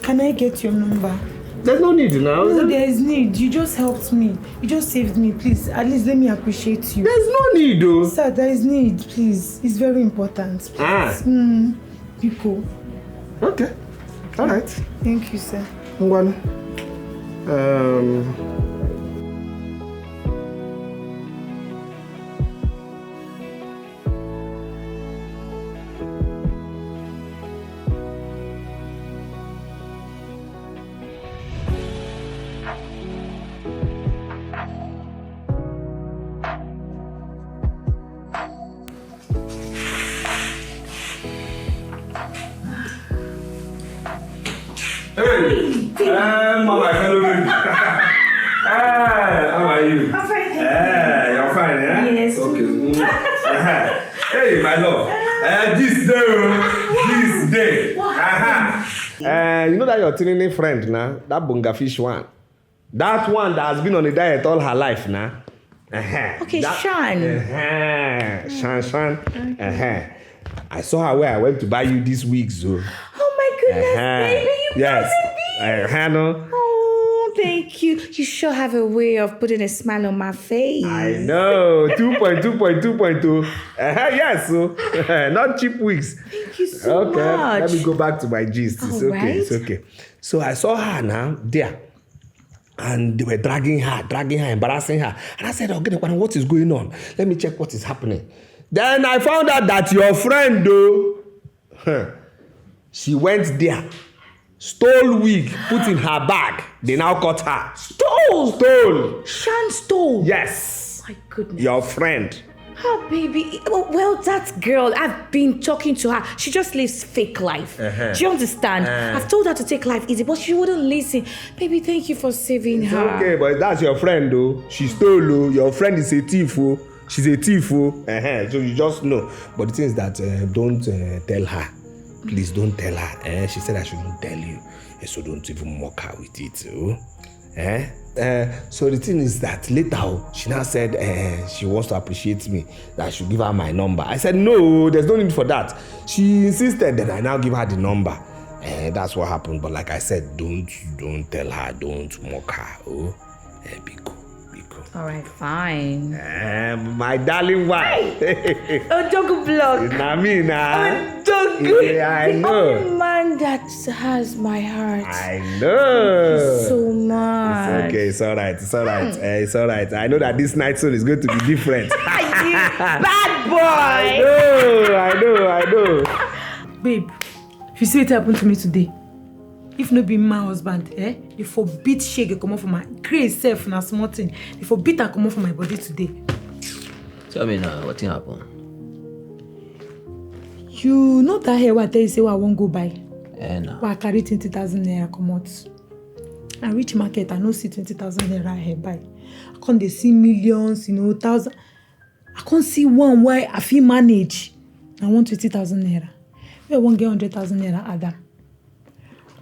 Can I get your number? There's no need now. No, there is need. You just helped me. You just saved me, please. At least let me appreciate you. There's no need, though. Sir, there is need, please. It's very important. Pico. Okay. Alright. Thank you, sir. One. Mama, hello. How are you? I'm fine. You're fine, yeah? Yes. Okay. Hey, my love. This day. You know that your tiny friend now, that bunga fish one. That one that has been on a diet all her life now. Okay, Shan. Shan. I saw her where I went to buy you this week, so. Oh my goodness, baby, you yes. Oh, thank you. You sure have a way of putting a smile on my face. I know. 2.2.2.2. Yes, so not cheap wigs. Thank you so much. Okay, let me go back to my gist. It's All okay. right. It's okay. So I saw her now there. And they were dragging her, embarrassing her. And I said, okay, what is going on? Let me check what is happening. Then I found out that your friend, though, she went there, stole wig, put in her bag. They now caught her. Stole? Shan stole? Yes. My goodness. Your friend. Oh, baby. Well, that girl, I've been talking to her. She just lives fake life. Do you understand? I've told her to take life easy, but she wouldn't listen. Baby, thank you for saving It's her. okay, but that's your friend, though. She stole, though. Your friend is a thief, oh. She's a thief, oh. So you just know. But the thing is that don't tell her. Please don't tell her. She said I shouldn't tell you. So don't even mock her with it, oh. So the thing is that later she now said she wants to appreciate me, that I should give her my number. I said no, there's no need for that. She insisted that I now give her the number. That's what happened. But like I said, don't tell her, don't mock her. Oh, be cool. All right, fine. My darling wife. Oh, dog block. Namina. Oh, dog. Yeah, I know. Oh, man, that has my heart. I know. Thank you so much. It's okay. It's all right. It's all right. I know that this night soon is going to be different. Bad boy. I know. Babe, if you see what happened to me today, If no be my husband, they forbid shege come off for my grace self na small thing. They forbid her come off for my body today. Tell me now, what thing happen? You know that hair what I tell you say I won't go buy. No. But I carry 20,000 naira come out. I reach market, I no see 20,000 naira here buy. I can't they see millions, thousand. I can't see one why I feel manage. I want 20,000 naira. I won't get 100,000 naira Adam.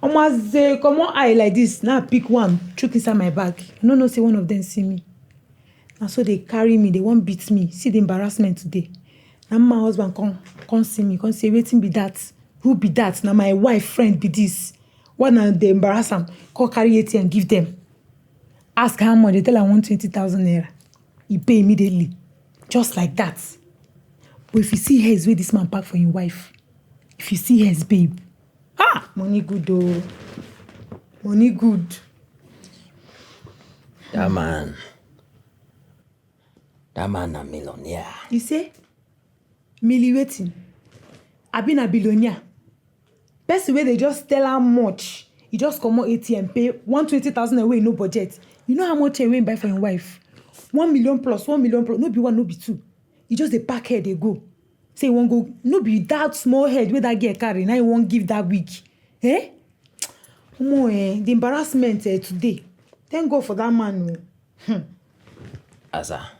Almost say, come on, eye like this. Now I pick one, choke inside my bag. No, say one of them see me. And so they carry me, they won't beat me. See the embarrassment today. Now my husband come see me, come say, waiting be that. Who be that? Now my wife friend be this. One and they embarrass them, call carry it and give them. Ask how much, they tell I want 20,000 naira. He pay immediately. Just like that. But if you see hairs where this man pack for your wife, if you see hairs, babe, money good though. Money good. That man a millionaire. You say? Millie waiting. I been a billionaire. Best way they just tell how much. You just come on ATM, pay 120,000 away, no budget. You know how much I win buy for your wife? 1 million plus, 1 million plus. No be one, no be two. You just the pack head they go. Say you won't go. No be that small head where that get carry. Now you won't give that week. The embarrassment today. Thank God for that man. Asa,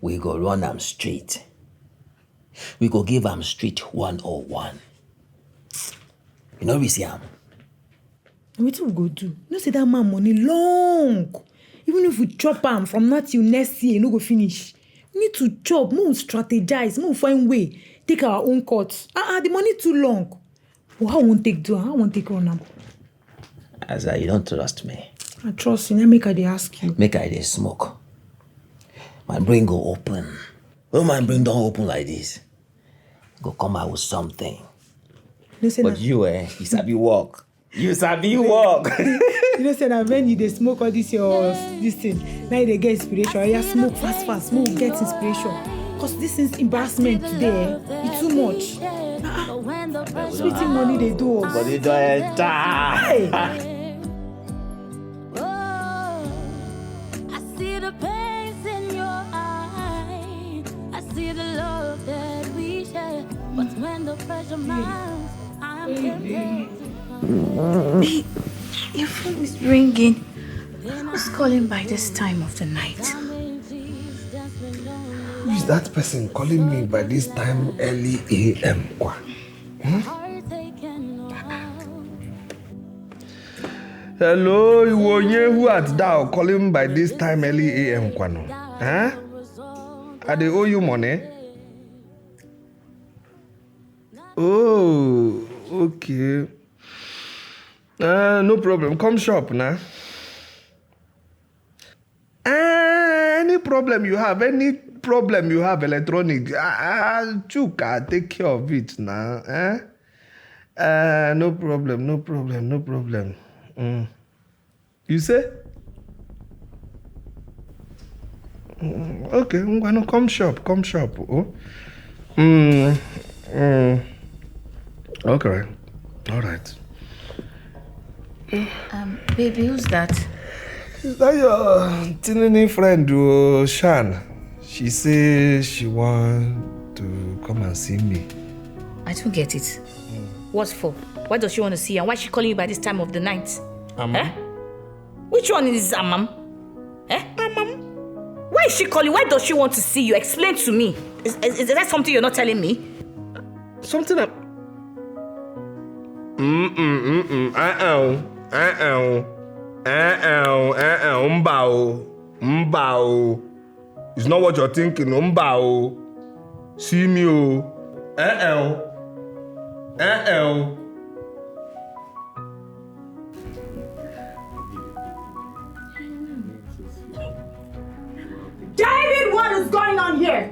we go run am straight. We go give am straight 101. You know we see am. What we go do? You say that man money long. Even if we chop am from now till next year, no go finish. We need to chop, more strategize, more find way, take our own cuts. The money too long. Well, how won't take do? How won't take run am? Asa, you don't trust me. I trust you. Now make I dey ask you. Make I dey smoke. My brain go open. When my brain don't open like this, go come out with something. But you sabi walk. You sabi walk. You know, say that when you dey smoke all this thing, now they get inspiration. You smoke fast, smoke get inspiration. Cause this is embarrassment today. It's too much. Sweeting money they do. But they don't enter. I see the pains in your eyes. I see the love that we share. But when the pressure mounts, I'm tempted. Babe, your phone is ringing. Who's calling by this time of the night? Who is that person calling me by this time early a.m.? Hello, who art thou calling by this time early a.m.? Are they owe you money? Oh, okay. No problem. Come shop now. Any problem you have electronic, Chuka, take care of it now. No problem. You say? Okay, I'm gonna come shop. Oh. Okay. All right. Baby, who's that? Is that your tiny friend, Shan? She says she wants to come and see me. I don't get it. What for? Why does she want to see you? And why is she calling you by this time of the night? Amam? Which one is Amam? Amam? Why is she calling? Why does she want to see you? Explain to me. Is that something you're not telling me? Something that... Mbao. It's not what you're thinking. Mbao. See me, David, what is going on here?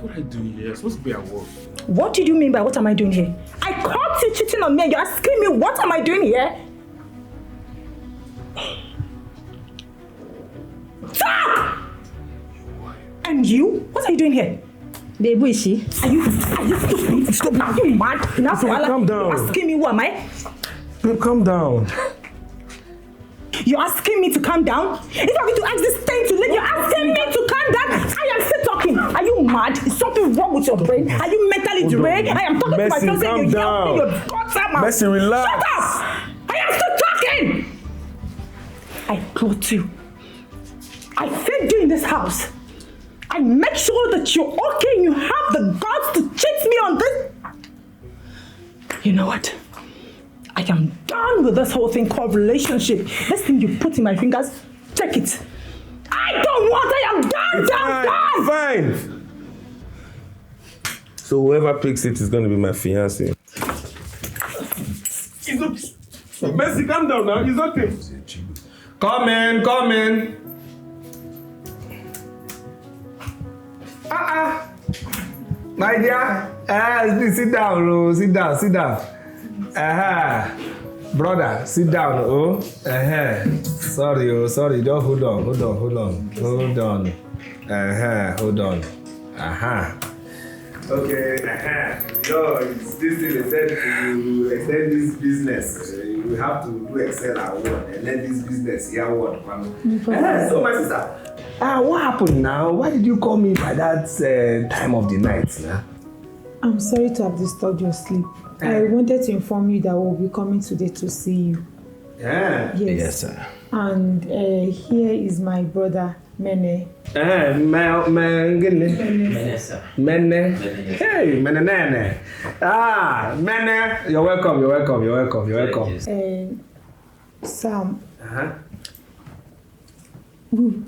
What are you doing here? You're supposed to be at work. What did you mean by what am I doing here? I caught you cheating on me and you're asking me what am I doing here? Stop! And you? What are you doing here? The who is she? Are you stupid? Stop now. Are you mad? Calm down. You're asking me who am I? Babe, calm down. You're asking me to calm down? If I'm going to ask this thing to leave, you're asking me to calm down? I am still talking. Are you mad? Is something wrong with your brain? Are you mentally deranged? I am talking to my fiance and you're yelling your guts out. Mercy, relax. Shut up! I am still talking! I clothe you. I feed you in this house. I make sure that you're okay and you have the guts to cheat me on this. You know what? I am done with this whole thing called relationship. This thing you put in my fingers, take it. I don't want, I am done, Fine. So whoever picks it is going to be my fiancé. Mercy, calm down now. It's okay. Come in. My dear, sit down, sit down. Brother, sit down, Sorry, just hold on. Hold on. Okay, No, it's this thing they said to extend this business. We have to do Excel award and let this business here award. So my sister, what happened now? Why did you call me by that time of the night? I'm sorry to have disturbed your sleep. I wanted to inform you that we'll be coming today to see you. Yeah. Yes, sir. And here is my brother, Mene. Mene, sir. Mene. Hey, Mene. Mene. You're welcome. Sam.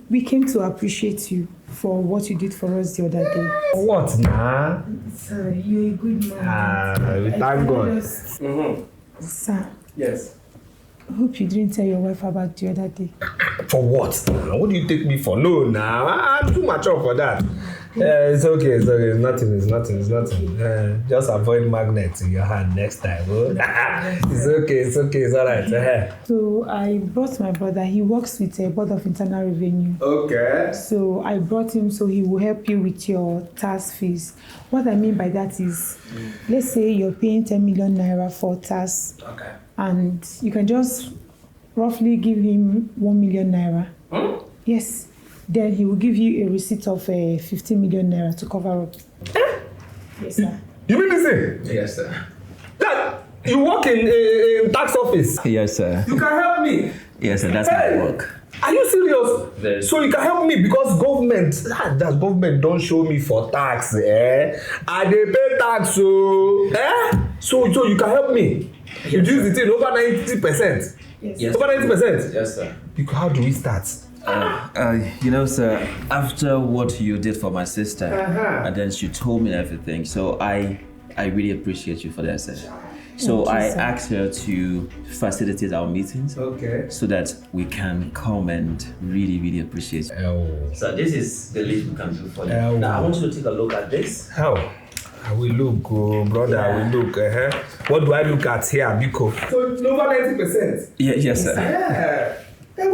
We came to appreciate you for what you did for us the other day. What now? Sir, you're a good man. We thank God. Sir. Yes. I hope you didn't tell your wife about the other day. For what? What do you take me for? No, I'm too mature for that. It's okay. It's nothing. Just avoid magnets in your hand next time. It's okay. It's all right. So I brought my brother. He works with a Board of Internal Revenue. Okay. So I brought him so he will help you with your tax fees. What I mean by that is, let's say you're paying 10 million naira for tax. Okay. And you can just roughly give him 1 million naira. Yes. Then he will give you a receipt of 50 million naira to cover up. Yes, sir. You mean this thing? Yes, sir. That you work in tax office? Yes, sir. You can help me? Yes, sir. That's my work. Are you serious? Very. So you can help me because government don't show me for tax, I dey pay tax, so you can help me. Yes, you do the thing over 90%. Yes. Over 90%. Yes, sir. How do we start? Sir, after what you did for my sister, and then she told me everything, so I really appreciate you for that, sir. So I asked her to facilitate our meetings, so that we can come and really appreciate you. So this is the least we can do for you. Now I want you to take a look at this. I will look, brother. I will look. What do I look at here, Biko? So it's over 90%. Yes, sir. Yeah. They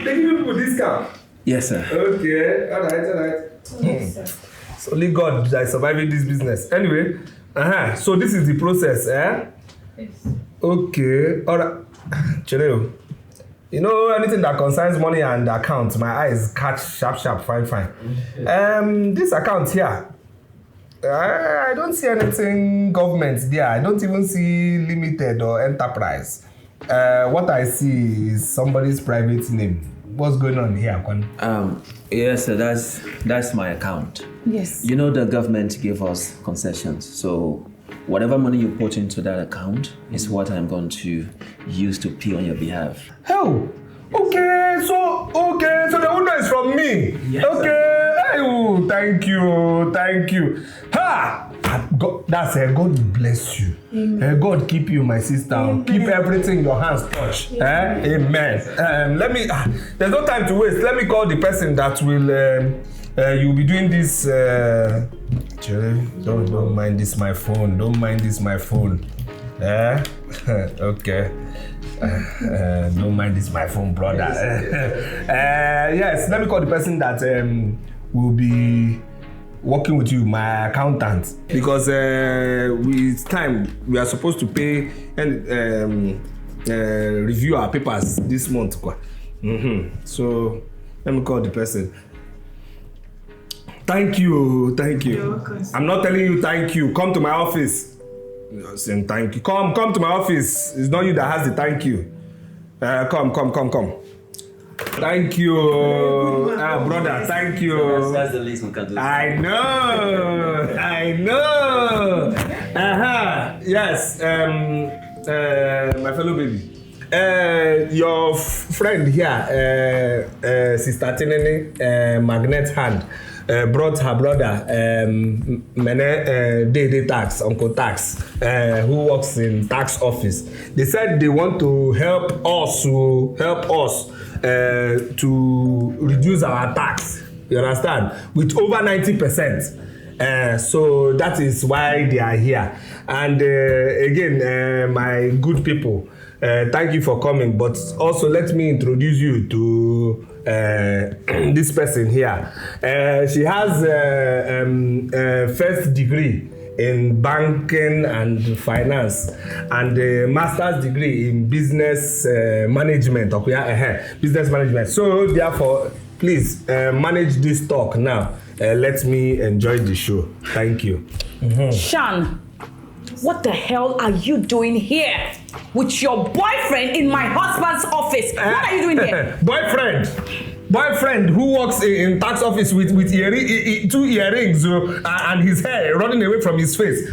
give people discount. Yes, sir. Okay. All right. Yes, sir. It's only God that is surviving this business. Anyway, so this is the process, Yes. Okay. All right. Cheleo, you know anything that concerns money and accounts, my eyes catch sharp, fine. This account here, I don't see anything government there. I don't even see limited or enterprise. What I see is somebody's private name. What's going on here, Kwani? Yes, sir, that's my account. Yes. You know the government gave us concessions, so whatever money you put into that account is what I'm going to use to pay on your behalf. Oh, okay, so the owner is from me. Yes, okay. Sir. Oh, thank you. Ha! God, that's God bless you. God keep you, my sister. Amen. Keep everything in your hands touch. Amen. There's no time to waste. Let me call the person that will you'll be doing this. Don't mind this my phone. Okay. Don't mind this my phone, brother. Yes, let me call the person that will be working with you, my accountant, because it's time we are supposed to pay and review our papers this month. So let me call the person. Thank you. I'm not telling you thank you. Come to my office. You're saying thank you. Come to my office. It's not you that has the thank you. Come. Thank you, brother. Thank you. That's the least we can do. I know. Yes. My fellow baby. Your friend here, Sister Tinene, Magnet Hand, brought her brother, Day Tax, Uncle Tax, who works in tax office. They said they want to help us to reduce our tax. You understand? With over 90%. So that is why they are here. And again, my good people, thank you for coming. But also let me introduce you to this person here. She has a first degree in banking and finance and a master's degree in business management. Business management. So therefore, please manage this talk now. Let me enjoy the show. Thank you. Sean, what the hell are you doing here with your boyfriend in my husband's office? What are you doing here? Boyfriend who works in tax office with 2 earrings and his hair running away from his face.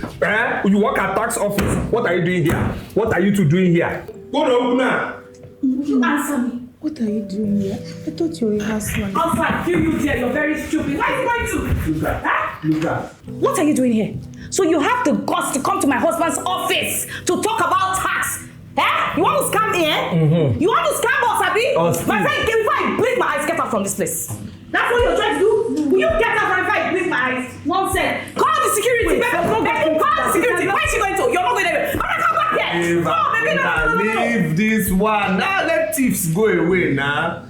You work at tax office. What are you doing here? What are you two doing here? Go to now. You answer me. What are you doing here? I thought you were a hustler. Outside, you there, you're very stupid. Where are you going to? Look at. What are you doing here? So you have the guts to come to my husband's office to talk about tax? You want to scam here? You want to scam us, Abi? My friend, before I blink my eyes, get out from this place. That's what you're trying to do? Will you get out before I blink my eyes? Nonsense. Call the security. Call the security. Where is she going to? You're not going anywhere. I'm not coming back here. No, baby, no. Leave this one. Now let thieves go away now.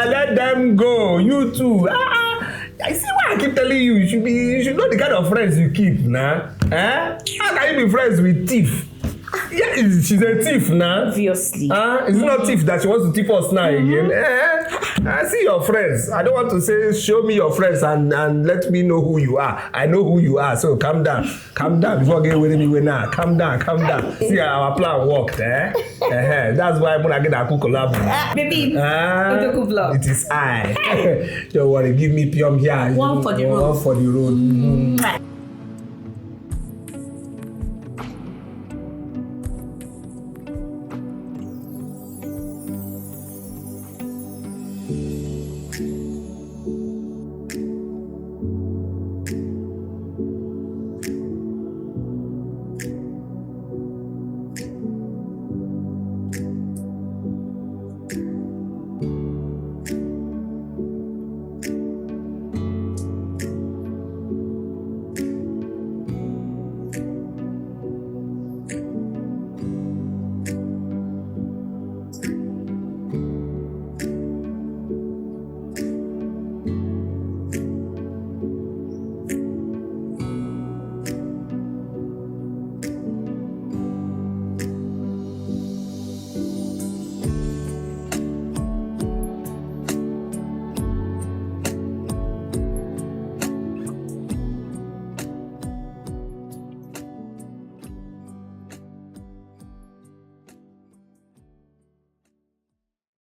Let them go. You too. I see why I keep telling you. You should know the kind of friends you keep, nah. How can you be friends with thief? Yeah, she's a thief now. Obviously. It's not thief that she wants to tip us now again. I see your friends. I don't want to say show me your friends and let me know who you are. I know who you are, so calm down before getting with me now. Calm down. See our plan worked, That's why I'm gonna get a cool collab. Baby, it is I. Don't worry, give me Pium here. One for the road. One for the road.